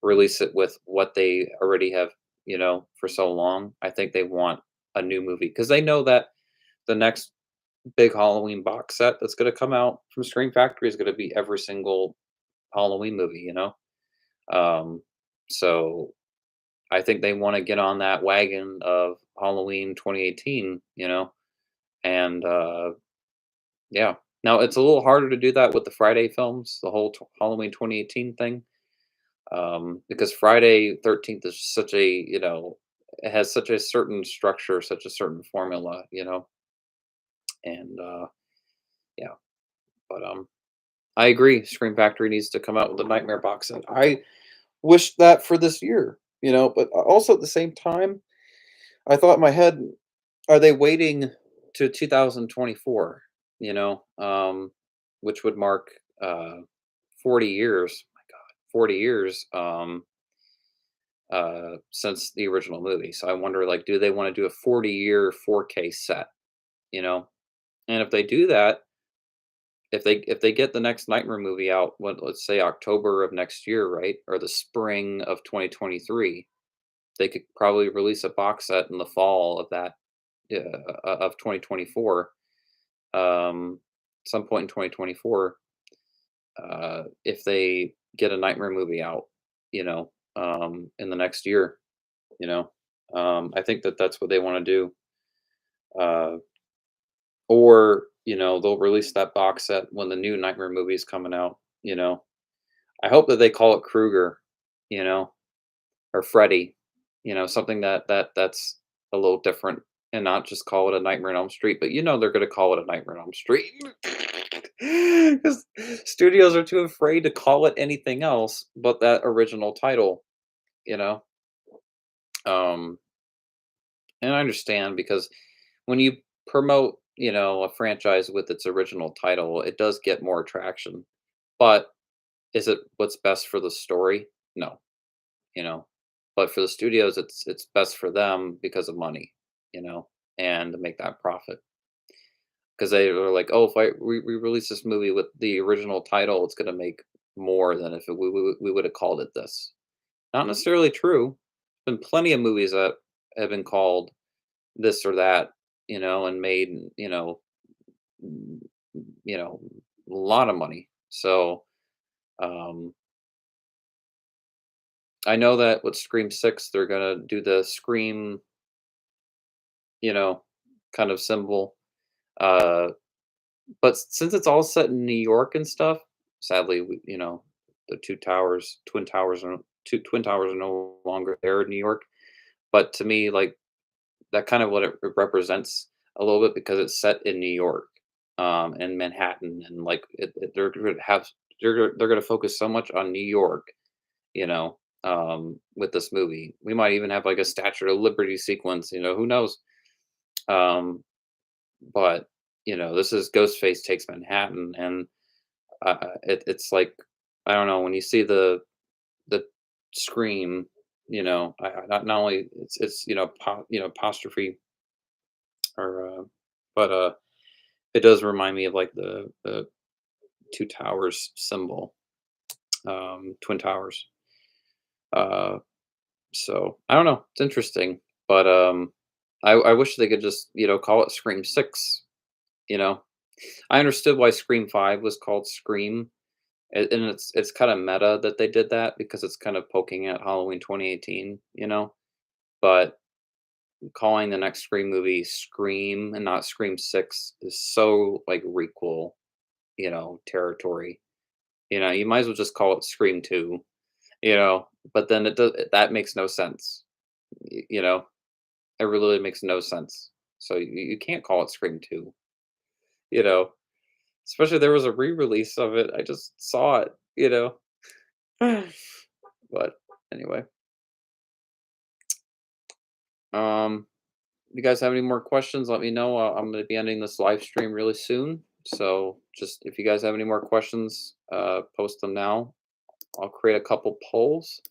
release it with what they already have, for so long. I think they want a new movie because they know that the next big Halloween box set that's going to come out from Scream Factory is going to be every single Halloween movie. Um, so I think they want to get on that wagon of Halloween 2018, and yeah. Now it's a little harder to do that with the Friday films, the whole Halloween 2018 thing, because Friday 13th is such a, it has such a certain structure, such a certain formula, and yeah. But I agree. Scream Factory needs to come out with a Nightmare box set. I wish that for this year, but also at the same time, I thought in my head, are they waiting to 2024? Which would mark 40 years. My God, 40 years since the original movie. So I wonder, like, do they want to do a 40-year 4K set? You know, and if they do that, if they get the next Nightmare movie out, what let's say October of next year, right, or the spring of 2023, they could probably release a box set in the fall of that of 2024, um, some point in 2024, if they get a Nightmare movie out, in the next year, you know, I think that that's what they want to do. Uh, or they'll release that box set when the new Nightmare movie is coming out. I hope that they call it Krueger, you know, or Freddy, something that's a little different, and not just call it a Nightmare on Elm Street. But they're going to call it a Nightmare on Elm Street because studios are too afraid to call it anything else but that original title. You know, um, and I understand because when you promote, a franchise with its original title, it does get more traction. But is it what's best for the story? No, you know. But for the studios, it's best for them because of money, and to make that profit. Because they were like, oh, if we release this movie with the original title, it's going to make more than if we would have called it this. Not necessarily true. Been plenty of movies that have been called this or that, and made, mm, you know, a lot of money. So um, I know that with Scream 6, they're gonna do the Scream, you know, kind of symbol. Uh, but since it's all set in New York and stuff, sadly, the Twin Towers Twin Towers are no longer there in New York. But to me, like that kind of what it represents a little bit because it's set in New York, and Manhattan, and like they're gonna focus so much on New York, with this movie. We might even have like a Statue of Liberty sequence. Who knows? Um, but this is Ghostface takes Manhattan, and it's like I don't know when you see the scream. Not only it's apostrophe or but it does remind me of like the two towers symbol, twin towers. Uh, so I don't know. It's interesting, but I wish they could just call it Scream 6. You know, I understood why Scream 5 was called Scream, and it's kind of meta that they did that because it's kind of poking at Halloween 2018. But calling the next Scream movie Scream and not Scream 6 is so like requel, territory. You might as well just call it Scream 2, but then that makes no sense. y- you know, it really makes no sense. So you can't call it Scream 2, you know, especially there was a re-release of it. I just saw it. But anyway, um, you guys have any more questions? Let me know. I'm going to be ending this live stream really soon So just if you guys have any more questions, post them now. I'll create a couple polls.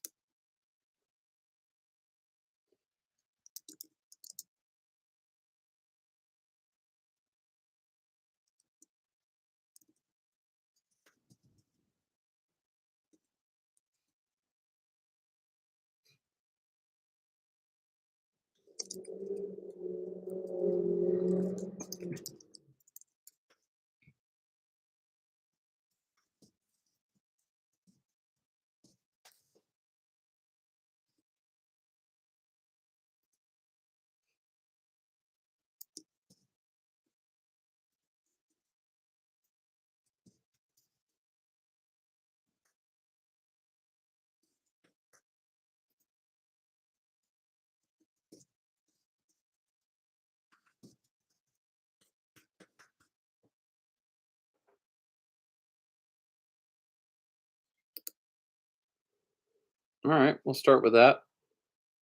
All right, we'll start with that.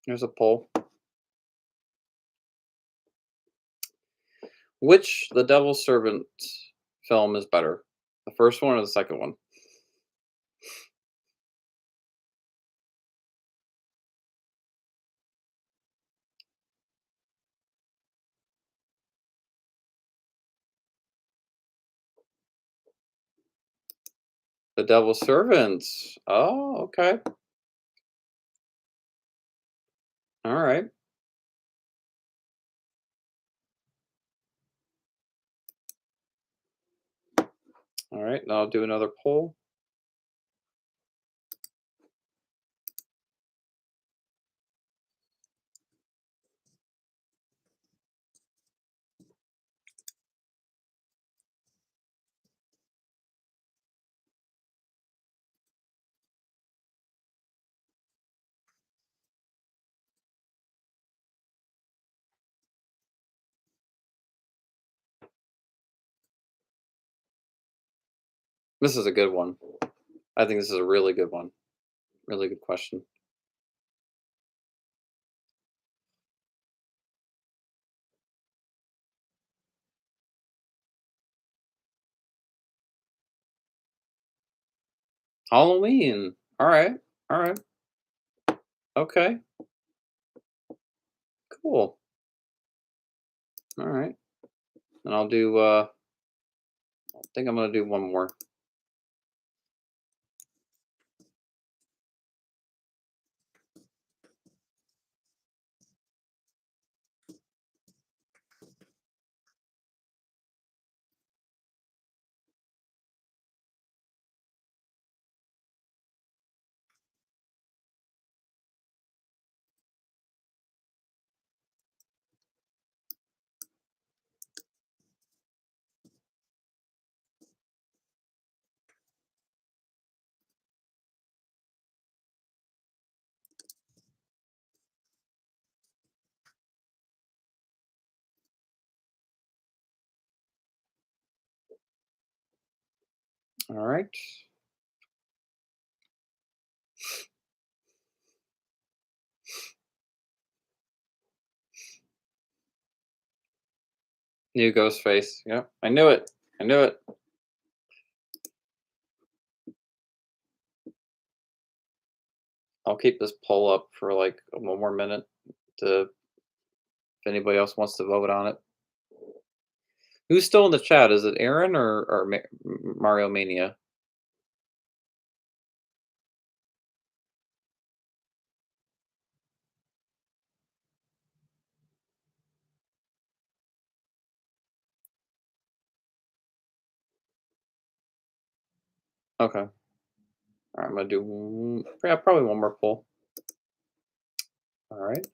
Here's a poll. Which The Devil's Servant film is better? The first one or the second one? The Devil's Servant. Oh, okay. All right. All right. Now I'll do another poll. This is a good one. I think this is a really good one. Really good question. Halloween. All right. All right. Okay. Cool. All right. And I'll do I think I'm going to do one more. All right. New Ghostface. Yeah. I knew it. I knew it. I'll keep this poll up for like one more minute to if anybody else wants to vote on it. Who's still in the chat? Is it Aaron or Mario Mania? Okay. All right, I'm gonna do yeah, probably one more poll. All right.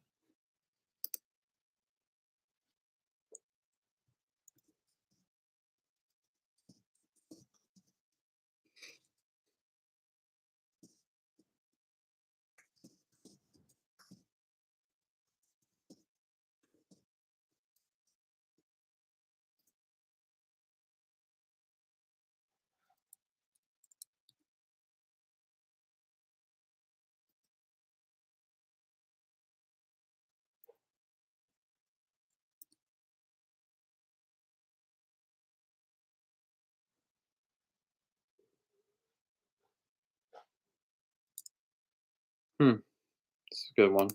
Hmm, it's a good one.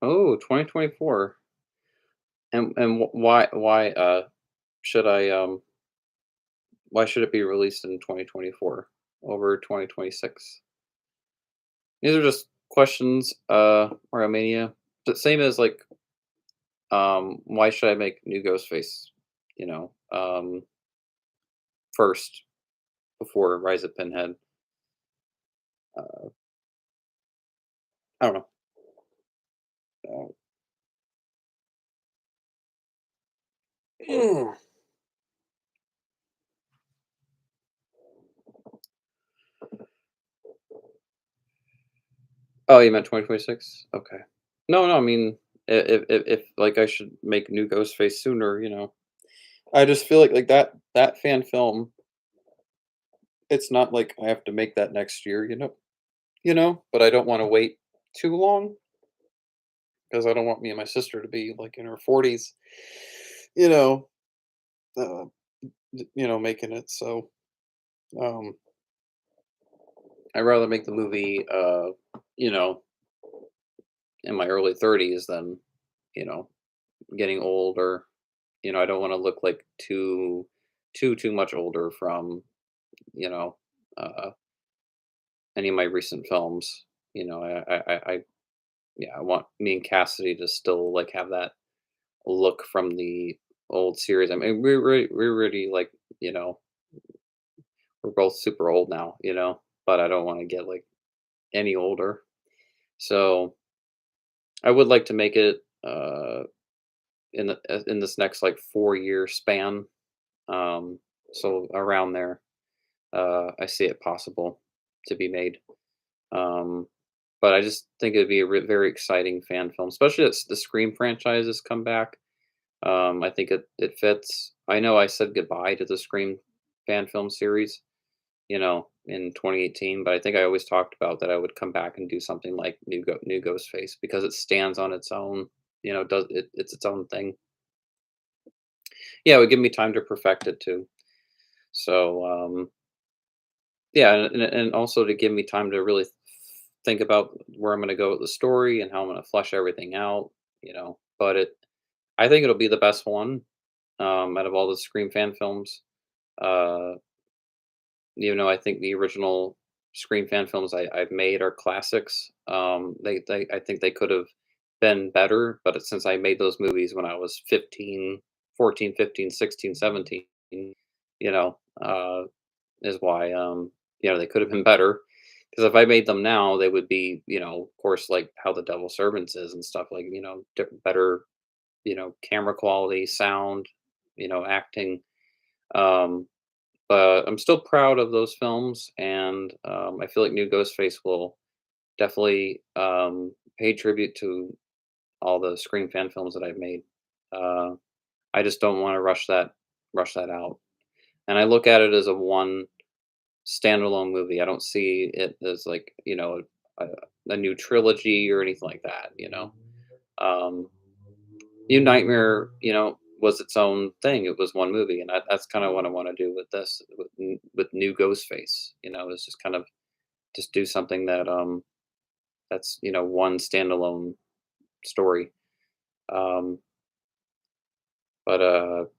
Oh, 2024. And should I, why should it be released in 2024 over 2026? These are just questions, Romania. The same as, like, why should I make new Ghostface, you know, first before Rise of Pinhead? Uh, I don't know. Uh, oh, you meant 2026? Okay. No, no, I mean, if like I should make new Ghostface sooner, you know. I just feel like that fan film, it's not like I have to make that next year, but I don't want to wait too long because I don't want me and my sister to be like in her 40s, you know, uh, making it. So, um, I'd rather make the movie, you know, in my early 30s than, you know, getting older. I don't want to look like too much older from, you know, uh, any of my recent films. Yeah, I want me and Cassidy to still like have that look from the old series. I mean, we're really like, you know, we're both super old now, but I don't want to get like any older. So I would like to make it in this next like 4-year span. So around there, I see it possible to be made. Um, but I just think it'd be a very exciting fan film, especially as the Scream franchises come back. I think it fits. I know I said goodbye to the Scream fan film series, in 2018, but I think I always talked about that I would come back and do something like New Ghostface because it stands on its own. It's its own thing. Yeah, it would give me time to perfect it too. So yeah, and also to give me time to really think about where I'm going to go with the story and how I'm going to flesh everything out. But I think it'll be the best one out of all the Scream fan films. Uh, I think the original Scream fan films I've made are classics. I think they could have been better, but since I made those movies when I was 15, 14, 15, 16, 17, you know, uh, is why they could have been better. Because if I made them now, they would be, of course, like how the Devil Servants is and stuff like, better, camera quality, sound, acting. Um, but I'm still proud of those films, and I feel like New Ghostface will definitely pay tribute to all the Scream fan films that I've made. Uh, I just don't want to rush that out, and I look at it as a one standalone movie. I don't see it as like a, a new trilogy or anything like that. Um, New Nightmare, was its own thing. It was one movie, and that's kind of what I want to do with this, with New Ghostface. Is just kind of just do something that's one standalone story. Um, but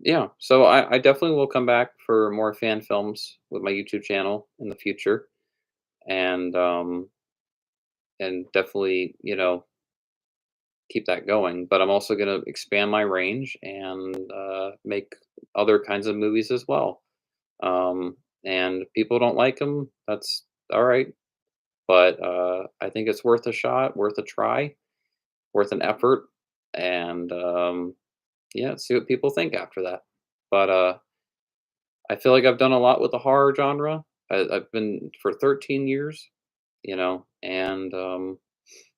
yeah, so I definitely will come back for more fan films with my YouTube channel in the future, and definitely keep that going. But I'm also going to expand my range and make other kinds of movies as well. And people don't like them. That's all right. But I think it's worth a shot, worth a try, worth an effort, and yeah, see what people think after that. But I feel like I've done a lot with the horror genre. I've been for 13 years, and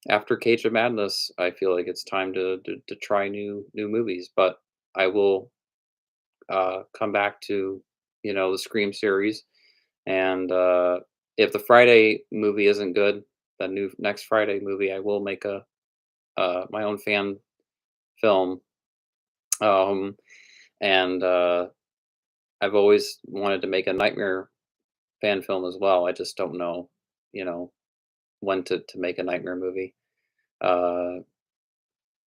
after Cage of Madness, I feel like it's time to try new movies, but I will come back to the Scream series, and if the Friday movie isn't good, the new next Friday movie, I will make a my own fan film. Um, and I've always wanted to make a Nightmare fan film as well. I just don't know, you know, when to make a Nightmare movie. Uh,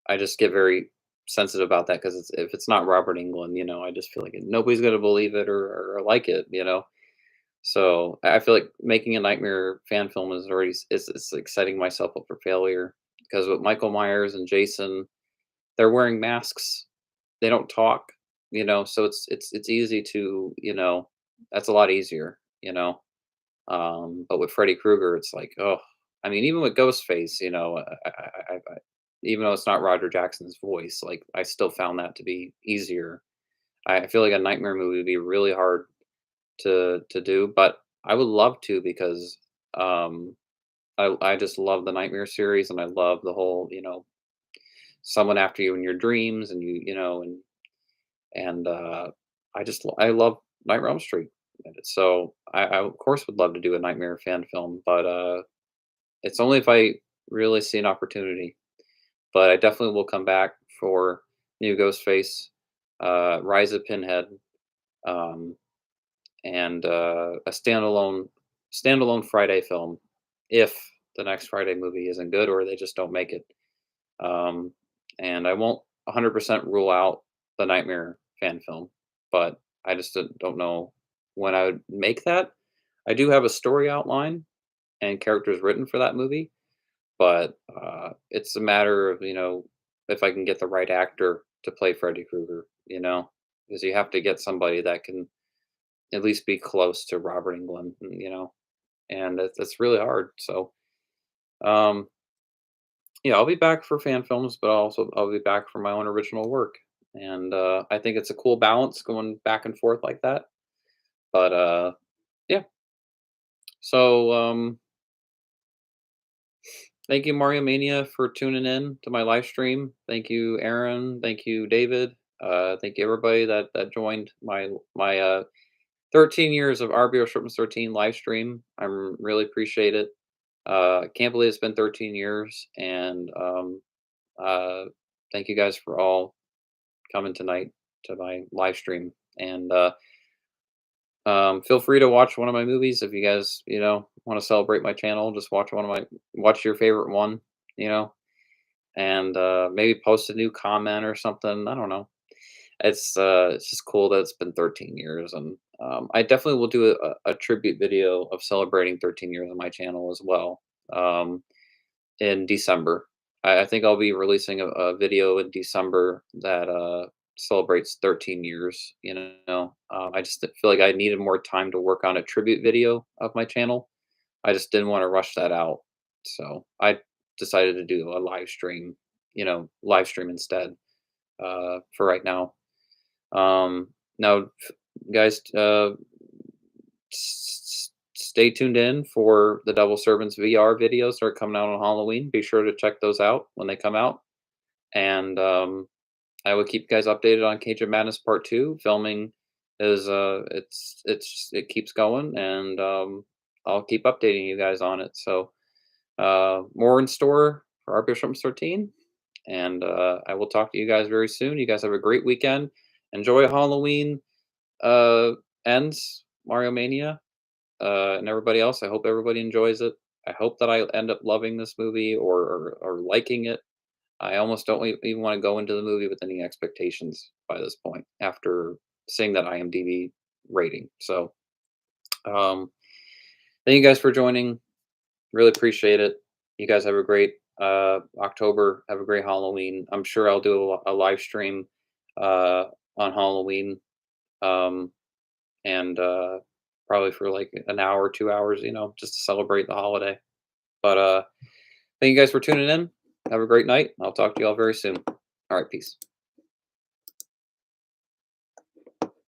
I just get very sensitive about that because if it's not Robert Englund, I just feel like nobody's gonna believe it or like it. So I feel like making a Nightmare fan film is already is like setting myself up for failure because with Michael Myers and Jason, they're wearing masks. They don't talk. So it's easy to that's a lot easier. But with Freddy Krueger, it's like, oh, I mean, even with Ghostface, even though it's not Roger Jackson's voice, like I still found that to be easier. I feel like a Nightmare movie would be really hard to do, but I would love to because um, I just love the Nightmare series, and I love the whole someone after you in your dreams, and and I love Nightmare on Elm Street. And so I of course would love to do a Nightmare fan film, but it's only if I really see an opportunity. But I definitely will come back for new Ghostface, Rise of Pinhead, um, and a standalone Friday film if the next Friday movie isn't good or they just don't make it. Um, and I won't 100% rule out the Nightmare fan film, but I just don't know when I would make that. I do have a story outline and characters written for that movie, but it's a matter of if I can get the right actor to play Freddy Krueger, because you have to get somebody that can at least be close to Robert Englund, and that's really hard. So um, yeah, I'll be back for fan films, but also I'll be back for my own original work. And I think it's a cool balance going back and forth like that. But yeah, so thank you, Mario Mania, for tuning in to my live stream. Thank you, Aaron. Thank you, David. Thank you, everybody that joined my 13 years of RBRShortFilms13 live stream. Really appreciate it. I can't believe it's been 13 years, and uh, thank you guys for all coming tonight to my live stream. And feel free to watch one of my movies if you guys, want to celebrate my channel. Just watch your favorite one, you know, and maybe post a new comment or something. I don't know. It's just cool that it's been 13 years, and I definitely will do a tribute video of celebrating 13 years on my channel as well. Um, in December. I think I'll be releasing a video in December that celebrates 13 years. I just feel like I needed more time to work on a tribute video of my channel. I just didn't want to rush that out, so I decided to do a live stream. Live stream instead for right now. Now, guys, stay tuned in for the Double Servants VR videos that are coming out on Halloween. Be sure to check those out when they come out. And I will keep you guys updated on Cage of Madness Part 2. Filming is it keeps going, and I'll keep updating you guys on it. So more in store for our Bishop's 13. And I will talk to you guys very soon. You guys have a great weekend. Enjoy Halloween uh ends, Mario Mania, and everybody else. I hope everybody enjoys it. I hope that I end up loving this movie or liking it. I almost don't even want to go into the movie with any expectations by this point after seeing that IMDb rating. So, um, thank you guys for joining. Really appreciate it. You guys have a great October. Have a great Halloween. I'm sure I'll do a live stream on Halloween. Um, and probably for like an hour, 2 hours, just to celebrate the holiday. But thank you guys for tuning in. Have a great night. I'll talk to you all very soon. All right, peace.